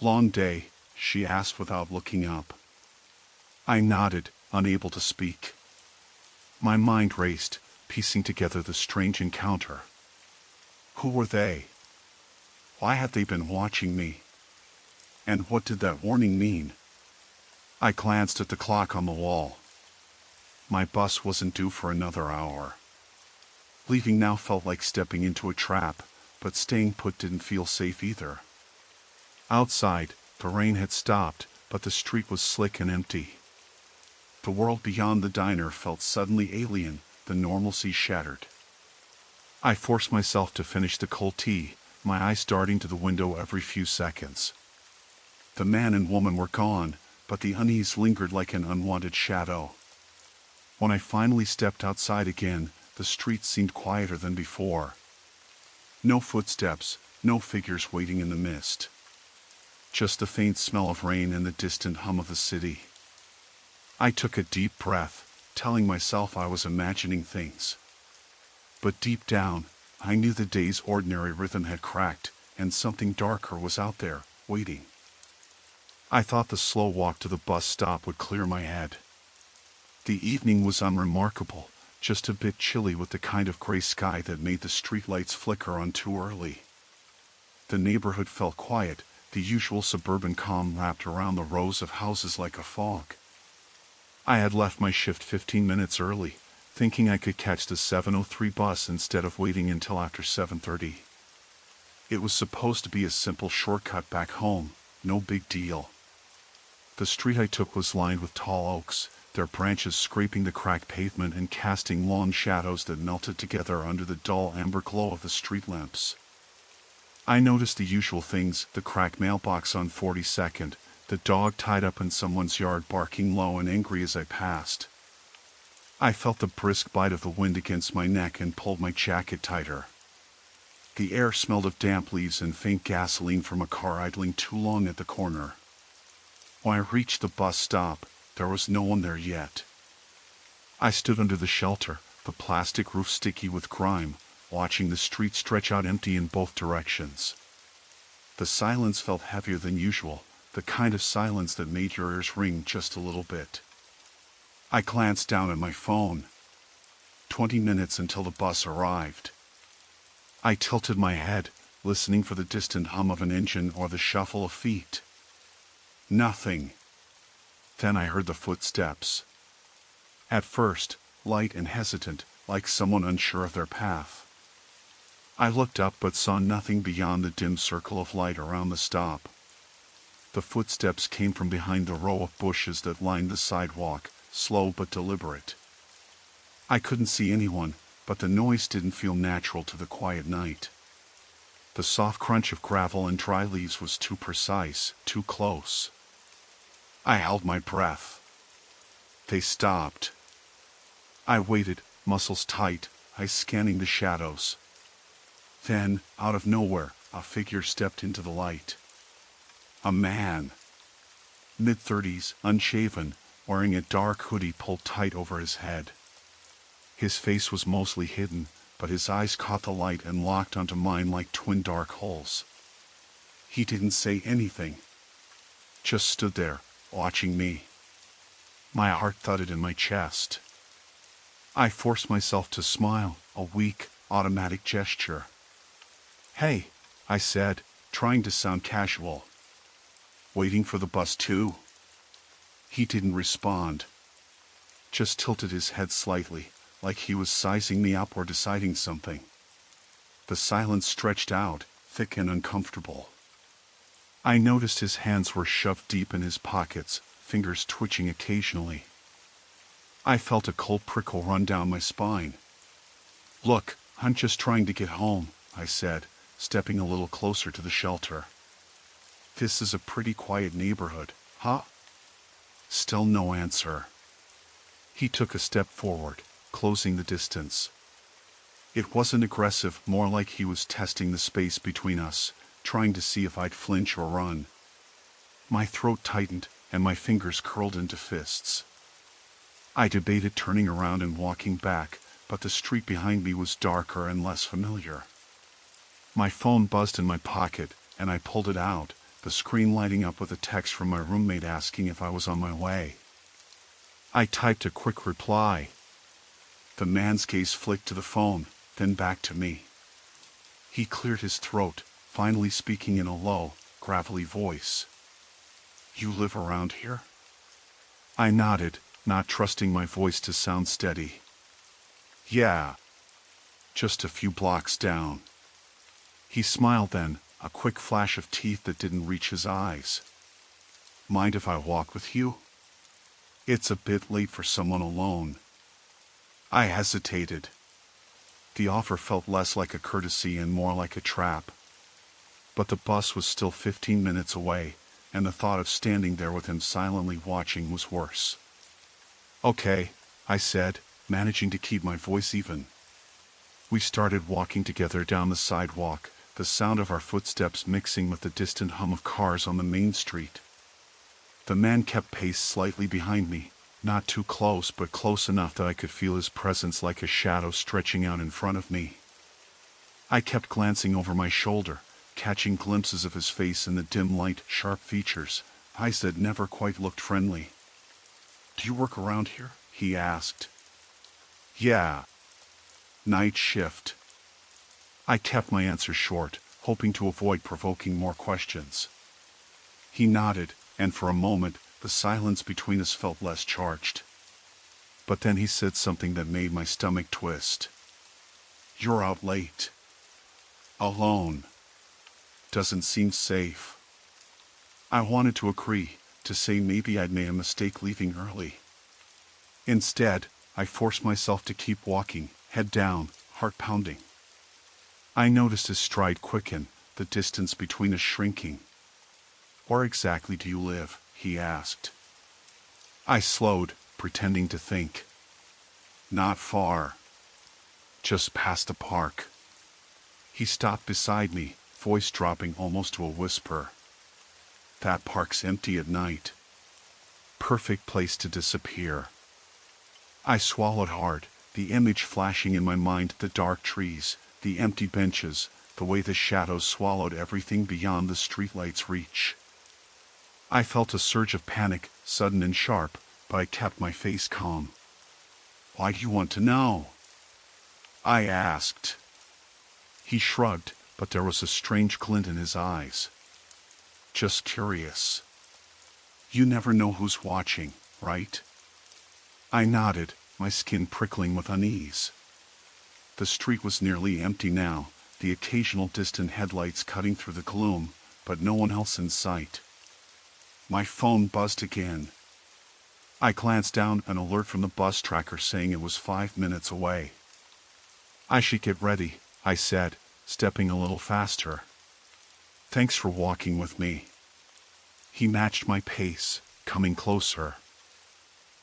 "Long day?" she asked without looking up. I nodded, unable to speak. My mind raced, piecing together the strange encounter. Who were they? Why had they been watching me? And what did that warning mean? I glanced at the clock on the wall. My bus wasn't due for another hour. Leaving now felt like stepping into a trap, but staying put didn't feel safe either. Outside, the rain had stopped, but the street was slick and empty. The world beyond the diner felt suddenly alien, the normalcy shattered. I forced myself to finish the cold tea, my eyes darting to the window every few seconds. The man and woman were gone, but the unease lingered like an unwanted shadow. When I finally stepped outside again, the street seemed quieter than before. No footsteps, no figures waiting in the mist. Just the faint smell of rain and the distant hum of the city. I took a deep breath, telling myself I was imagining things. But deep down, I knew the day's ordinary rhythm had cracked, and something darker was out there, waiting. I thought the slow walk to the bus stop would clear my head. The evening was unremarkable, just a bit chilly with the kind of gray sky that made the streetlights flicker on too early. The neighborhood felt quiet, the usual suburban calm wrapped around the rows of houses like a fog. I had left my shift 15 minutes early, thinking I could catch the 7:03 bus instead of waiting until after 7:30. It was supposed to be a simple shortcut back home, no big deal. The street I took was lined with tall oaks, their branches scraping the cracked pavement and casting long shadows that melted together under the dull amber glow of the street lamps. I noticed the usual things, the cracked mailbox on 42nd, the dog tied up in someone's yard barking low and angry as I passed. I felt the brisk bite of the wind against my neck and pulled my jacket tighter. The air smelled of damp leaves and faint gasoline from a car idling too long at the corner. When I reached the bus stop, there was no one there yet. I stood under the shelter, the plastic roof sticky with grime, watching the street stretch out empty in both directions. The silence felt heavier than usual, the kind of silence that made your ears ring just a little bit. I glanced down at my phone. 20 minutes until the bus arrived. I tilted my head, listening for the distant hum of an engine or the shuffle of feet. Nothing. Then I heard the footsteps. At first, light and hesitant, like someone unsure of their path. I looked up but saw nothing beyond the dim circle of light around the stop. The footsteps came from behind the row of bushes that lined the sidewalk, slow but deliberate. I couldn't see anyone, but the noise didn't feel natural to the quiet night. The soft crunch of gravel and dry leaves was too precise, too close. I held my breath. They stopped. I waited, muscles tight, eyes scanning the shadows. Then, out of nowhere, a figure stepped into the light. A man. Mid-30s, unshaven, wearing a dark hoodie pulled tight over his head. His face was mostly hidden, but his eyes caught the light and locked onto mine like twin dark holes. He didn't say anything. Just stood there, watching me. My heart thudded in my chest. I forced myself to smile, a weak, automatic gesture. "Hey," I said, trying to sound casual. "Waiting for the bus too?" He didn't respond. Just tilted his head slightly, like he was sizing me up or deciding something. The silence stretched out, thick and uncomfortable. I noticed his hands were shoved deep in his pockets, fingers twitching occasionally. I felt a cold prickle run down my spine. "Look, I'm just trying to get home," I said, stepping a little closer to the shelter. "This is a pretty quiet neighborhood, huh?" Still no answer. He took a step forward, closing the distance. It wasn't aggressive, more like he was testing the space between us, trying to see if I'd flinch or run. My throat tightened, and my fingers curled into fists. I debated turning around and walking back, but the street behind me was darker and less familiar. My phone buzzed in my pocket, and I pulled it out, the screen lighting up with a text from my roommate asking if I was on my way. I typed a quick reply. The man's gaze flicked to the phone, then back to me. He cleared his throat, finally speaking in a low, gravelly voice. "You live around here?" I nodded, not trusting my voice to sound steady. "Yeah. Just a few blocks down." He smiled then, a quick flash of teeth that didn't reach his eyes. "Mind if I walk with you? It's a bit late for someone alone." I hesitated. The offer felt less like a courtesy and more like a trap. But the bus was still 15 minutes away, and the thought of standing there with him silently watching was worse. "Okay," I said, managing to keep my voice even. We started walking together down the sidewalk, the sound of our footsteps mixing with the distant hum of cars on the main street. The man kept pace slightly behind me, not too close but close enough that I could feel his presence like a shadow stretching out in front of me. I kept glancing over my shoulder, catching glimpses of his face in the dim light, sharp features, eyes that never quite looked friendly. "Do you work around here?" he asked. "Yeah. Night shift." I kept my answer short, hoping to avoid provoking more questions. He nodded, and for a moment, the silence between us felt less charged. But then he said something that made my stomach twist. "You're out late. Alone. Doesn't seem safe." I wanted to agree, to say maybe I'd made a mistake leaving early. Instead, I forced myself to keep walking, head down, heart pounding. I noticed his stride quicken, the distance between us shrinking. "Where exactly do you live?" he asked. I slowed, pretending to think. "Not far. Just past the park." He stopped beside me, voice dropping almost to a whisper. "That park's empty at night. Perfect place to disappear." I swallowed hard, the image flashing in my mind, the dark trees, the empty benches, the way the shadows swallowed everything beyond the streetlight's reach. I felt a surge of panic, sudden and sharp, but I kept my face calm. "Why do you want to know?" I asked. He shrugged, but there was a strange glint in his eyes. "Just curious. You never know who's watching, right?" I nodded, my skin prickling with unease. The street was nearly empty now, the occasional distant headlights cutting through the gloom, but no one else in sight. My phone buzzed again. I glanced down, an alert from the bus tracker saying it was 5 minutes away. "I should get ready," I said, stepping a little faster. "Thanks for walking with me." He matched my pace, coming closer.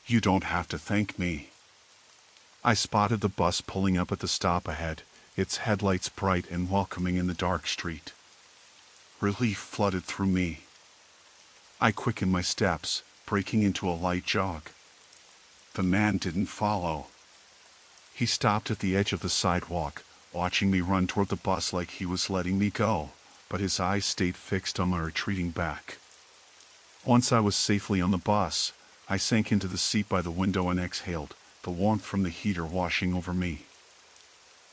"You don't have to thank me." I spotted the bus pulling up at the stop ahead, its headlights bright and welcoming in the dark street. Relief flooded through me. I quickened my steps, breaking into a light jog. The man didn't follow. He stopped at the edge of the sidewalk, watching me run toward the bus like he was letting me go, but his eyes stayed fixed on my retreating back. Once I was safely on the bus, I sank into the seat by the window and exhaled, the warmth from the heater washing over me.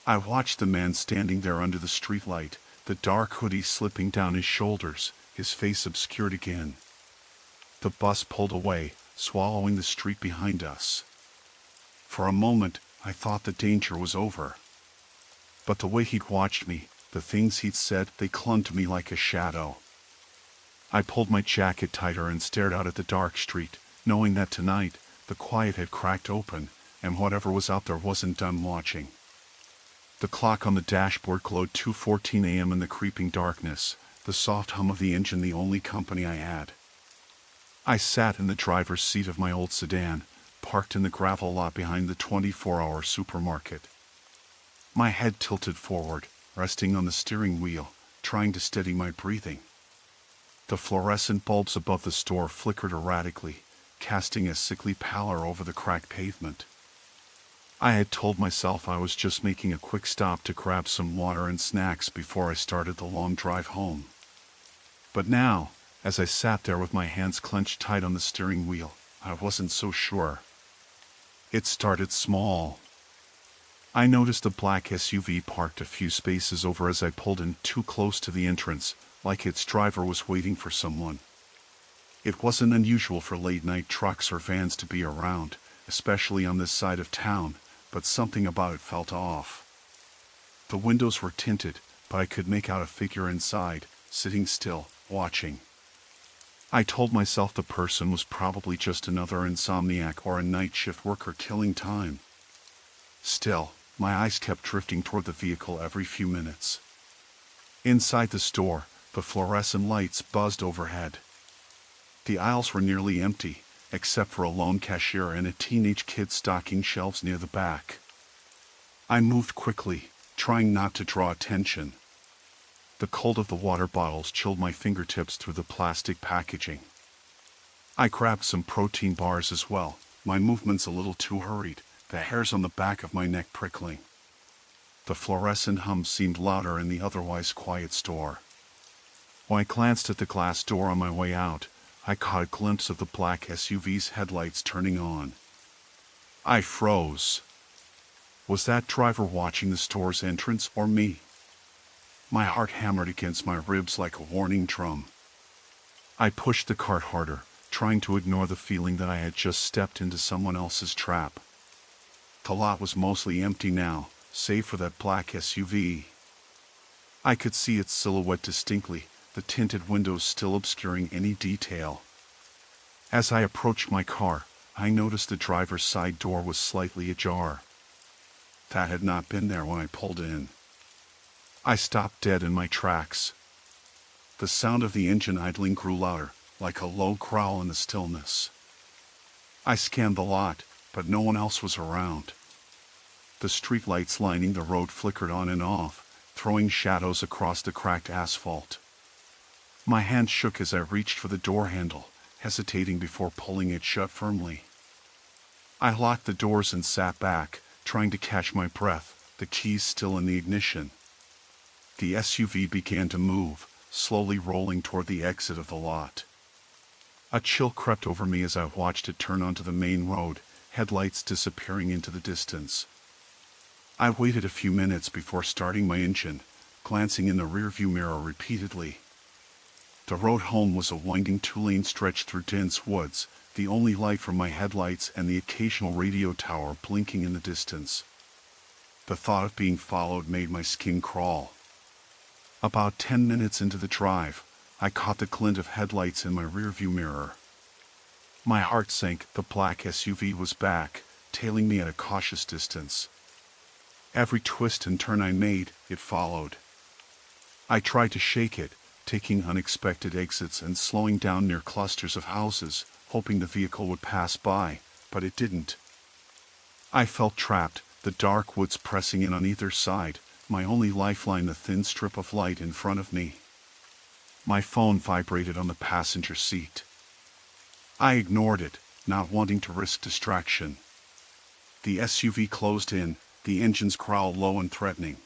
I watched the man standing there under the streetlight, the dark hoodie slipping down his shoulders, his face obscured again. The bus pulled away, swallowing the street behind us. For a moment, I thought the danger was over. But the way he'd watched me, the things he'd said, they clung to me like a shadow. I pulled my jacket tighter and stared out at the dark street, knowing that tonight, the quiet had cracked open, and whatever was out there wasn't done watching. The clock on the dashboard glowed 2:14 a.m. in the creeping darkness, the soft hum of the engine the only company I had. I sat in the driver's seat of my old sedan, parked in the gravel lot behind the 24-hour supermarket. My head tilted forward, resting on the steering wheel, trying to steady my breathing. The fluorescent bulbs above the store flickered erratically, casting a sickly pallor over the cracked pavement. I had told myself I was just making a quick stop to grab some water and snacks before I started the long drive home. But now, as I sat there with my hands clenched tight on the steering wheel, I wasn't so sure. It started small. I noticed a black SUV parked a few spaces over as I pulled in too close to the entrance, like its driver was waiting for someone. It wasn't unusual for late-night trucks or vans to be around, especially on this side of town, but something about it felt off. The windows were tinted, but I could make out a figure inside, sitting still, watching. I told myself the person was probably just another insomniac or a night shift worker killing time. Still, my eyes kept drifting toward the vehicle every few minutes. Inside the store, the fluorescent lights buzzed overhead. The aisles were nearly empty, except for a lone cashier and a teenage kid stocking shelves near the back. I moved quickly, trying not to draw attention. The cold of the water bottles chilled my fingertips through the plastic packaging. I grabbed some protein bars as well, my movements a little too hurried, the hairs on the back of my neck prickling. The fluorescent hum seemed louder in the otherwise quiet store. When I glanced at the glass door on my way out, I caught a glimpse of the black SUV's headlights turning on. I froze. Was that driver watching the store's entrance or me? My heart hammered against my ribs like a warning drum. I pushed the cart harder, trying to ignore the feeling that I had just stepped into someone else's trap. The lot was mostly empty now, save for that black SUV. I could see its silhouette distinctly, the tinted windows still obscuring any detail. As I approached my car, I noticed the driver's side door was slightly ajar. That had not been there when I pulled in. I stopped dead in my tracks. The sound of the engine idling grew louder, like a low growl in the stillness. I scanned the lot, but no one else was around. The streetlights lining the road flickered on and off, throwing shadows across the cracked asphalt. My hand shook as I reached for the door handle, hesitating before pulling it shut firmly. I locked the doors and sat back, trying to catch my breath, the keys still in the ignition. The SUV began to move, slowly rolling toward the exit of the lot. A chill crept over me as I watched it turn onto the main road, headlights disappearing into the distance. I waited a few minutes before starting my engine, glancing in the rearview mirror repeatedly. The road home was a winding two-lane stretch through dense woods, the only light from my headlights and the occasional radio tower blinking in the distance. The thought of being followed made my skin crawl. About 10 minutes into the drive, I caught the glint of headlights in my rearview mirror. My heart sank. The black SUV was back, tailing me at a cautious distance. Every twist and turn I made, it followed. I tried to shake it, taking unexpected exits and slowing down near clusters of houses, hoping the vehicle would pass by, but it didn't. I felt trapped, the dark woods pressing in on either side, my only lifeline the thin strip of light in front of me. My phone vibrated on the passenger seat. I ignored it, not wanting to risk distraction. The SUV closed in, the engine's growl low and threatening.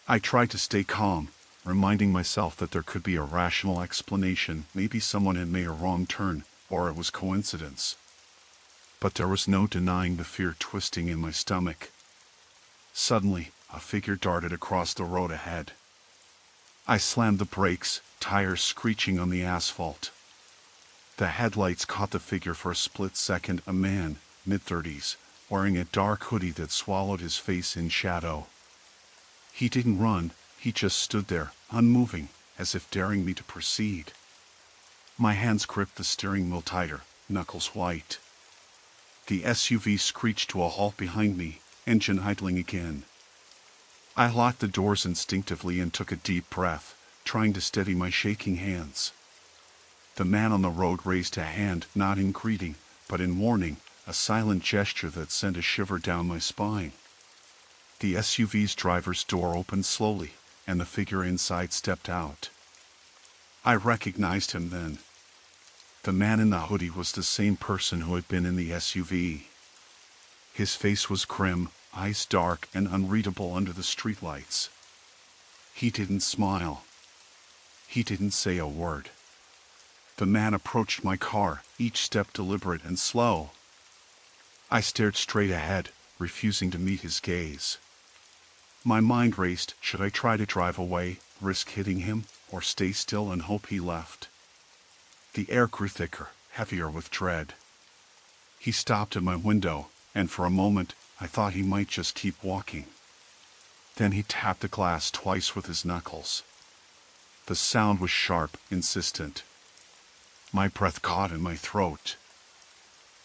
I tried to stay calm, reminding myself that there could be a rational explanation. Maybe someone had made a wrong turn, or it was coincidence. But there was no denying the fear twisting in my stomach. Suddenly, a figure darted across the road ahead. I slammed the brakes, tires screeching on the asphalt. The headlights caught the figure for a split second, a man, mid-30s, wearing a dark hoodie that swallowed his face in shadow. He didn't run, he just stood there, unmoving, as if daring me to proceed. My hands gripped the steering wheel tighter, knuckles white. The SUV screeched to a halt behind me, engine idling again. I locked the doors instinctively and took a deep breath, trying to steady my shaking hands. The man on the road raised a hand, not in greeting, but in warning, a silent gesture that sent a shiver down my spine. The SUV's driver's door opened slowly, and the figure inside stepped out. I recognized him then. The man in the hoodie was the same person who had been in the SUV. His face was grim, eyes dark and unreadable under the streetlights. He didn't smile. He didn't say a word. The man approached my car, each step deliberate and slow. I stared straight ahead, refusing to meet his gaze. My mind raced. Should I try to drive away, risk hitting him, or stay still and hope he left? The air grew thicker, heavier with dread. He stopped at my window, and for a moment, I thought he might just keep walking. Then he tapped the glass twice with his knuckles. The sound was sharp, insistent. My breath caught in my throat.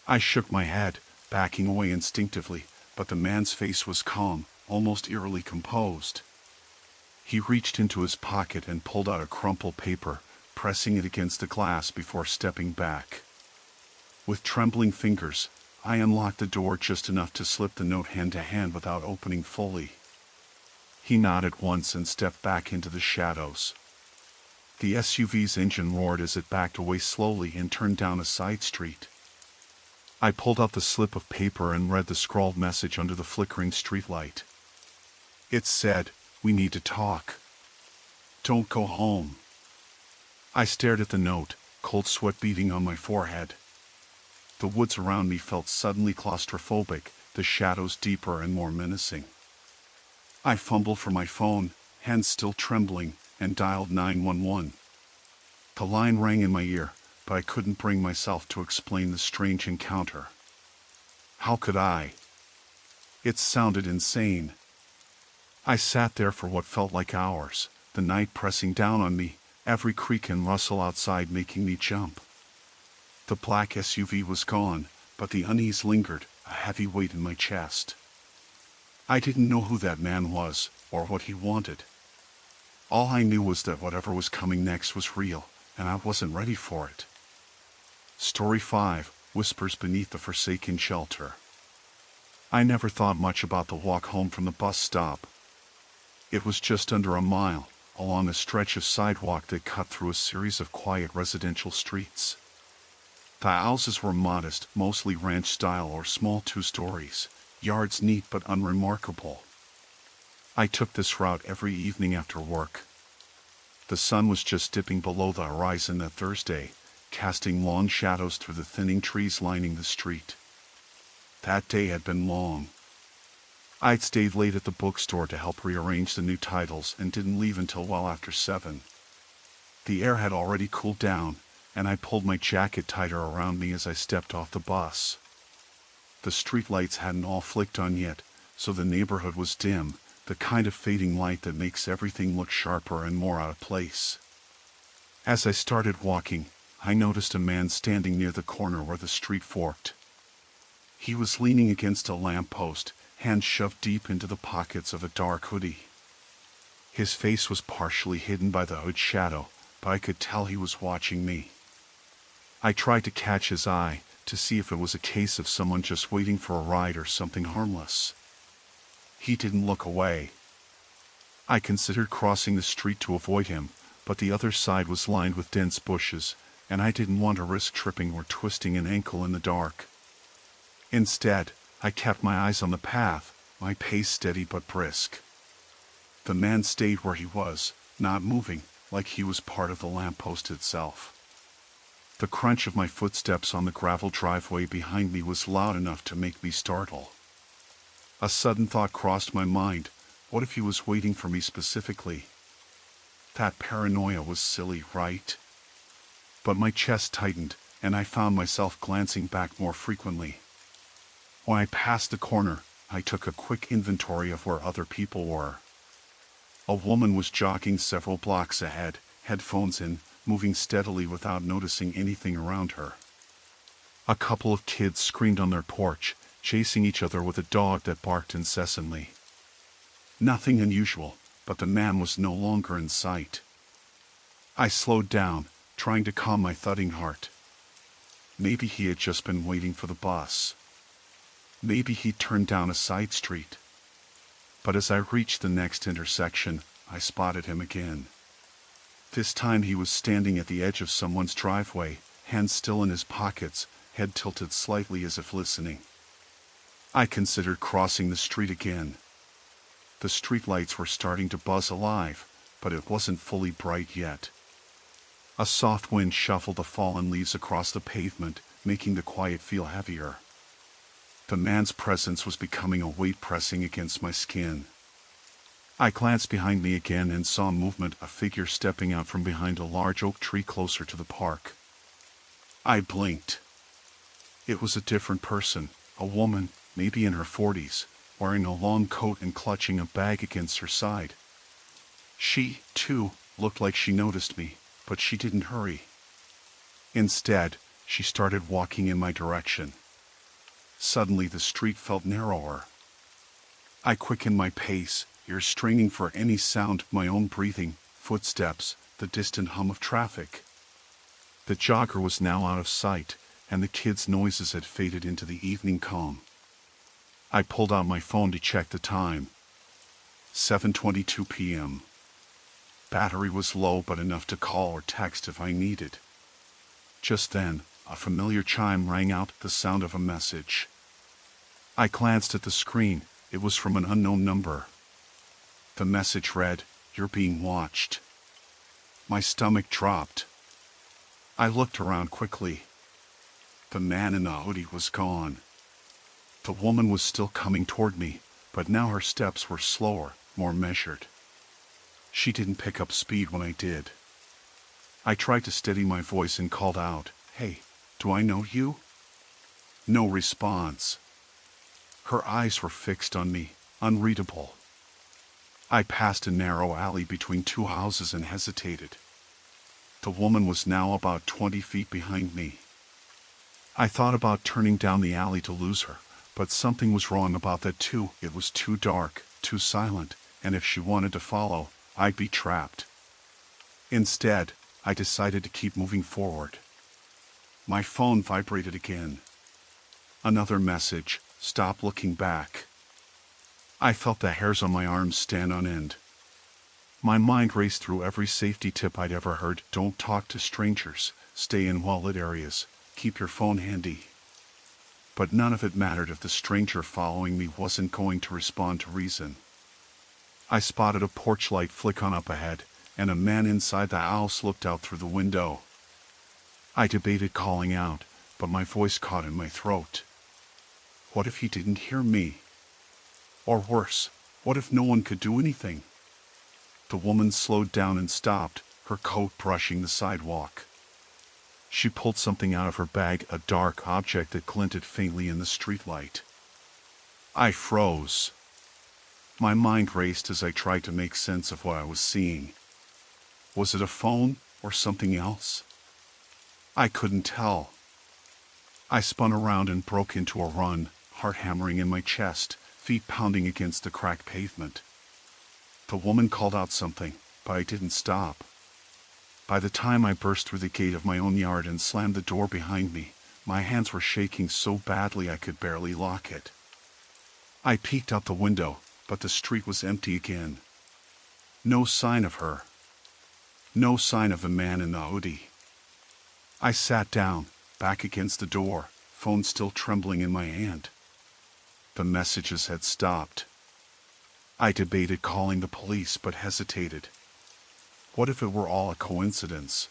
I shook my head, backing away instinctively, but the man's face was calm, almost eerily composed. He reached into his pocket and pulled out a crumpled paper, pressing it against the glass before stepping back. With trembling fingers, I unlocked the door just enough to slip the note hand to hand without opening fully. He nodded once and stepped back into the shadows. The SUV's engine roared as it backed away slowly and turned down a side street. I pulled out the slip of paper and read the scrawled message under the flickering streetlight. It said, "We need to talk. Don't go home." I stared at the note, cold sweat beading on my forehead. The woods around me felt suddenly claustrophobic, the shadows deeper and more menacing. I fumbled for my phone, hands still trembling, and dialed 911. The line rang in my ear, but I couldn't bring myself to explain the strange encounter. How could I? It sounded insane. I sat there for what felt like hours, the night pressing down on me, every creak and rustle outside making me jump. The black SUV was gone, but the unease lingered, a heavy weight in my chest. I didn't know who that man was, or what he wanted. All I knew was that whatever was coming next was real, and I wasn't ready for it. Story 5, Whispers Beneath the Forsaken Shelter. I never thought much about the walk home from the bus stop. It was just under a mile, along a stretch of sidewalk that cut through a series of quiet residential streets. The houses were modest, mostly ranch-style or small two-stories, yards neat but unremarkable. I took this route every evening after work. The sun was just dipping below the horizon that Thursday, casting long shadows through the thinning trees lining the street. That day had been long. I'd stayed late at the bookstore to help rearrange the new titles and didn't leave until well after 7. The air had already cooled down, and I pulled my jacket tighter around me as I stepped off the bus. The streetlights hadn't all flicked on yet, so the neighborhood was dim, the kind of fading light that makes everything look sharper and more out of place. As I started walking, I noticed a man standing near the corner where the street forked. He was leaning against a lamppost, hands shoved deep into the pockets of a dark hoodie. His face was partially hidden by the hood shadow, but I could tell he was watching me. I tried to catch his eye, to see if it was a case of someone just waiting for a ride or something harmless. He didn't look away. I considered crossing the street to avoid him, but the other side was lined with dense bushes, and I didn't want to risk tripping or twisting an ankle in the dark. Instead, I kept my eyes on the path, my pace steady but brisk. The man stayed where he was, not moving, like he was part of the lamppost itself. The crunch of my footsteps on the gravel driveway behind me was loud enough to make me startle. A sudden thought crossed my mind. What if he was waiting for me specifically? That paranoia was silly, right? But my chest tightened, and I found myself glancing back more frequently. When I passed the corner, I took a quick inventory of where other people were. A woman was jogging several blocks ahead, headphones in, moving steadily without noticing anything around her. A couple of kids screamed on their porch, chasing each other with a dog that barked incessantly. Nothing unusual, but the man was no longer in sight. I slowed down, trying to calm my thudding heart. Maybe he had just been waiting for the bus. Maybe he'd turned down a side street. But as I reached the next intersection, I spotted him again. This time he was standing at the edge of someone's driveway, hands still in his pockets, head tilted slightly as if listening. I considered crossing the street again. The streetlights were starting to buzz alive, but it wasn't fully bright yet. A soft wind shuffled the fallen leaves across the pavement, making the quiet feel heavier. The man's presence was becoming a weight pressing against my skin. I glanced behind me again and saw movement, a figure stepping out from behind a large oak tree closer to the park. I blinked. It was a different person, a woman, maybe in her 40s, wearing a long coat and clutching a bag against her side. She, too, looked like she noticed me, but she didn't hurry. Instead, she started walking in my direction. Suddenly the street felt narrower. I quickened my pace, ears straining for any sound of my own breathing, footsteps, the distant hum of traffic. The jogger was now out of sight, and the kids' noises had faded into the evening calm. I pulled out my phone to check the time. 7:22 p.m. Battery was low but enough to call or text if I needed. Just then, a familiar chime rang out, the sound of a message. I glanced at the screen. It was from an unknown number. The message read, "You're being watched." My stomach dropped. I looked around quickly. The man in the hoodie was gone. The woman was still coming toward me, but now her steps were slower, more measured. She didn't pick up speed when I did. I tried to steady my voice and called out, "Hey, do I know you?" No response. Her eyes were fixed on me, unreadable. I passed a narrow alley between two houses and hesitated. The woman was now about 20 feet behind me. I thought about turning down the alley to lose her, but something was wrong about that too. It was too dark, too silent, and if she wanted to follow, I'd be trapped. Instead, I decided to keep moving forward. My phone vibrated again. Another message, "Stop looking back." I felt the hairs on my arms stand on end. My mind raced through every safety tip I'd ever heard. Don't talk to strangers, stay in well-lit areas, keep your phone handy. But none of it mattered if the stranger following me wasn't going to respond to reason. I spotted a porch light flick on up ahead, and a man inside the house looked out through the window. I debated calling out, but my voice caught in my throat. What if he didn't hear me? Or worse, what if no one could do anything? The woman slowed down and stopped, her coat brushing the sidewalk. She pulled something out of her bag, a dark object that glinted faintly in the streetlight. I froze. My mind raced as I tried to make sense of what I was seeing. Was it a phone or something else? I couldn't tell. I spun around and broke into a run, heart hammering in my chest, feet pounding against the cracked pavement. The woman called out something, but I didn't stop. By the time I burst through the gate of my own yard and slammed the door behind me, my hands were shaking so badly I could barely lock it. I peeked out the window, but the street was empty again. No sign of her. No sign of the man in the hoodie. I sat down, back against the door, phone still trembling in my hand. The messages had stopped. I debated calling the police but hesitated. What if it were all a coincidence?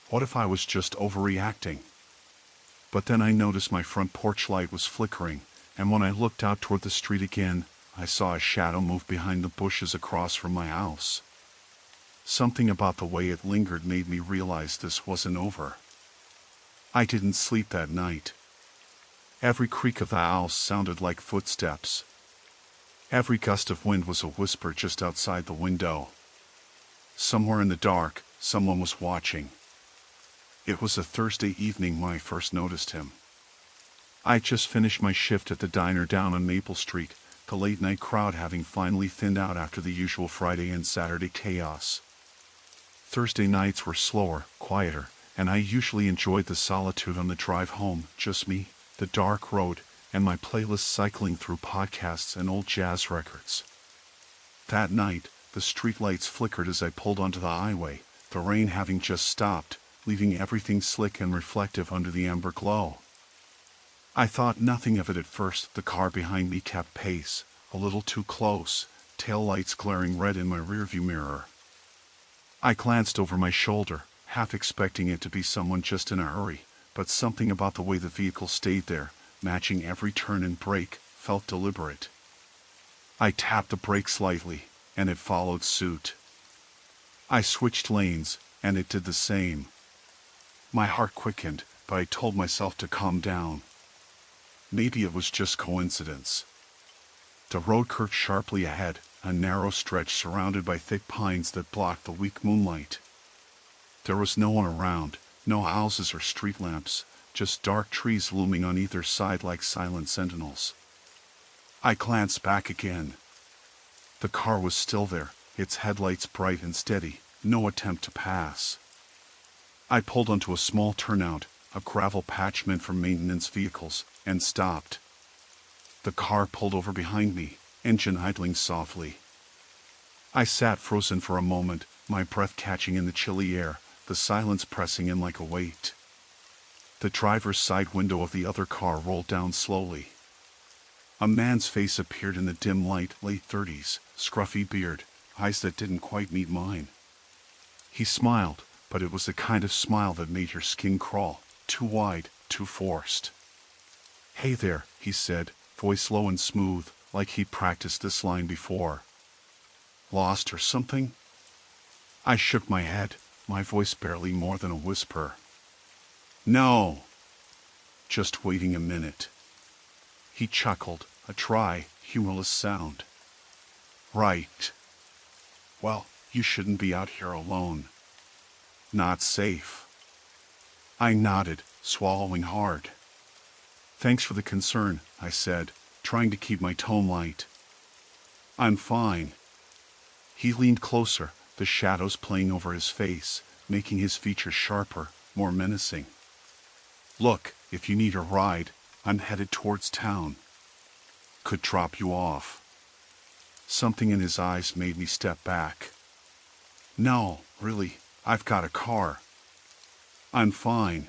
What if I was just overreacting? But then I noticed my front porch light was flickering, and when I looked out toward the street again, I saw a shadow move behind the bushes across from my house. Something about the way it lingered made me realize this wasn't over. I didn't sleep that night. Every creak of the house sounded like footsteps. Every gust of wind was a whisper just outside the window. Somewhere in the dark, someone was watching. It was a Thursday evening when I first noticed him. I just finished my shift at the diner down on Maple Street, the late-night crowd having finally thinned out after the usual Friday and Saturday chaos. Thursday nights were slower, quieter, and I usually enjoyed the solitude on the drive home, just me, the dark road, and my playlist cycling through podcasts and old jazz records. That night, the streetlights flickered as I pulled onto the highway, the rain having just stopped, leaving everything slick and reflective under the amber glow. I thought nothing of it at first. The car behind me kept pace, a little too close, tail lights glaring red in my rearview mirror. I glanced over my shoulder, half expecting it to be someone just in a hurry, but something about the way the vehicle stayed there, matching every turn and brake, felt deliberate. I tapped the brakes lightly, and it followed suit. I switched lanes, and it did the same. My heart quickened, but I told myself to calm down. Maybe it was just coincidence. The road curved sharply ahead, a narrow stretch surrounded by thick pines that blocked the weak moonlight. There was no one around, no houses or street lamps, just dark trees looming on either side like silent sentinels. I glanced back again. The car was still there, its headlights bright and steady, no attempt to pass. I pulled onto a small turnout, a gravel patch meant for maintenance vehicles, and stopped. The car pulled over behind me, engine idling softly. I sat frozen for a moment, my breath catching in the chilly air, the silence pressing in like a weight. The driver's side window of the other car rolled down slowly. A man's face appeared in the dim light, late 30s, scruffy beard, eyes that didn't quite meet mine. He smiled, but it was the kind of smile that made your skin crawl, too wide, too forced. "Hey there," he said, voice low and smooth, like he'd practiced this line before. "Lost or something?" I shook my head, my voice barely more than a whisper. "No. Just waiting a minute." He chuckled, a dry, humorless sound. "Right. Well, you shouldn't be out here alone. Not safe." I nodded, swallowing hard. "Thanks for the concern," I said, trying to keep my tone light. "I'm fine." He leaned closer, the shadows playing over his face, making his features sharper, more menacing. "Look, if you need a ride, I'm headed towards town. Could drop you off." Something in his eyes made me step back. "No, really, I've got a car. I'm fine."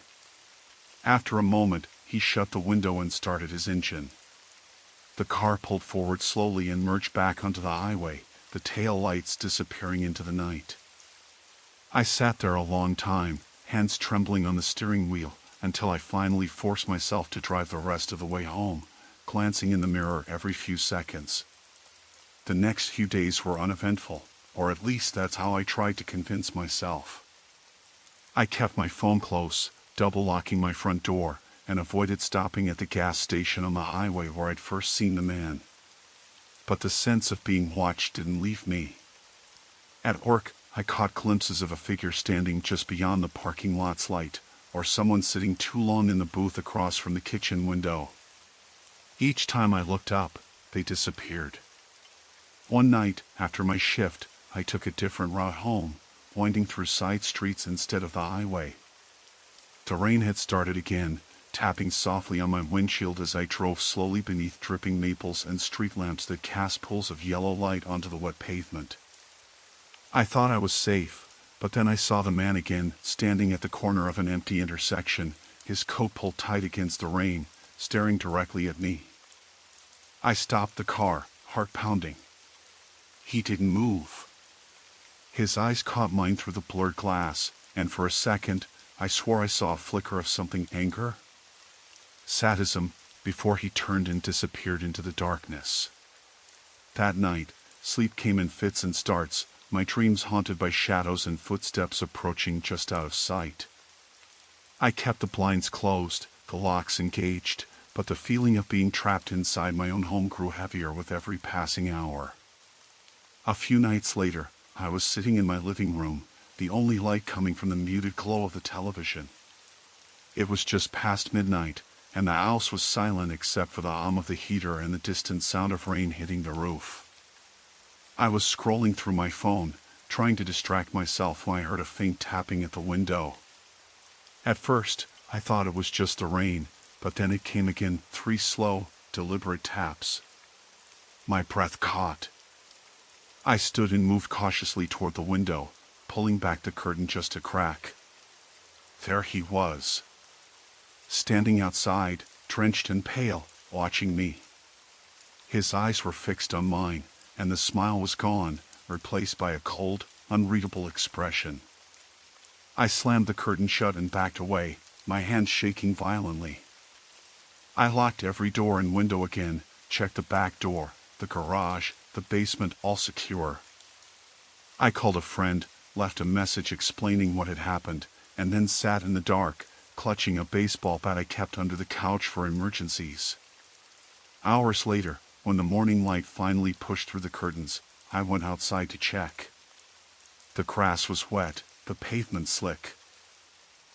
After a moment, he shut the window and started his engine. The car pulled forward slowly and merged back onto the highway, the tail lights disappearing into the night. I sat there a long time, hands trembling on the steering wheel, until I finally forced myself to drive the rest of the way home, glancing in the mirror every few seconds. The next few days were uneventful, or at least that's how I tried to convince myself. I kept my phone close, double-locking my front door, and avoided stopping at the gas station on the highway where I'd first seen the man. But the sense of being watched didn't leave me. At work, I caught glimpses of a figure standing just beyond the parking lot's light, or someone sitting too long in the booth across from the kitchen window. Each time I looked up, they disappeared. One night, after my shift, I took a different route home, winding through side streets instead of the highway. The rain had started again, tapping softly on my windshield as I drove slowly beneath dripping maples and street lamps that cast pools of yellow light onto the wet pavement. I thought I was safe, but then I saw the man again, standing at the corner of an empty intersection, his coat pulled tight against the rain, staring directly at me. I stopped the car, heart pounding. He didn't move. His eyes caught mine through the blurred glass, and for a second, I swore I saw a flicker of something, anger, sadism, before he turned and disappeared into the darkness. That night, sleep came in fits and starts, my dreams haunted by shadows and footsteps approaching just out of sight. I kept the blinds closed, the locks engaged, but the feeling of being trapped inside my own home grew heavier with every passing hour. A few nights later, I was sitting in my living room, the only light coming from the muted glow of the television. It was just past midnight, and the house was silent except for the hum of the heater and the distant sound of rain hitting the roof. I was scrolling through my phone, trying to distract myself when I heard a faint tapping at the window. At first, I thought it was just the rain, but then it came again, 3 slow, deliberate taps. My breath caught. I stood and moved cautiously toward the window, pulling back the curtain just a crack. There he was, standing outside, drenched and pale, watching me. His eyes were fixed on mine, and the smile was gone, replaced by a cold, unreadable expression. I slammed the curtain shut and backed away, my hands shaking violently. I locked every door and window again, checked the back door, the garage, the basement, all secure. I called a friend, left a message explaining what had happened, and then sat in the dark, clutching a baseball bat I kept under the couch for emergencies. Hours later, when the morning light finally pushed through the curtains, I went outside to check. The grass was wet, the pavement slick.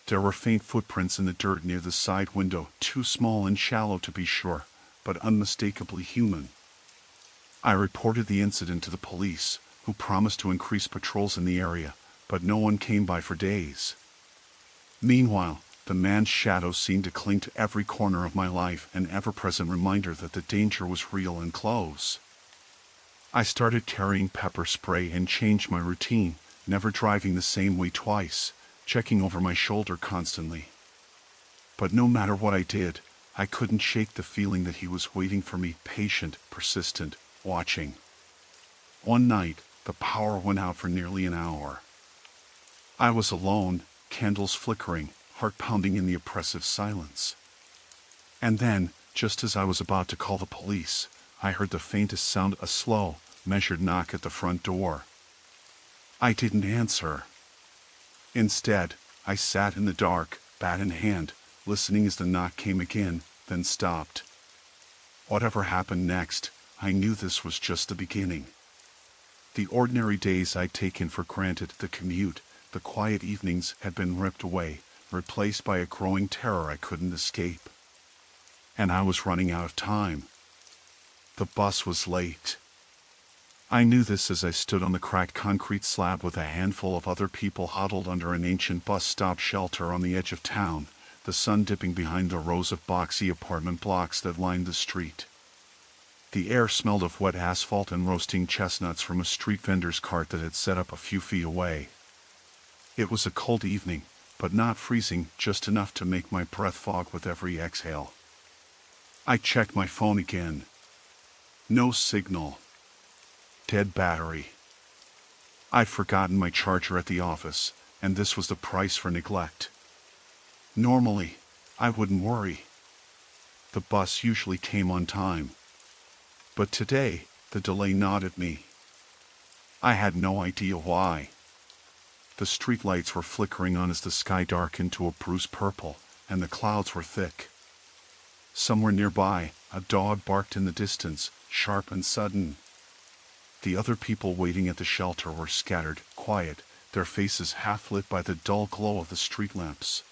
There were faint footprints in the dirt near the side window, too small and shallow to be sure, but unmistakably human. I reported the incident to the police, who promised to increase patrols in the area, but no one came by for days. Meanwhile, the man's shadow seemed to cling to every corner of my life, an ever-present reminder that the danger was real and close. I started carrying pepper spray and changed my routine, never driving the same way twice, checking over my shoulder constantly. But no matter what I did, I couldn't shake the feeling that he was waiting for me, patient, persistent, watching. One night, the power went out for nearly an hour. I was alone, candles flickering, heart pounding in the oppressive silence. And then, just as I was about to call the police, I heard the faintest sound, a slow, measured knock at the front door. I didn't answer. Instead, I sat in the dark, bat in hand, listening as the knock came again, then stopped. Whatever happened next, I knew this was just the beginning. The ordinary days I'd taken for granted, the commute, the quiet evenings, had been ripped away, replaced by a growing terror I couldn't escape. And I was running out of time. The bus was late. I knew this as I stood on the cracked concrete slab with a handful of other people huddled under an ancient bus stop shelter on the edge of town, the sun dipping behind the rows of boxy apartment blocks that lined the street. The air smelled of wet asphalt and roasting chestnuts from a street vendor's cart that had set up a few feet away. It was a cold evening, but not freezing, just enough to make my breath fog with every exhale. I checked my phone again. No signal. Dead battery. I'd forgotten my charger at the office, and this was the price for neglect. Normally, I wouldn't worry. The bus usually came on time. But today, the delay gnawed at me. I had no idea why. The streetlights were flickering on as the sky darkened to a bruised purple, and the clouds were thick. Somewhere nearby, a dog barked in the distance, sharp and sudden. The other people waiting at the shelter were scattered, quiet, their faces half lit by the dull glow of the street lamps.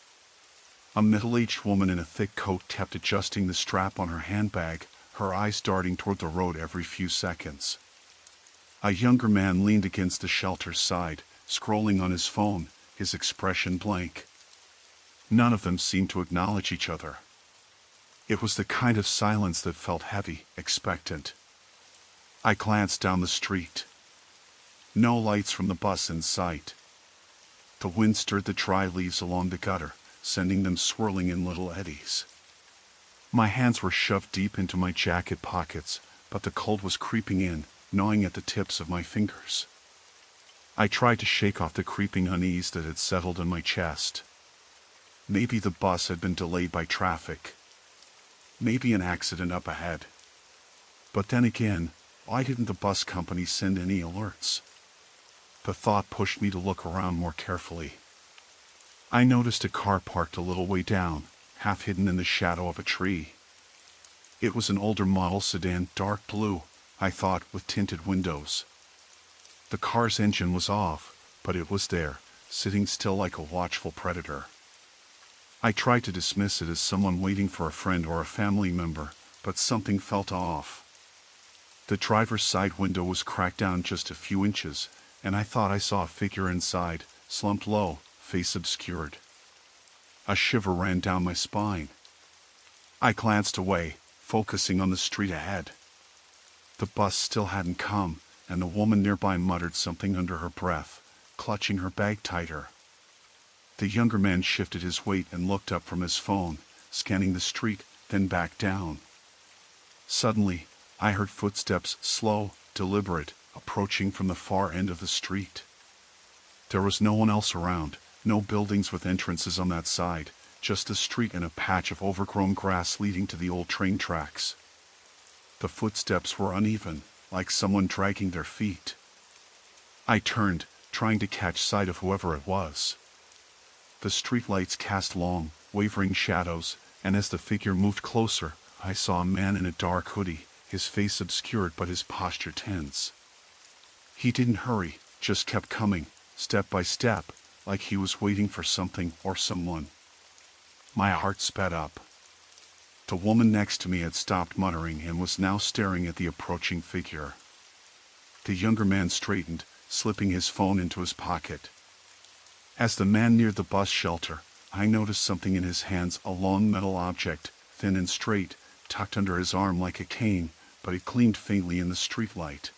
A middle-aged woman in a thick coat kept adjusting the strap on her handbag, her eyes darting toward the road every few seconds. A younger man leaned against the shelter's side, scrolling on his phone, his expression blank. None of them seemed to acknowledge each other. It was the kind of silence that felt heavy, expectant. I glanced down the street. No lights from the bus in sight. The wind stirred the dry leaves along the gutter, sending them swirling in little eddies. My hands were shoved deep into my jacket pockets, but the cold was creeping in, gnawing at the tips of my fingers. I tried to shake off the creeping unease that had settled in my chest. Maybe the bus had been delayed by traffic. Maybe an accident up ahead. But then again, why didn't the bus company send any alerts? The thought pushed me to look around more carefully. I noticed a car parked a little way down, half hidden in the shadow of a tree. It was an older model sedan, dark blue, I thought, with tinted windows. The car's engine was off, but it was there, sitting still like a watchful predator. I tried to dismiss it as someone waiting for a friend or a family member, but something felt off. The driver's side window was cracked down just a few inches, and I thought I saw a figure inside, slumped low, face obscured. A shiver ran down my spine. I glanced away, focusing on the street ahead. The bus still hadn't come, and the woman nearby muttered something under her breath, clutching her bag tighter. The younger man shifted his weight and looked up from his phone, scanning the street, then back down. Suddenly, I heard footsteps, slow, deliberate, approaching from the far end of the street. There was no one else around, no buildings with entrances on that side, just the street and a patch of overgrown grass leading to the old train tracks. The footsteps were uneven, like someone dragging their feet. I turned, trying to catch sight of whoever it was. The streetlights cast long, wavering shadows, and as the figure moved closer, I saw a man in a dark hoodie, his face obscured but his posture tense. He didn't hurry, just kept coming, step by step, like he was waiting for something or someone. My heart sped up. The woman next to me had stopped muttering and was now staring at the approaching figure. The younger man straightened, slipping his phone into his pocket. As the man neared the bus shelter, I noticed something in his hands, a long metal object, thin and straight, tucked under his arm like a cane, but it gleamed faintly in the streetlight.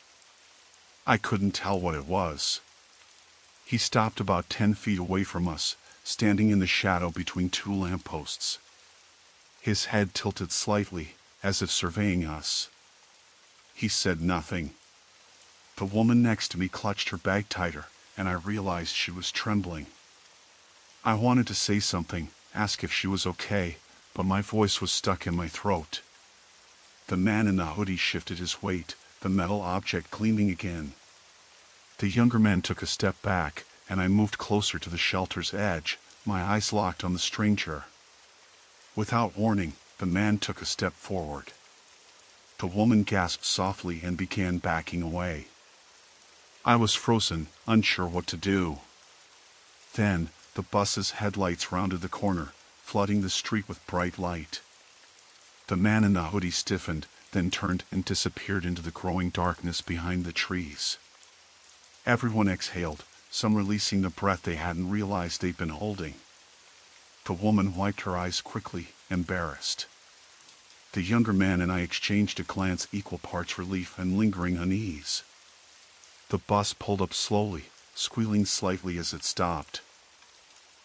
I couldn't tell what it was. He stopped about 10 feet away from us, standing in the shadow between two lampposts. His head tilted slightly, as if surveying us. He said nothing. The woman next to me clutched her bag tighter, and I realized she was trembling. I wanted to say something, ask if she was okay, but my voice was stuck in my throat. The man in the hoodie shifted his weight, the metal object gleaming again. The younger man took a step back, and I moved closer to the shelter's edge, my eyes locked on the stranger. Without warning, the man took a step forward. The woman gasped softly and began backing away. I was frozen, unsure what to do. Then, the bus's headlights rounded the corner, flooding the street with bright light. The man in the hoodie stiffened, then turned and disappeared into the growing darkness behind the trees. Everyone exhaled, some releasing the breath they hadn't realized they'd been holding. The woman wiped her eyes quickly, embarrassed. The younger man and I exchanged a glance, equal parts relief and lingering unease. The bus pulled up slowly, squealing slightly as it stopped.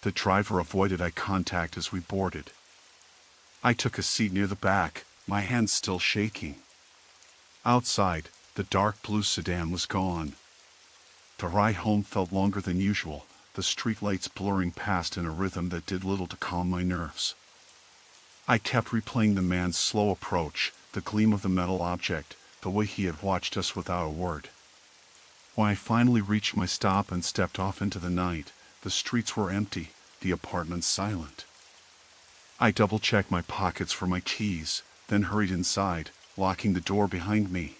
The driver avoided eye contact as we boarded. I took a seat near the back, my hands still shaking. Outside, the dark blue sedan was gone. The ride home felt longer than usual, the streetlights blurring past in a rhythm that did little to calm my nerves. I kept replaying the man's slow approach, the gleam of the metal object, the way he had watched us without a word. When I finally reached my stop and stepped off into the night, the streets were empty, the apartment silent. I double-checked my pockets for my keys, then hurried inside, locking the door behind me.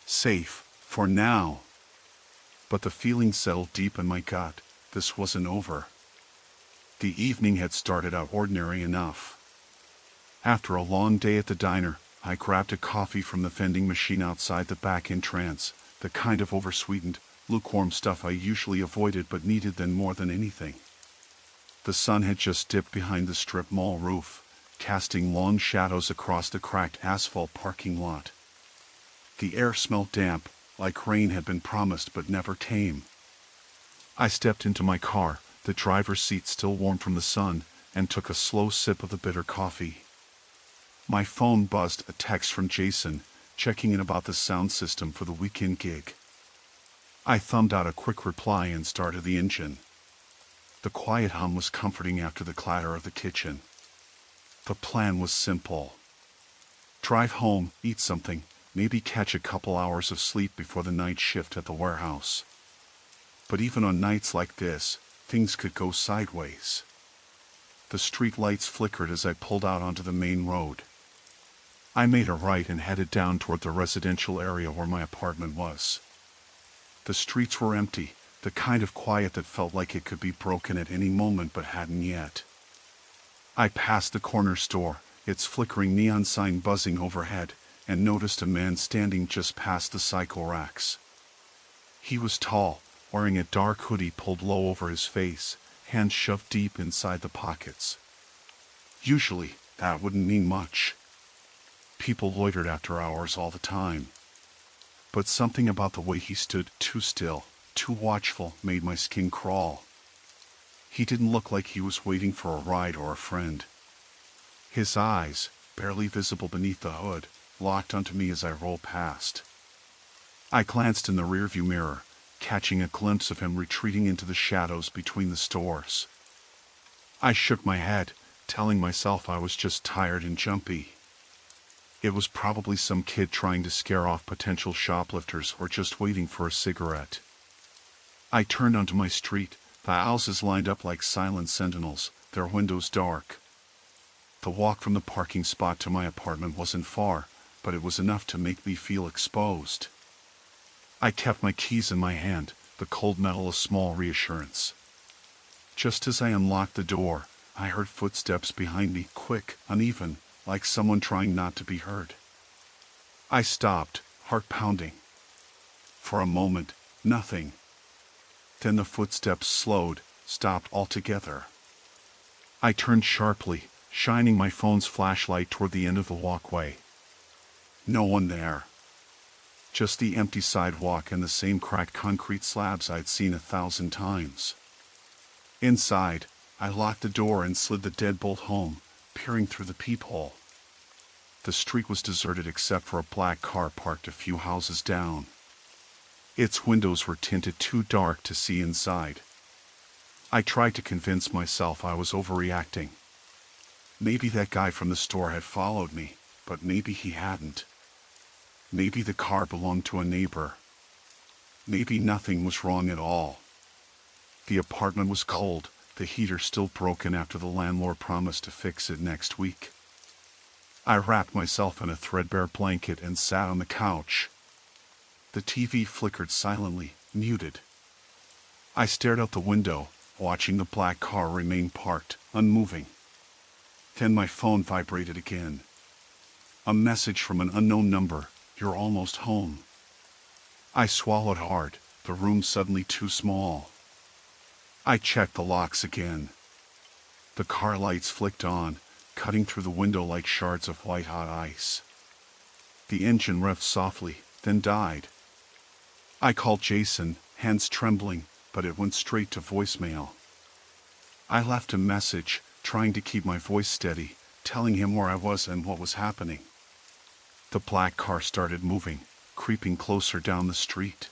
Safe, for now. But the feeling settled deep in my gut. This wasn't over. The evening had started out ordinary enough. After a long day at the diner, I grabbed a coffee from the vending machine outside the back entrance, the kind of oversweetened, lukewarm stuff I usually avoided but needed then more than anything. The sun had just dipped behind the strip mall roof, casting long shadows across the cracked asphalt parking lot. The air smelled damp, like rain had been promised but never came. I stepped into my car, the driver's seat still warm from the sun, and took a slow sip of the bitter coffee. My phone buzzed, a text from Jason, checking in about the sound system for the weekend gig. I thumbed out a quick reply and started the engine. The quiet hum was comforting after the clatter of the kitchen. The plan was simple. Drive home, eat something, maybe catch a couple hours of sleep before the night shift at the warehouse. But even on nights like this, things could go sideways. The street lights flickered as I pulled out onto the main road. I made a right and headed down toward the residential area where my apartment was. The streets were empty, the kind of quiet that felt like it could be broken at any moment but hadn't yet. I passed the corner store, its flickering neon sign buzzing overhead, and noticed a man standing just past the cycle racks. He was tall, wearing a dark hoodie pulled low over his face, hands shoved deep inside the pockets. Usually, that wouldn't mean much. People loitered after hours all the time. But something about the way he stood, too still, too watchful, made my skin crawl. He didn't look like he was waiting for a ride or a friend. His eyes, barely visible beneath the hood, locked onto me as I rolled past. I glanced in the rearview mirror, catching a glimpse of him retreating into the shadows between the stores. I shook my head, telling myself I was just tired and jumpy. It was probably some kid trying to scare off potential shoplifters or just waiting for a cigarette. I turned onto my street, the houses lined up like silent sentinels, their windows dark. The walk from the parking spot to my apartment wasn't far, but it was enough to make me feel exposed. I kept my keys in my hand, the cold metal a small reassurance. Just as I unlocked the door, I heard footsteps behind me, quick, uneven, like someone trying not to be heard. I stopped, heart pounding. For a moment, nothing. Then the footsteps slowed, stopped altogether. I turned sharply, shining my phone's flashlight toward the end of the walkway. No one there. Just the empty sidewalk and the same cracked concrete slabs I'd seen 1,000 times. Inside, I locked the door and slid the deadbolt home, peering through the peephole. The street was deserted except for a black car parked a few houses down. Its windows were tinted too dark to see inside. I tried to convince myself I was overreacting. Maybe that guy from the store had followed me, but maybe he hadn't. Maybe the car belonged to a neighbor. Maybe nothing was wrong at all. The apartment was cold, the heater still broken after the landlord promised to fix it next week. I wrapped myself in a threadbare blanket and sat on the couch. The TV flickered silently, muted. I stared out the window, watching the black car remain parked, unmoving. Then my phone vibrated again. A message from an unknown number, "You're almost home." I swallowed hard, the room suddenly too small. I checked the locks again. The car lights flicked on, cutting through the window like shards of white-hot ice. The engine revved softly, then died. I called Jason, hands trembling, but it went straight to voicemail. I left a message, trying to keep my voice steady, telling him where I was and what was happening. The black car started moving, creeping closer down the street.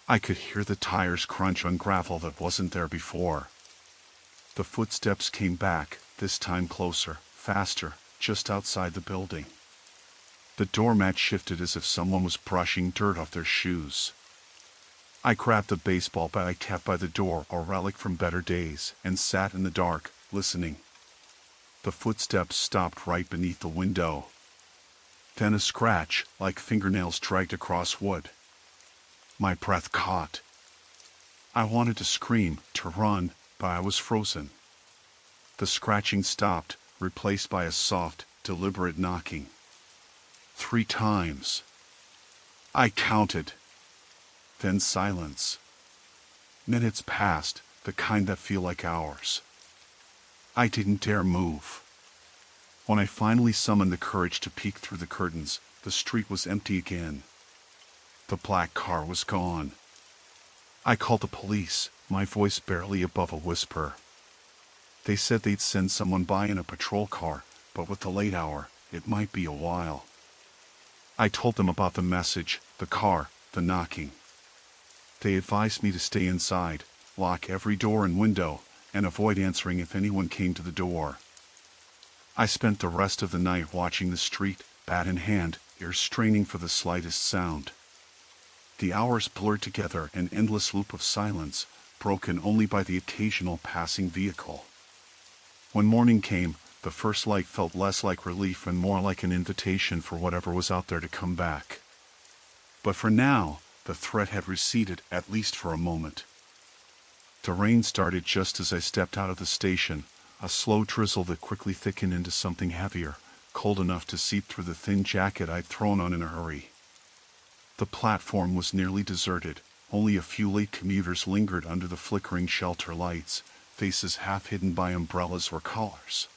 I could hear the tires crunch on gravel that wasn't there before. The footsteps came back, this time closer, faster, just outside the building. The doormat shifted as if someone was brushing dirt off their shoes. I grabbed the baseball bat I kept by the door, a relic from better days, and sat in the dark, listening. The footsteps stopped right beneath the window. Then a scratch, like fingernails dragged across wood. My breath caught. I wanted to scream, to run, but I was frozen. The scratching stopped, replaced by a soft, deliberate knocking. 3 times. I counted. Then silence. Minutes passed, the kind that feel like hours. I didn't dare move. When I finally summoned the courage to peek through the curtains, the street was empty again. The black car was gone. I called the police, my voice barely above a whisper. They said they'd send someone by in a patrol car, but with the late hour, it might be a while. I told them about the message, the car, the knocking. They advised me to stay inside, lock every door and window, and avoid answering if anyone came to the door. I spent the rest of the night watching the street, bat in hand, ears straining for the slightest sound. The hours blurred together, an endless loop of silence, broken only by the occasional passing vehicle. When morning came, the first light felt less like relief and more like an invitation for whatever was out there to come back. But for now, the threat had receded, at least for a moment. The rain started just as I stepped out of the station, a slow drizzle that quickly thickened into something heavier, cold enough to seep through the thin jacket I'd thrown on in a hurry. The platform was nearly deserted, only a few late commuters lingered under the flickering shelter lights, faces half hidden by umbrellas or collars.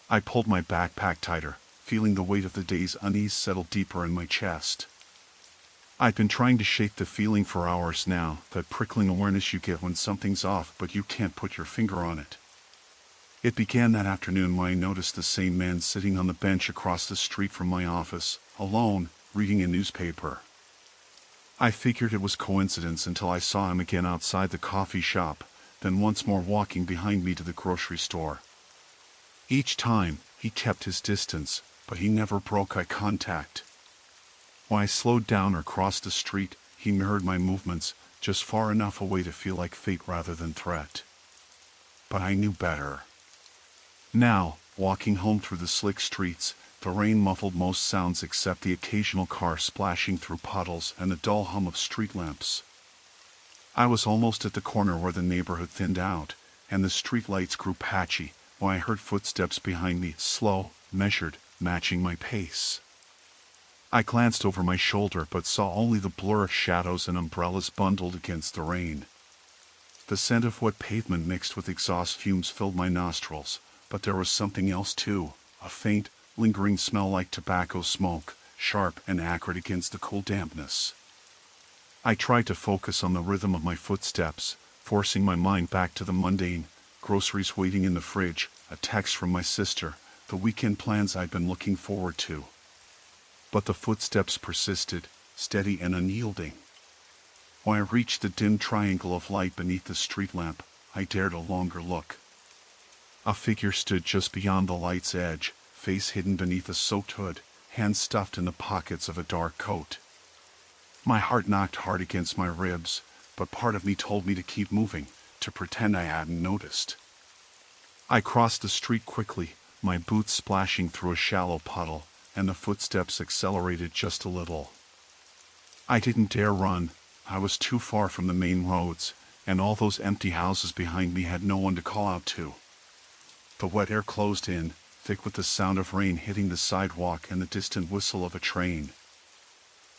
I pulled my backpack tighter, feeling the weight of the day's unease settle deeper in my chest. I'd been trying to shake the feeling for hours now, that prickling awareness you get when something's off but you can't put your finger on it. It began that afternoon when I noticed the same man sitting on the bench across the street from my office, alone, reading a newspaper. I figured it was coincidence until I saw him again outside the coffee shop, then once more walking behind me to the grocery store. Each time, he kept his distance, but he never broke eye contact. When I slowed down or crossed the street, he mirrored my movements, just far enough away to feel like fate rather than threat. But I knew better. Now, walking home through the slick streets, the rain muffled most sounds except the occasional car splashing through puddles and the dull hum of street lamps. I was almost at the corner where the neighborhood thinned out, and the street lights grew patchy, when I heard footsteps behind me, slow, measured, matching my pace. I glanced over my shoulder but saw only the blur of shadows and umbrellas bundled against the rain. The scent of wet pavement mixed with exhaust fumes filled my nostrils, but there was something else too, a faint, lingering smell like tobacco smoke, sharp and acrid against the cool dampness. I tried to focus on the rhythm of my footsteps, forcing my mind back to the mundane, groceries waiting in the fridge, a text from my sister, the weekend plans I'd been looking forward to. But the footsteps persisted, steady and unyielding. When I reached the dim triangle of light beneath the street lamp, I dared a longer look. A figure stood just beyond the light's edge, face hidden beneath a soaked hood, hands stuffed in the pockets of a dark coat. My heart knocked hard against my ribs, but part of me told me to keep moving, to pretend I hadn't noticed. I crossed the street quickly, my boots splashing through a shallow puddle, and the footsteps accelerated just a little. I didn't dare run. I was too far from the main roads, and all those empty houses behind me had no one to call out to. The wet air closed in, thick with the sound of rain hitting the sidewalk and the distant whistle of a train.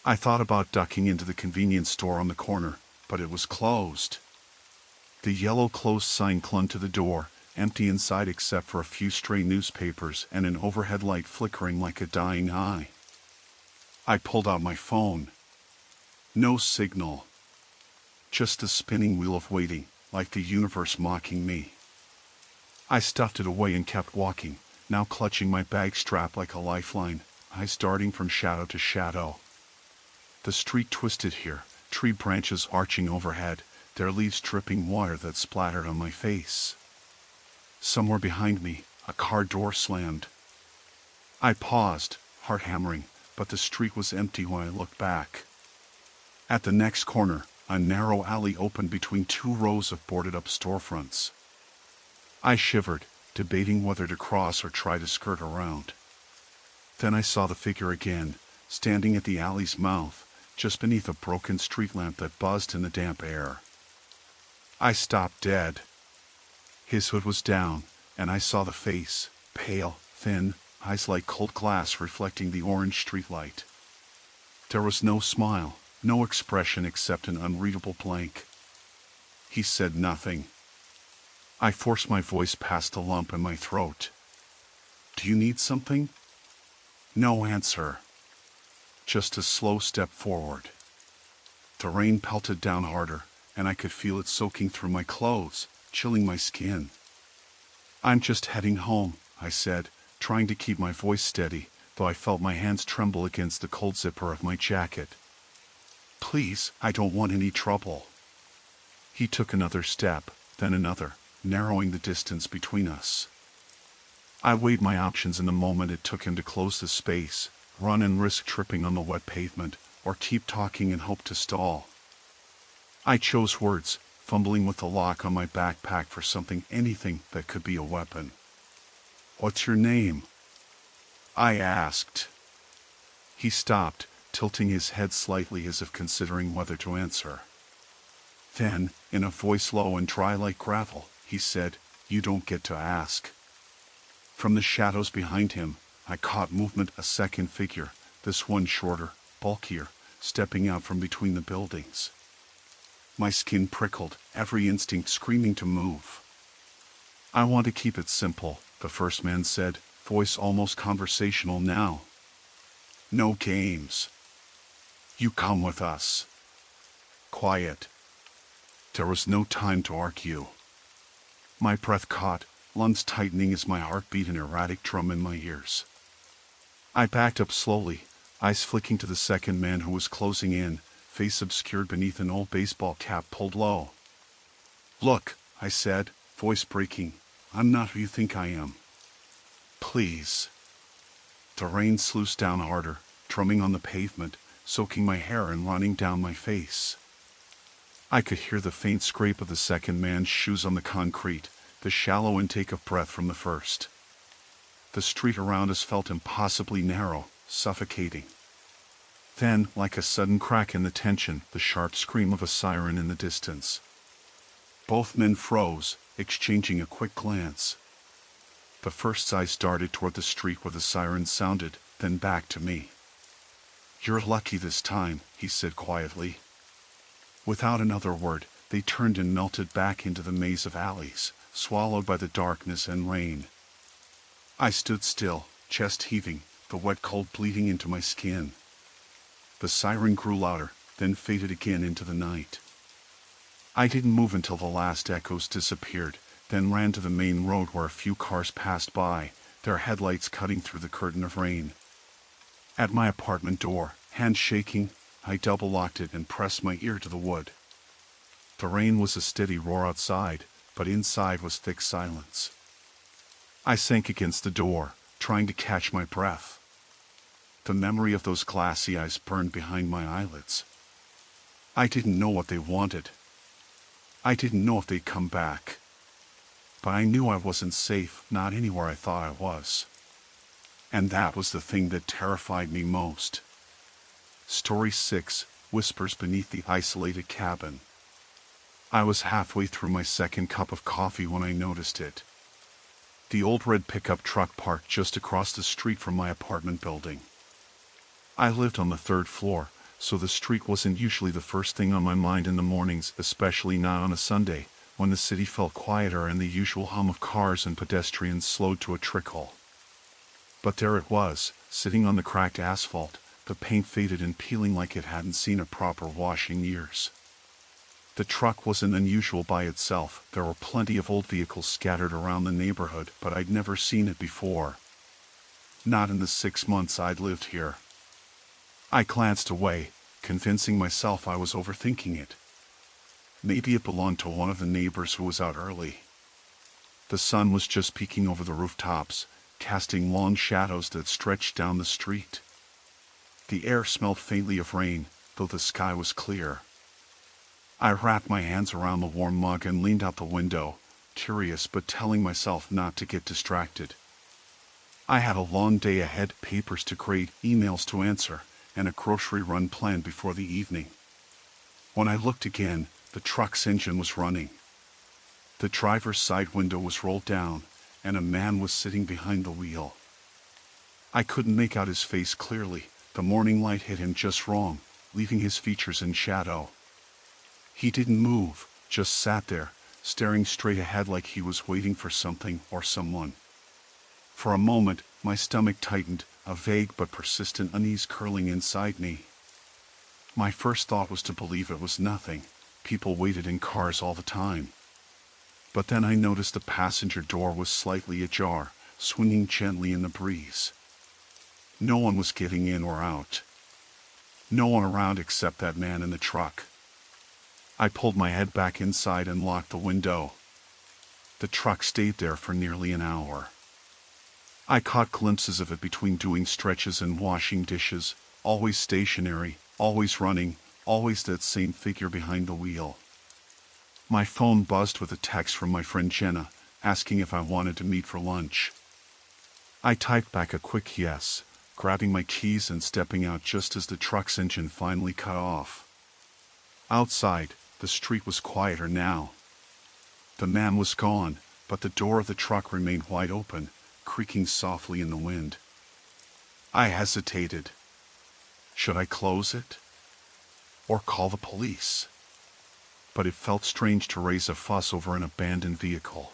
I thought about ducking into the convenience store on the corner, but it was closed. The yellow closed sign clung to the door, empty inside except for a few stray newspapers and an overhead light flickering like a dying eye. I pulled out my phone. No signal. Just a spinning wheel of waiting, like the universe mocking me. I stuffed it away and kept walking, now clutching my bag strap like a lifeline, eyes darting from shadow to shadow. The street twisted here, tree branches arching overhead, their leaves dripping water that splattered on my face. Somewhere behind me, a car door slammed. I paused, heart hammering, but the street was empty when I looked back. At the next corner, a narrow alley opened between two rows of boarded-up storefronts. I shivered, debating whether to cross or try to skirt around. Then I saw the figure again, standing at the alley's mouth, just beneath a broken street lamp that buzzed in the damp air. I stopped dead. His hood was down, and I saw the face, pale, thin, eyes like cold glass reflecting the orange streetlight. There was no smile, no expression except an unreadable blank. He said nothing. I forced my voice past the lump in my throat. "Do you need something?" No answer. Just a slow step forward. The rain pelted down harder, and I could feel it soaking through my clothes, chilling my skin. "I'm just heading home," I said, trying to keep my voice steady, though I felt my hands tremble against the cold zipper of my jacket. "Please, I don't want any trouble." He took another step, then another, narrowing the distance between us. I weighed my options in the moment it took him to close the space, run and risk tripping on the wet pavement, or keep talking and hope to stall. I chose words, fumbling with the lock on my backpack for something, anything that could be a weapon. "What's your name?" I asked. He stopped, tilting his head slightly as if considering whether to answer. Then, in a voice low and dry like gravel, he said, "You don't get to ask." From the shadows behind him, I caught movement, a second figure, this one shorter, bulkier, stepping out from between the buildings. My skin prickled, every instinct screaming to move. "I want to keep it simple," the first man said, voice almost conversational now. "No games." You come with us. Quiet. There was no time to argue. My breath caught, lungs tightening as my heart beat an erratic drum in my ears. I backed up slowly, eyes flicking to the second man who was closing in, face obscured beneath an old baseball cap pulled low. Look, I said, voice breaking, I'm not who you think I am. Please. The rain sluiced down harder, drumming on the pavement, soaking my hair and running down my face. I could hear the faint scrape of the second man's shoes on the concrete, the shallow intake of breath from the first. The street around us felt impossibly narrow, suffocating. Then, like a sudden crack in the tension, the sharp scream of a siren in the distance. Both men froze, exchanging a quick glance. The first's eyes darted toward the street where the siren sounded, then back to me. You're lucky this time, he said quietly. Without another word, they turned and melted back into the maze of alleys, swallowed by the darkness and rain. I stood still, chest heaving, the wet cold bleeding into my skin. The siren grew louder, then faded again into the night. I didn't move until the last echoes disappeared, then ran to the main road where a few cars passed by, their headlights cutting through the curtain of rain. At my apartment door, hands shaking, I double-locked it and pressed my ear to the wood. The rain was a steady roar outside, but inside was thick silence. I sank against the door, trying to catch my breath. The memory of those glassy eyes burned behind my eyelids. I didn't know what they wanted. I didn't know if they'd come back. But I knew I wasn't safe, not anywhere I thought I was. And that was the thing that terrified me most. Story 6, Whispers Beneath the Isolated Cabin. I was halfway through my second cup of coffee when I noticed it. The old red pickup truck parked just across the street from my apartment building. I lived on the third floor, so the street wasn't usually the first thing on my mind in the mornings, especially not on a Sunday, when the city felt quieter and the usual hum of cars and pedestrians slowed to a trickle. But there it was, sitting on the cracked asphalt, the paint faded and peeling like it hadn't seen a proper wash in years. The truck wasn't unusual by itself. There were plenty of old vehicles scattered around the neighborhood, but I'd never seen it before. Not in the 6 months I'd lived here. I glanced away, convincing myself I was overthinking it. Maybe it belonged to one of the neighbors who was out early. The sun was just peeking over the rooftops, casting long shadows that stretched down the street. The air smelled faintly of rain, though the sky was clear. I wrapped my hands around the warm mug and leaned out the window, curious but telling myself not to get distracted. I had a long day ahead, papers to grade, emails to answer, and a grocery run planned before the evening. When I looked again, the truck's engine was running. The driver's side window was rolled down, and a man was sitting behind the wheel. I couldn't make out his face clearly. The morning light hit him just wrong, leaving his features in shadow. He didn't move, just sat there, staring straight ahead like he was waiting for something or someone. For a moment, my stomach tightened, a vague but persistent unease curling inside me. My first thought was to believe it was nothing. People waited in cars all the time. But then I noticed the passenger door was slightly ajar, swinging gently in the breeze. No one was getting in or out. No one around except that man in the truck. I pulled my head back inside and locked the window. The truck stayed there for nearly an hour. I caught glimpses of it between doing stretches and washing dishes, always stationary, always running, always that same figure behind the wheel. My phone buzzed with a text from my friend Jenna, asking if I wanted to meet for lunch. I typed back a quick yes, grabbing my keys and stepping out just as the truck's engine finally cut off. Outside, the street was quieter now. The man was gone, but the door of the truck remained wide open, creaking softly in the wind. I hesitated. Should I close it? Or call the police? But it felt strange to raise a fuss over an abandoned vehicle.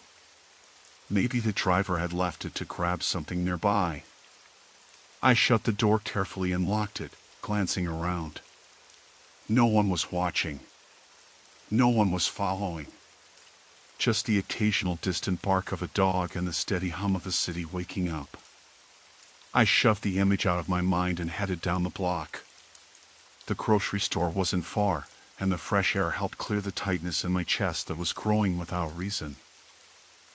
Maybe the driver had left it to grab something nearby. I shut the door carefully and locked it, glancing around. No one was watching. No one was following. Just the occasional distant bark of a dog and the steady hum of the city waking up. I shoved the image out of my mind and headed down the block. The grocery store wasn't far, and the fresh air helped clear the tightness in my chest that was growing without reason.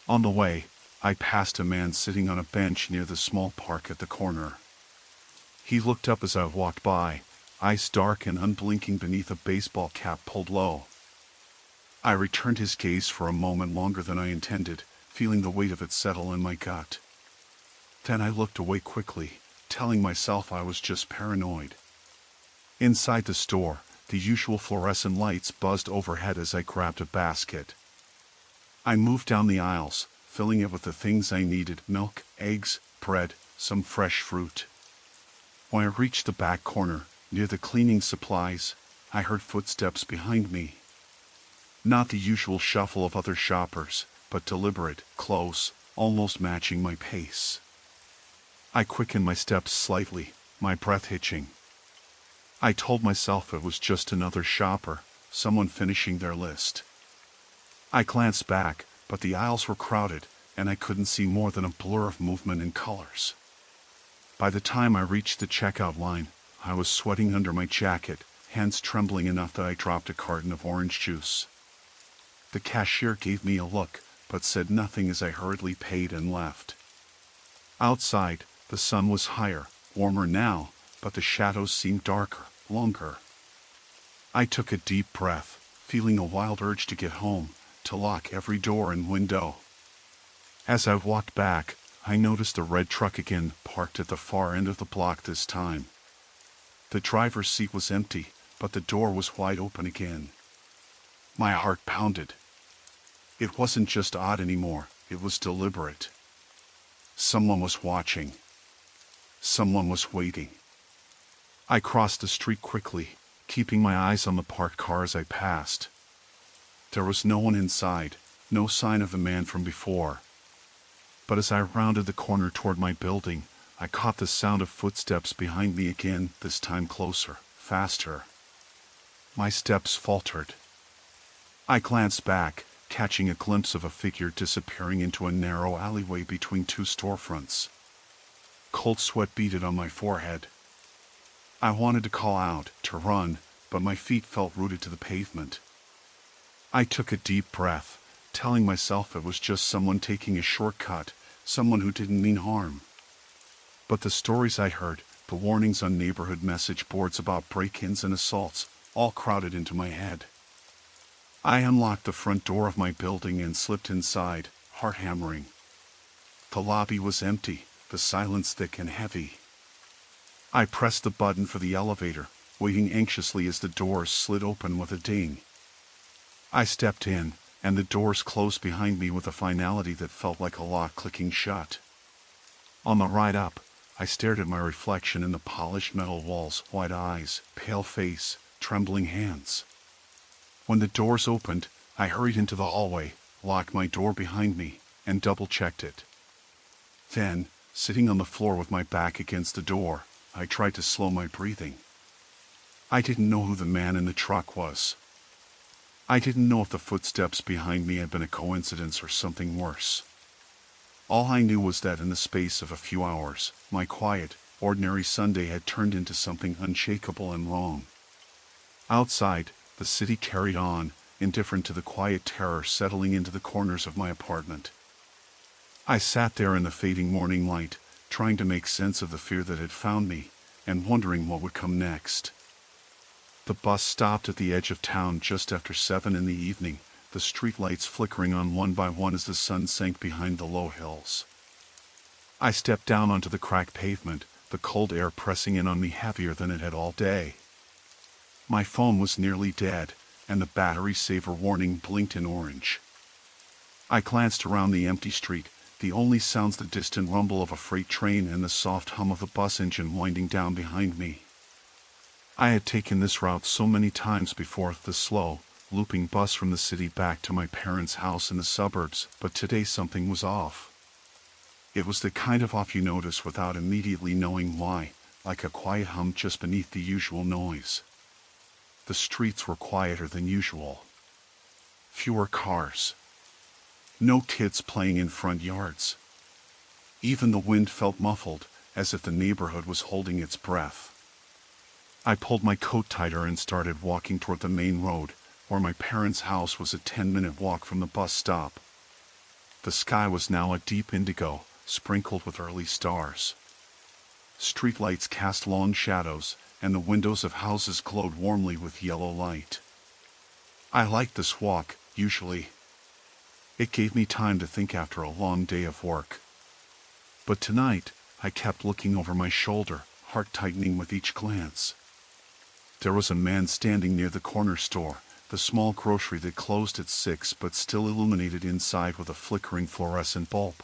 On the way, I passed a man sitting on a bench near the small park at the corner. He looked up as I walked by, eyes dark and unblinking beneath a baseball cap pulled low. I returned his gaze for a moment longer than I intended, feeling the weight of it settle in my gut. Then I looked away quickly, telling myself I was just paranoid. Inside the store, the usual fluorescent lights buzzed overhead as I grabbed a basket. I moved down the aisles, filling it with the things I needed: milk, eggs, bread, some fresh fruit. When I reached the back corner, near the cleaning supplies, I heard footsteps behind me. Not the usual shuffle of other shoppers, but deliberate, close, almost matching my pace. I quickened my steps slightly, my breath hitching. I told myself it was just another shopper, someone finishing their list. I glanced back, but the aisles were crowded, and I couldn't see more than a blur of movement and colors. By the time I reached the checkout line, I was sweating under my jacket, hands trembling enough that I dropped a carton of orange juice. The cashier gave me a look, but said nothing as I hurriedly paid and left. Outside, the sun was higher, warmer now, but the shadows seemed darker, longer. I took a deep breath, feeling a wild urge to get home, to lock every door and window. As I walked back, I noticed a red truck again, parked at the far end of the block this time. The driver's seat was empty, but the door was wide open again. My heart pounded. It wasn't just odd anymore, it was deliberate. Someone was watching. Someone was waiting. I crossed the street quickly, keeping my eyes on the parked car as I passed. There was no one inside, no sign of the man from before. But as I rounded the corner toward my building, I caught the sound of footsteps behind me again, this time closer, faster. My steps faltered. I glanced back, catching a glimpse of a figure disappearing into a narrow alleyway between two storefronts. Cold sweat beaded on my forehead. I wanted to call out, to run, but my feet felt rooted to the pavement. I took a deep breath, telling myself it was just someone taking a shortcut, someone who didn't mean harm. But the stories I heard, the warnings on neighborhood message boards about break-ins and assaults, all crowded into my head. I unlocked the front door of my building and slipped inside, heart hammering. The lobby was empty, the silence thick and heavy. I pressed the button for the elevator, waiting anxiously as the doors slid open with a ding. I stepped in, and the doors closed behind me with a finality that felt like a lock clicking shut. On the ride up, I stared at my reflection in the polished metal walls, wide eyes, pale face, trembling hands. When the doors opened, I hurried into the hallway, locked my door behind me, and double-checked it. Then, sitting on the floor with my back against the door, I tried to slow my breathing. I didn't know who the man in the truck was. I didn't know if the footsteps behind me had been a coincidence or something worse. All I knew was that in the space of a few hours, my quiet, ordinary Sunday had turned into something unshakable and wrong. Outside, the city carried on, indifferent to the quiet terror settling into the corners of my apartment. I sat there in the fading morning light, trying to make sense of the fear that had found me, and wondering what would come next. The bus stopped at the edge of town just after 7 in the evening, the streetlights flickering on one by one as the sun sank behind the low hills. I stepped down onto the cracked pavement, the cold air pressing in on me heavier than it had all day. My phone was nearly dead, and the battery saver warning blinked in orange. I glanced around the empty street, the only sounds the distant rumble of a freight train and the soft hum of the bus engine winding down behind me. I had taken this route so many times before, the slow, looping bus from the city back to my parents' house in the suburbs, but today something was off. It was the kind of off you notice without immediately knowing why, like a quiet hum just beneath the usual noise. The streets were quieter than usual. Fewer cars. No kids playing in front yards. Even the wind felt muffled, as if the neighborhood was holding its breath. I pulled my coat tighter and started walking toward the main road, where my parents' house was a 10-minute walk from the bus stop. The sky was now a deep indigo, sprinkled with early stars. Streetlights cast long shadows, and the windows of houses glowed warmly with yellow light. I liked this walk, usually. It gave me time to think after a long day of work. But tonight, I kept looking over my shoulder, heart tightening with each glance. There was a man standing near the corner store, the small grocery that closed at 6 but still illuminated inside with a flickering fluorescent bulb.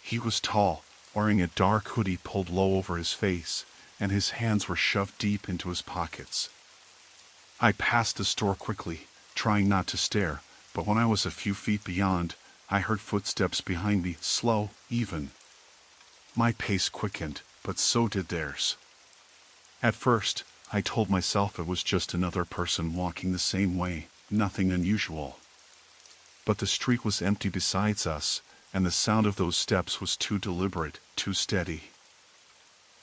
He was tall, wearing a dark hoodie pulled low over his face, and his hands were shoved deep into his pockets. I passed the store quickly, trying not to stare, but when I was a few feet beyond, I heard footsteps behind me, slow, even. My pace quickened, but so did theirs. At first, I told myself it was just another person walking the same way, nothing unusual. But the street was empty besides us, and the sound of those steps was too deliberate, too steady.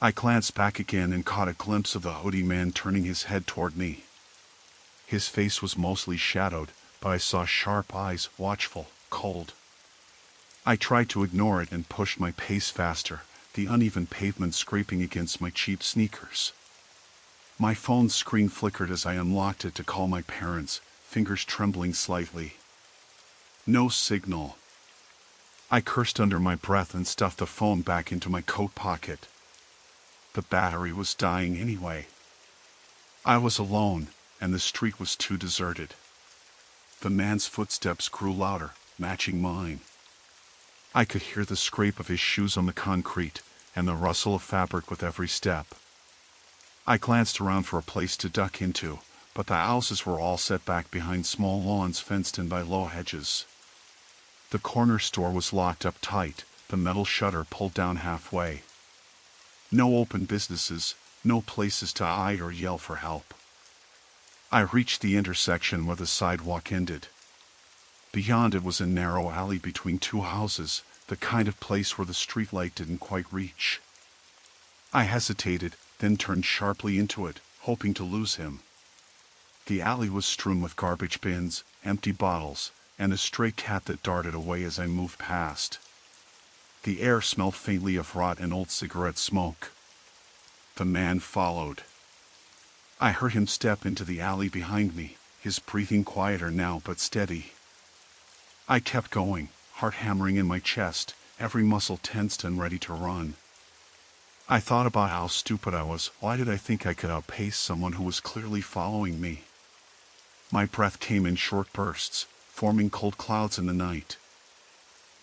I glanced back again and caught a glimpse of the hoodie man turning his head toward me. His face was mostly shadowed, but I saw sharp eyes, watchful, cold. I tried to ignore it and pushed my pace faster, the uneven pavement scraping against my cheap sneakers. My phone's screen flickered as I unlocked it to call my parents, fingers trembling slightly. No signal. I cursed under my breath and stuffed the phone back into my coat pocket. The battery was dying anyway. I was alone, and the street was too deserted. The man's footsteps grew louder, matching mine. I could hear the scrape of his shoes on the concrete, and the rustle of fabric with every step. I glanced around for a place to duck into, but the houses were all set back behind small lawns fenced in by low hedges. The corner store was locked up tight, the metal shutter pulled down halfway. No open businesses, no places to hide or yell for help. I reached the intersection where the sidewalk ended. Beyond it was a narrow alley between two houses, the kind of place where the streetlight didn't quite reach. I hesitated, then turned sharply into it, hoping to lose him. The alley was strewn with garbage bins, empty bottles, and a stray cat that darted away as I moved past. The air smelled faintly of rot and old cigarette smoke. The man followed. I heard him step into the alley behind me, his breathing quieter now but steady. I kept going, heart hammering in my chest, every muscle tensed and ready to run. I thought about how stupid I was. Why did I think I could outpace someone who was clearly following me? My breath came in short bursts, forming cold clouds in the night.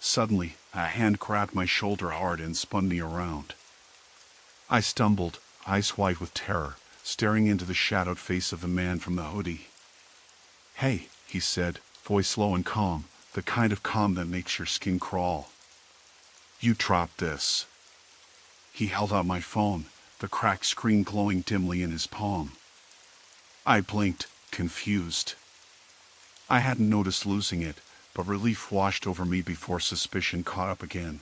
Suddenly, a hand grabbed my shoulder hard and spun me around. I stumbled, eyes wide with terror, staring into the shadowed face of the man from the hoodie. "Hey," he said, voice low and calm, the kind of calm that makes your skin crawl. "You dropped this." He held out my phone, the cracked screen glowing dimly in his palm. I blinked, confused. I hadn't noticed losing it, but relief washed over me before suspicion caught up again.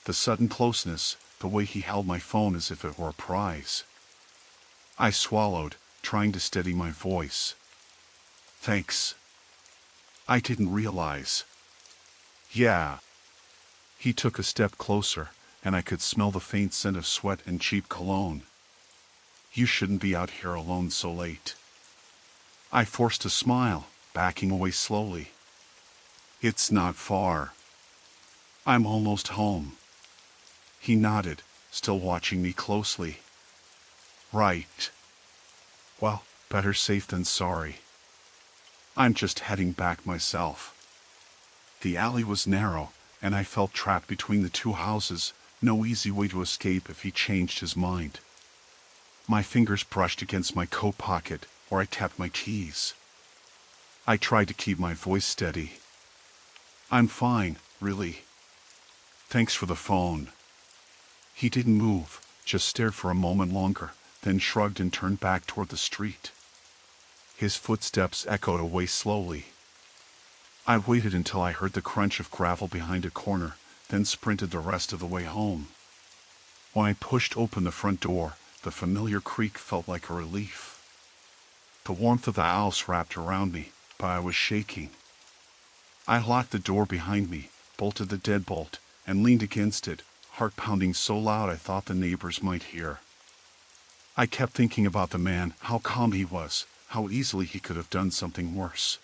The sudden closeness, the way he held my phone as if it were a prize. I swallowed, trying to steady my voice. "Thanks. I didn't realize." "Yeah." He took a step closer, and I could smell the faint scent of sweat and cheap cologne. "You shouldn't be out here alone so late." I forced a smile, backing away slowly. "It's not far. I'm almost home." He nodded, still watching me closely. "Right. Well, better safe than sorry. I'm just heading back myself." The alley was narrow, and I felt trapped between the two houses, no easy way to escape if he changed his mind. My fingers brushed against my coat pocket, where I kept my keys. I tried to keep my voice steady. "I'm fine, really. Thanks for the phone." He didn't move, just stared for a moment longer, then shrugged and turned back toward the street. His footsteps echoed away slowly. I waited until I heard the crunch of gravel behind a corner, then sprinted the rest of the way home. When I pushed open the front door, the familiar creak felt like a relief. The warmth of the house wrapped around me, but I was shaking. I locked the door behind me, bolted the deadbolt, and leaned against it, heart pounding so loud I thought the neighbors might hear. I kept thinking about the man, how calm he was, how easily he could have done something worse.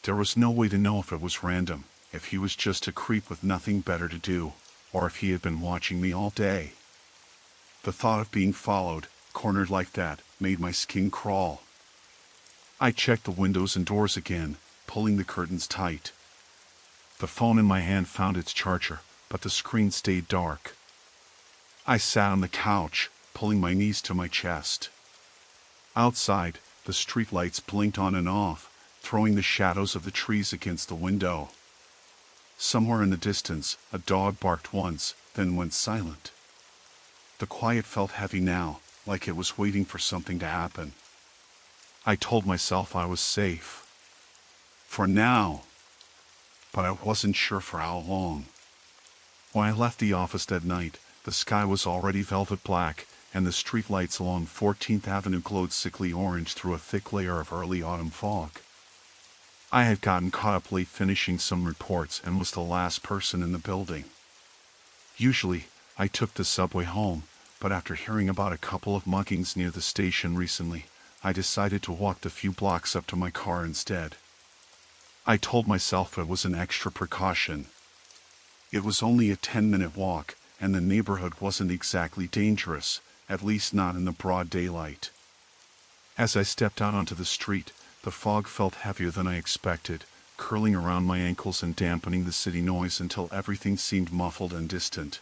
There was no way to know if it was random, if he was just a creep with nothing better to do, or if he had been watching me all day. The thought of being followed, cornered like that, made my skin crawl. I checked the windows and doors again, pulling the curtains tight. The phone in my hand found its charger, but the screen stayed dark. I sat on the couch, pulling my knees to my chest. Outside, the streetlights blinked on and off, throwing the shadows of the trees against the window. Somewhere in the distance, a dog barked once, then went silent. The quiet felt heavy now, like it was waiting for something to happen. I told myself I was safe. For now. But I wasn't sure for how long. When I left the office that night, the sky was already velvet black, and the streetlights along 14th Avenue glowed sickly orange through a thick layer of early autumn fog. I had gotten caught up late finishing some reports and was the last person in the building. Usually, I took the subway home, but after hearing about a couple of muggings near the station recently, I decided to walk the few blocks up to my car instead. I told myself it was an extra precaution. It was only a 10-minute walk, and the neighborhood wasn't exactly dangerous, at least not in the broad daylight. As I stepped out onto the street, the fog felt heavier than I expected, curling around my ankles and dampening the city noise until everything seemed muffled and distant.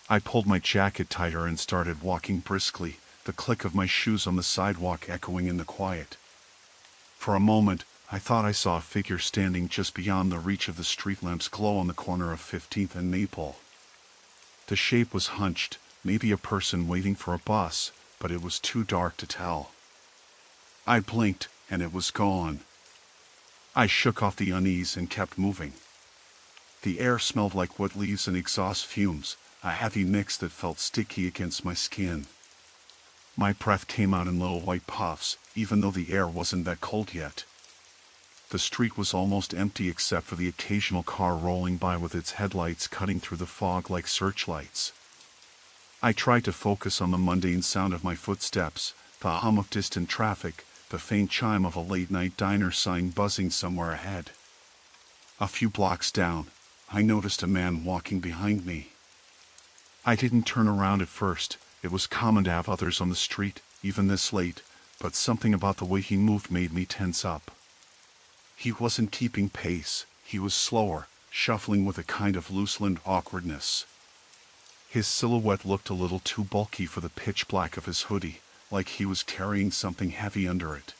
I pulled my jacket tighter and started walking briskly, the click of my shoes on the sidewalk echoing in the quiet. For a moment, I thought I saw a figure standing just beyond the reach of the street lamp's glow on the corner of 15th and Maple. The shape was hunched, maybe a person waiting for a bus, but it was too dark to tell. I blinked, and it was gone. I shook off the unease and kept moving. The air smelled like wood leaves and exhaust fumes, a heavy mix that felt sticky against my skin. My breath came out in little white puffs, even though the air wasn't that cold yet. The street was almost empty except for the occasional car rolling by with its headlights cutting through the fog like searchlights. I tried to focus on the mundane sound of my footsteps, the hum of distant traffic, the faint chime of a late-night diner sign buzzing somewhere ahead. A few blocks down, I noticed a man walking behind me. I didn't turn around at first. It was common to have others on the street, even this late, but something about the way he moved made me tense up. He wasn't keeping pace, he was slower, shuffling with a kind of loose-limbed awkwardness. His silhouette looked a little too bulky for the pitch black of his hoodie, like he was carrying something heavy under it.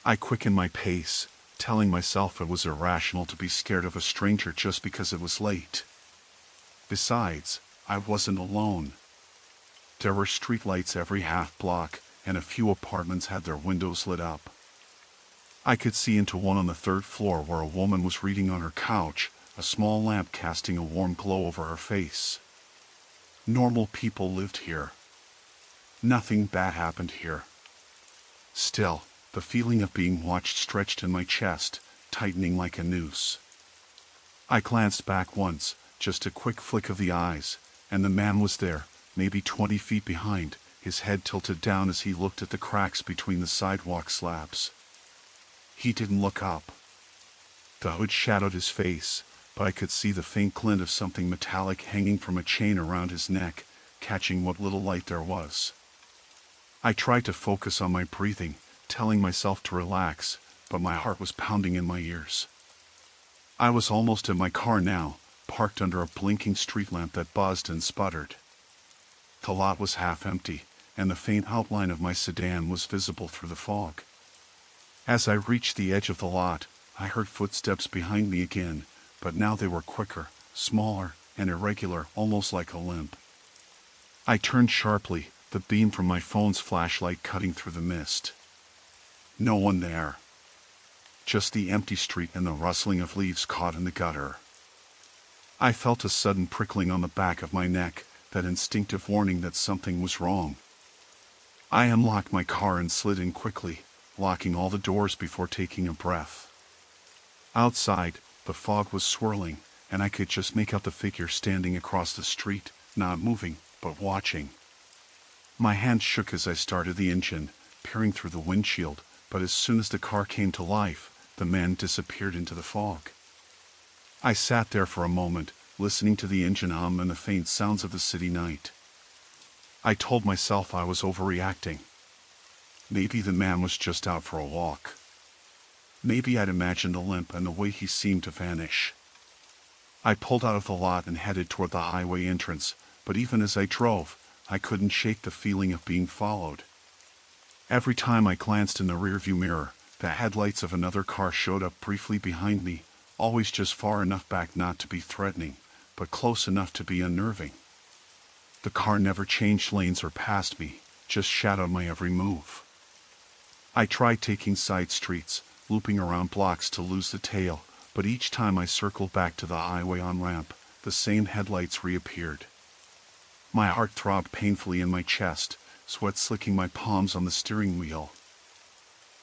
I quickened my pace, telling myself it was irrational to be scared of a stranger just because it was late. Besides, I wasn't alone. There were streetlights every half block, and a few apartments had their windows lit up. I could see into one on the 3rd floor where a woman was reading on her couch, a small lamp casting a warm glow over her face. Normal people lived here. Nothing bad happened here. Still, the feeling of being watched stretched in my chest, tightening like a noose. I glanced back once, just a quick flick of the eyes, and the man was there, maybe 20 feet behind, his head tilted down as he looked at the cracks between the sidewalk slabs. He didn't look up. The hood shadowed his face, but I could see the faint glint of something metallic hanging from a chain around his neck, catching what little light there was. I tried to focus on my breathing, telling myself to relax, but my heart was pounding in my ears. I was almost at my car now, parked under a blinking street lamp that buzzed and sputtered. The lot was half empty, and the faint outline of my sedan was visible through the fog. As I reached the edge of the lot, I heard footsteps behind me again, but now they were quicker, smaller, and irregular, almost like a limp. I turned sharply, the beam from my phone's flashlight cutting through the mist. No one there. Just the empty street and the rustling of leaves caught in the gutter. I felt a sudden prickling on the back of my neck, that instinctive warning that something was wrong. I unlocked my car and slid in quickly, locking all the doors before taking a breath. Outside, the fog was swirling, and I could just make out the figure standing across the street, not moving, but watching. My hand shook as I started the engine, peering through the windshield, but as soon as the car came to life, the man disappeared into the fog. I sat there for a moment, listening to the engine hum and the faint sounds of the city night. I told myself I was overreacting. Maybe the man was just out for a walk. Maybe I'd imagined a limp and the way he seemed to vanish. I pulled out of the lot and headed toward the highway entrance, but even as I drove, I couldn't shake the feeling of being followed. Every time I glanced in the rearview mirror, the headlights of another car showed up briefly behind me, always just far enough back not to be threatening, but close enough to be unnerving. The car never changed lanes or passed me, just shadowed my every move. I tried taking side streets, looping around blocks to lose the tail, but each time I circled back to the highway on-ramp, the same headlights reappeared. My heart throbbed painfully in my chest, sweat slicking my palms on the steering wheel.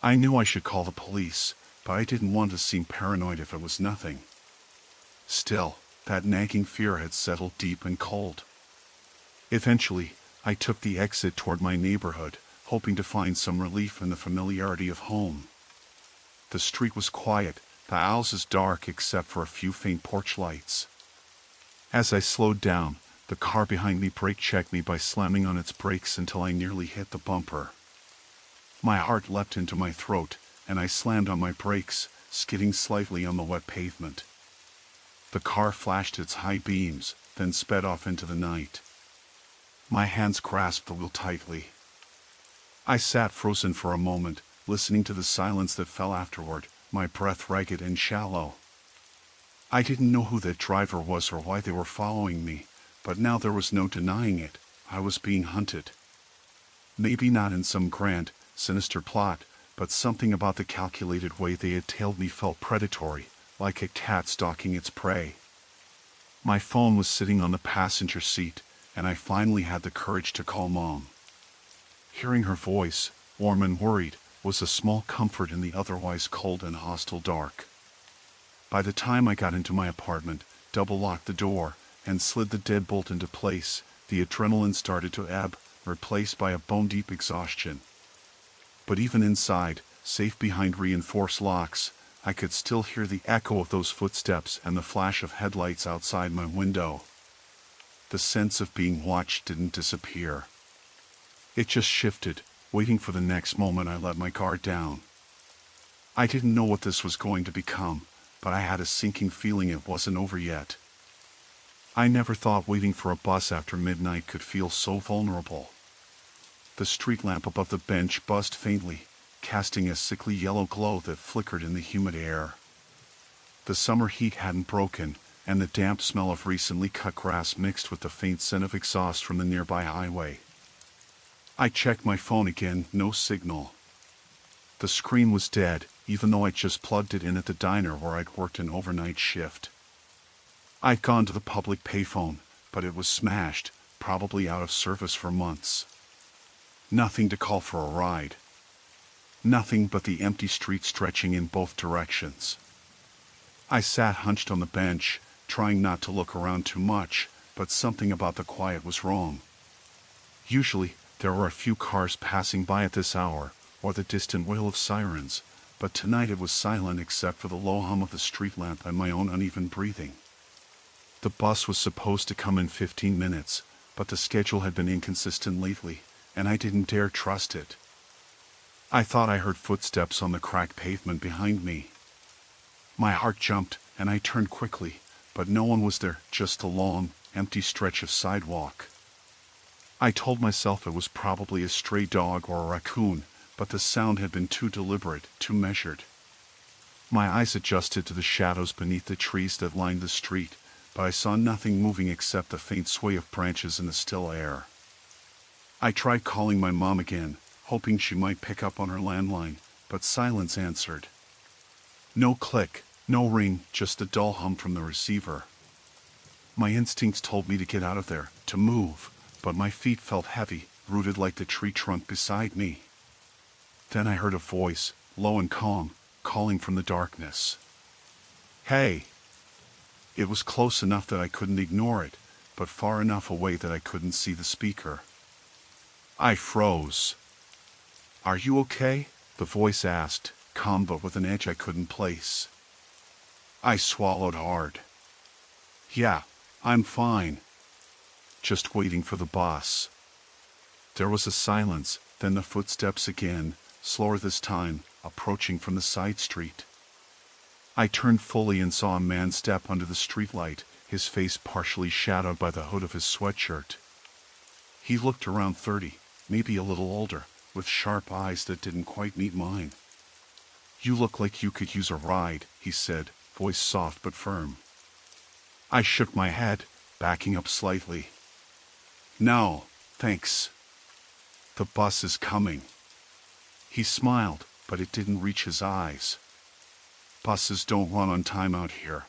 I knew I should call the police, but I didn't want to seem paranoid if it was nothing. Still, that nagging fear had settled deep and cold. Eventually, I took the exit toward my neighborhood, hoping to find some relief in the familiarity of home. The street was quiet, the houses dark except for a few faint porch lights. As I slowed down, the car behind me brake-checked me by slamming on its brakes until I nearly hit the bumper. My heart leapt into my throat, and I slammed on my brakes, skidding slightly on the wet pavement. The car flashed its high beams, then sped off into the night. My hands grasped the wheel tightly. I sat frozen for a moment, listening to the silence that fell afterward, my breath ragged and shallow. I didn't know who that driver was or why they were following me, but now there was no denying it. I was being hunted. Maybe not in some grand, sinister plot, but something about the calculated way they had tailed me felt predatory, like a cat stalking its prey. My phone was sitting on the passenger seat, and I finally had the courage to call Mom. Hearing her voice, warm and worried, was a small comfort in the otherwise cold and hostile dark. By the time I got into my apartment, double-locked the door, and slid the deadbolt into place, the adrenaline started to ebb, replaced by a bone-deep exhaustion. But even inside, safe behind reinforced locks, I could still hear the echo of those footsteps and the flash of headlights outside my window. The sense of being watched didn't disappear. It just shifted, waiting for the next moment I let my guard down. I didn't know what this was going to become, but I had a sinking feeling it wasn't over yet. I never thought waiting for a bus after midnight could feel so vulnerable. The street lamp above the bench buzzed faintly, casting a sickly yellow glow that flickered in the humid air. The summer heat hadn't broken, and the damp smell of recently cut grass mixed with the faint scent of exhaust from the nearby highway. I checked my phone again, no signal. The screen was dead, even though I'd just plugged it in at the diner where I'd worked an overnight shift. I'd gone to the public payphone, but it was smashed, probably out of service for months. Nothing to call for a ride. Nothing but the empty street stretching in both directions. I sat hunched on the bench, trying not to look around too much, but something about the quiet was wrong. Usually, there were a few cars passing by at this hour, or the distant wail of sirens, but tonight it was silent except for the low hum of the street lamp and my own uneven breathing. The bus was supposed to come in 15 minutes, but the schedule had been inconsistent lately, and I didn't dare trust it. I thought I heard footsteps on the cracked pavement behind me. My heart jumped, and I turned quickly, but no one was there, just a long, empty stretch of sidewalk. I told myself it was probably a stray dog or a raccoon, but the sound had been too deliberate, too measured. My eyes adjusted to the shadows beneath the trees that lined the street, but I saw nothing moving except the faint sway of branches in the still air. I tried calling my mom again, hoping she might pick up on her landline, but silence answered. No click, no ring, just a dull hum from the receiver. My instincts told me to get out of there, to move, but my feet felt heavy, rooted like the tree trunk beside me. Then I heard a voice, low and calm, calling from the darkness. Hey! It was close enough that I couldn't ignore it, but far enough away that I couldn't see the speaker. I froze. Are you okay? The voice asked, calm but with an edge I couldn't place. I swallowed hard. Yeah, I'm fine. Just waiting for the boss. There was a silence, then the footsteps again, slower this time, approaching from the side street. I turned fully and saw a man step under the streetlight, his face partially shadowed by the hood of his sweatshirt. He looked around 30, maybe a little older, with sharp eyes that didn't quite meet mine. You look like you could use a ride, he said, voice soft but firm. I shook my head, backing up slightly. No, thanks. The bus is coming. He smiled, but it didn't reach his eyes. Buses don't run on time out here.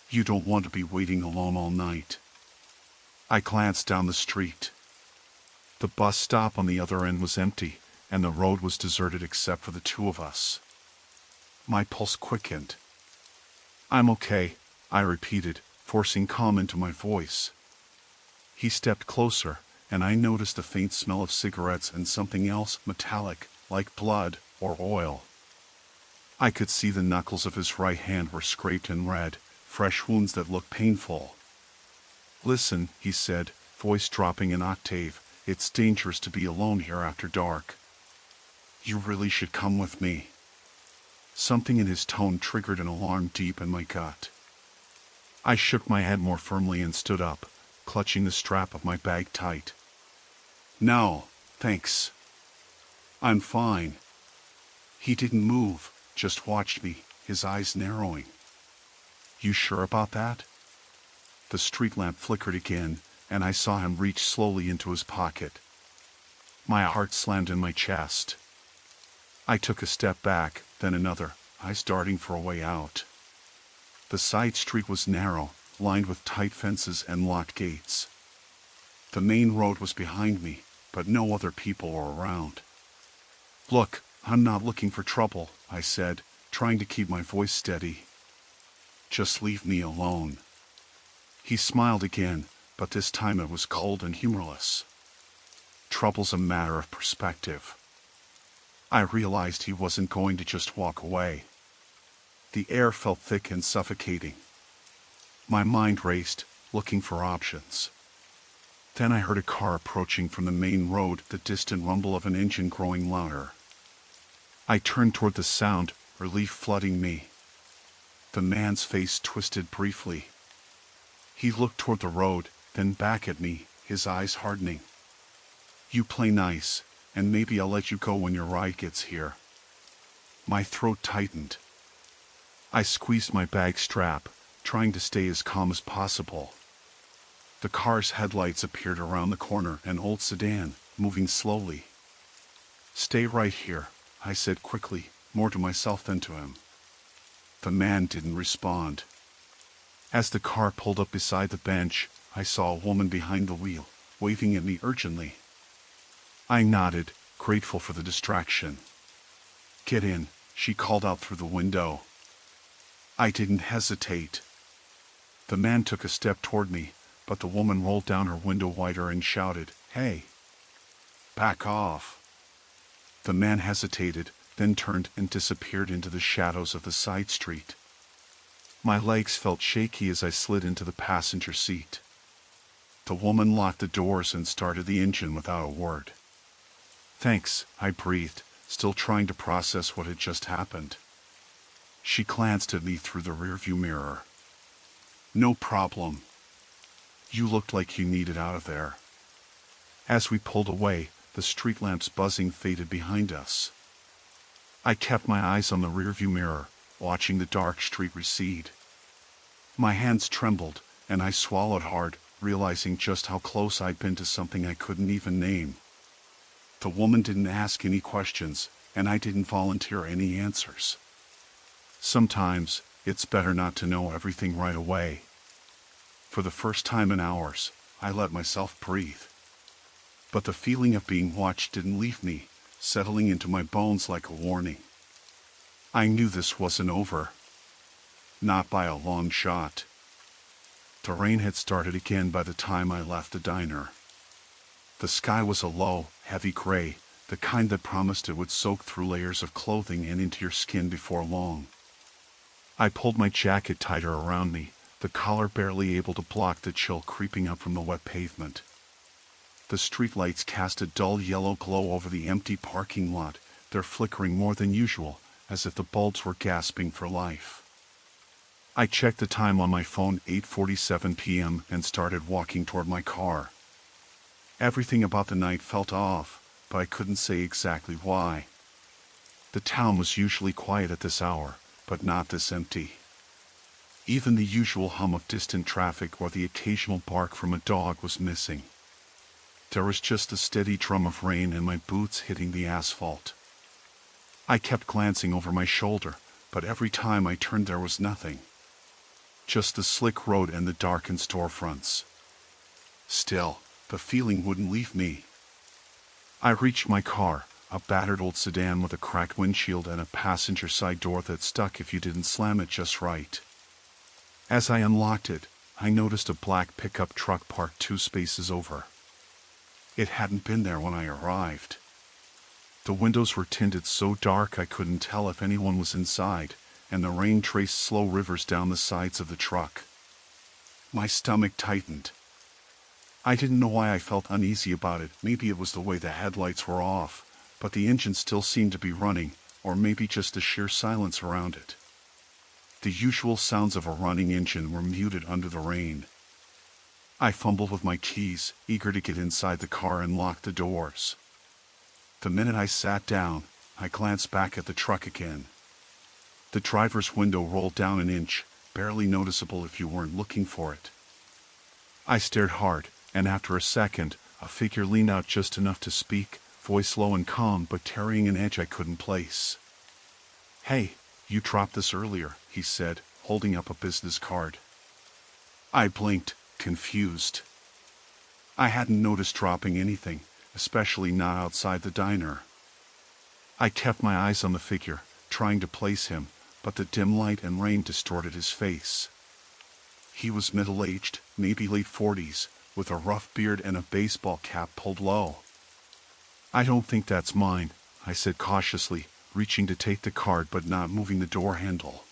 You don't want to be waiting alone all night. I glanced down the street. The bus stop on the other end was empty, and the road was deserted except for the two of us. My pulse quickened. I'm okay, I repeated, forcing calm into my voice. He stepped closer, and I noticed a faint smell of cigarettes and something else metallic, like blood or oil. I could see the knuckles of his right hand were scraped and red, fresh wounds that looked painful. Listen, he said, voice dropping an octave, it's dangerous to be alone here after dark. You really should come with me. Something in his tone triggered an alarm deep in my gut. I shook my head more firmly and stood up, clutching the strap of my bag tight. No, thanks. I'm fine. He didn't move, just watched me, his eyes narrowing. You sure about that? The street lamp flickered again, and I saw him reach slowly into his pocket. My heart slammed in my chest. I took a step back, then another, eyes darting for a way out. The side street was narrow, lined with tight fences and locked gates. The main road was behind me, but no other people were around. Look, I'm not looking for trouble, I said, trying to keep my voice steady. Just leave me alone. He smiled again, but this time it was cold and humorless. Trouble's a matter of perspective. I realized he wasn't going to just walk away. The air felt thick and suffocating. My mind raced, looking for options. Then I heard a car approaching from the main road, the distant rumble of an engine growing louder. I turned toward the sound, relief flooding me. The man's face twisted briefly. He looked toward the road, then back at me, his eyes hardening. You play nice, and maybe I'll let you go when your ride gets here. My throat tightened. I squeezed my bag strap, trying to stay as calm as possible. The car's headlights appeared around the corner, an old sedan, moving slowly. Stay right here, I said quickly, more to myself than to him. The man didn't respond. As the car pulled up beside the bench, I saw a woman behind the wheel, waving at me urgently. I nodded, grateful for the distraction. Get in, she called out through the window. I didn't hesitate. The man took a step toward me, but the woman rolled down her window wider and shouted, "Hey! Back off!" The man hesitated, then turned and disappeared into the shadows of the side street. My legs felt shaky as I slid into the passenger seat. The woman locked the doors and started the engine without a word. Thanks, I breathed, still trying to process what had just happened. She glanced at me through the rearview mirror. No problem. You looked like you needed out of there. As we pulled away, the street lamp's buzzing faded behind us. I kept my eyes on the rearview mirror, watching the dark street recede. My hands trembled, and I swallowed hard, realizing just how close I'd been to something I couldn't even name. The woman didn't ask any questions, and I didn't volunteer any answers. Sometimes, it's better not to know everything right away. For the first time in hours, I let myself breathe. But the feeling of being watched didn't leave me, settling into my bones like a warning. I knew this wasn't over. Not by a long shot. The rain had started again by the time I left the diner. The sky was a low, heavy gray, the kind that promised it would soak through layers of clothing and into your skin before long. I pulled my jacket tighter around me, the collar barely able to block the chill creeping up from the wet pavement. The streetlights cast a dull yellow glow over the empty parking lot, their flickering more than usual, as if the bulbs were gasping for life. I checked the time on my phone, 8:47 p.m., and started walking toward my car. Everything about the night felt off, but I couldn't say exactly why. The town was usually quiet at this hour, but not this empty. Even the usual hum of distant traffic or the occasional bark from a dog was missing. There was just a steady drum of rain and my boots hitting the asphalt. I kept glancing over my shoulder, but every time I turned there was nothing. Just the slick road and the darkened storefronts. Still, the feeling wouldn't leave me. I reached my car, a battered old sedan with a cracked windshield and a passenger side door that stuck if you didn't slam it just right. As I unlocked it, I noticed a black pickup truck parked 2 spaces over. It hadn't been there when I arrived. The windows were tinted so dark I couldn't tell if anyone was inside, and the rain traced slow rivers down the sides of the truck. My stomach tightened. I didn't know why I felt uneasy about it. Maybe it was the way the headlights were off, but the engine still seemed to be running, or maybe just the sheer silence around it. The usual sounds of a running engine were muted under the rain. I fumbled with my keys, eager to get inside the car and lock the doors. The minute I sat down, I glanced back at the truck again. The driver's window rolled down an inch, barely noticeable if you weren't looking for it. I stared hard, and after a second, a figure leaned out just enough to speak, voice low and calm but carrying an edge I couldn't place. "Hey, you dropped this earlier," he said, holding up a business card. I blinked, confused. I hadn't noticed dropping anything, especially not outside the diner. I kept my eyes on the figure, trying to place him, but the dim light and rain distorted his face. He was middle-aged, maybe late 40s, with a rough beard and a baseball cap pulled low. "I don't think that's mine," I said cautiously, reaching to take the card but not moving the door handle.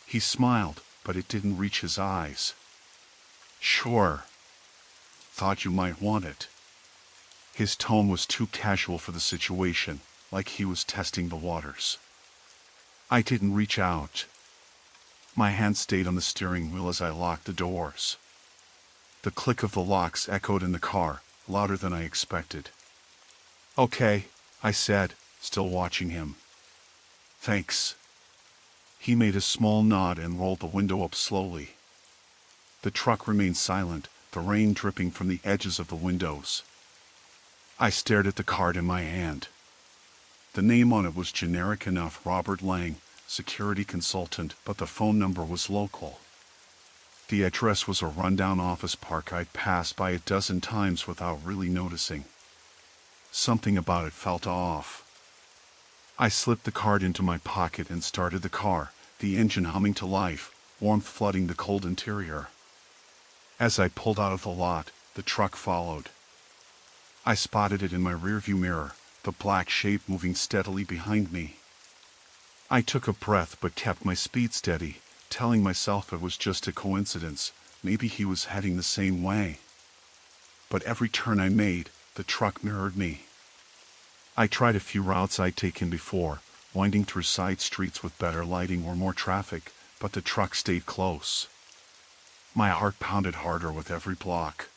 He smiled, but it didn't reach his eyes. "Sure. Thought you might want it." His tone was too casual for the situation, like he was testing the waters. I didn't reach out. My hand stayed on the steering wheel as I locked the doors. The click of the locks echoed in the car, louder than I expected. "Okay," I said, still watching him. "Thanks." He made a small nod and rolled the window up slowly. The truck remained silent, the rain dripping from the edges of the windows. I stared at the card in my hand. The name on it was generic enough, Robert Lang, security consultant, but the phone number was local. The address was a rundown office park I'd passed by a dozen times without really noticing. Something about it felt off. I slipped the card into my pocket and started the car, the engine humming to life, warmth flooding the cold interior. As I pulled out of the lot, the truck followed. I spotted it in my rearview mirror, the black shape moving steadily behind me. I took a breath but kept my speed steady, telling myself it was just a coincidence, maybe he was heading the same way. But every turn I made, the truck mirrored me. I tried a few routes I'd taken before, winding through side streets with better lighting or more traffic, but the truck stayed close. My heart pounded harder with every block.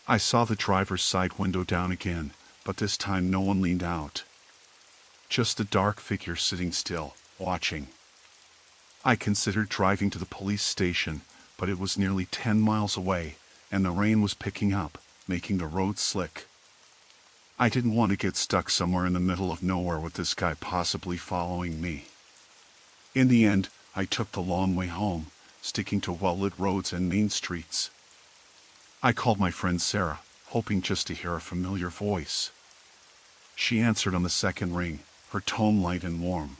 I saw the driver's side window down again, but this time no one leaned out. Just a dark figure sitting still, watching. I considered driving to the police station, but it was nearly 10 miles away, and the rain was picking up, making the road slick. I didn't want to get stuck somewhere in the middle of nowhere with this guy possibly following me. In the end, I took the long way home, sticking to well-lit roads and main streets. I called my friend Sarah, hoping just to hear a familiar voice. She answered on the second ring, her tone light and warm.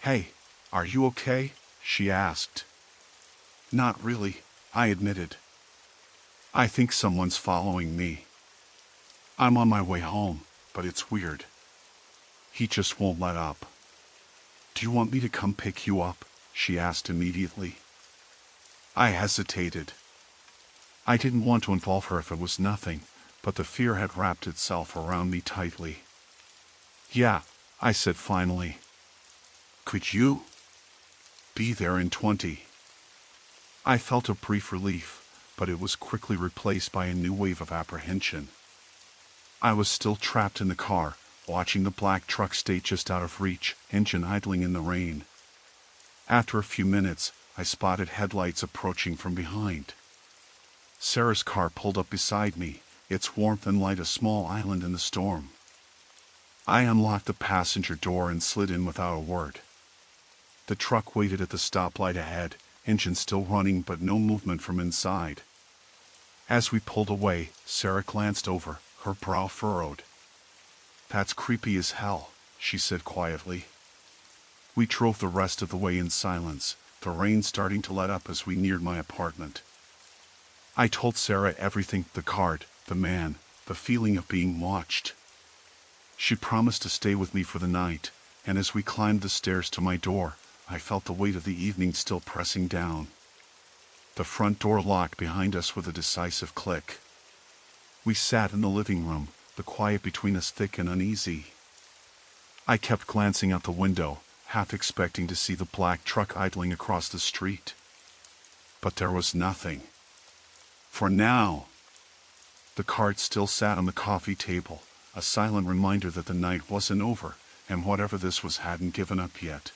"Hey, are you okay?" she asked. "Not really," I admitted. "I think someone's following me. I'm on my way home, but it's weird. He just won't let up." "Do you want me to come pick you up?" she asked immediately. I hesitated. I didn't want to involve her if it was nothing, but the fear had wrapped itself around me tightly. "Yeah," I said finally. "Could you be there in 20?" I felt a brief relief, but it was quickly replaced by a new wave of apprehension. I was still trapped in the car, watching the black truck stay just out of reach, engine idling in the rain. After a few minutes, I spotted headlights approaching from behind. Sarah's car pulled up beside me, its warmth and light a small island in the storm. I unlocked the passenger door and slid in without a word. The truck waited at the stoplight ahead, engine still running but no movement from inside. As we pulled away, Sarah glanced over, her brow furrowed. "That's creepy as hell," she said quietly. We drove the rest of the way in silence, the rain starting to let up as we neared my apartment. I told Sarah everything, the card, the man, the feeling of being watched. She promised to stay with me for the night, and as we climbed the stairs to my door, I felt the weight of the evening still pressing down. The front door locked behind us with a decisive click. We sat in the living room, the quiet between us thick and uneasy. I kept glancing out the window, half expecting to see the black truck idling across the street. But there was nothing. For now. The card still sat on the coffee table, a silent reminder that the night wasn't over, and whatever this was hadn't given up yet.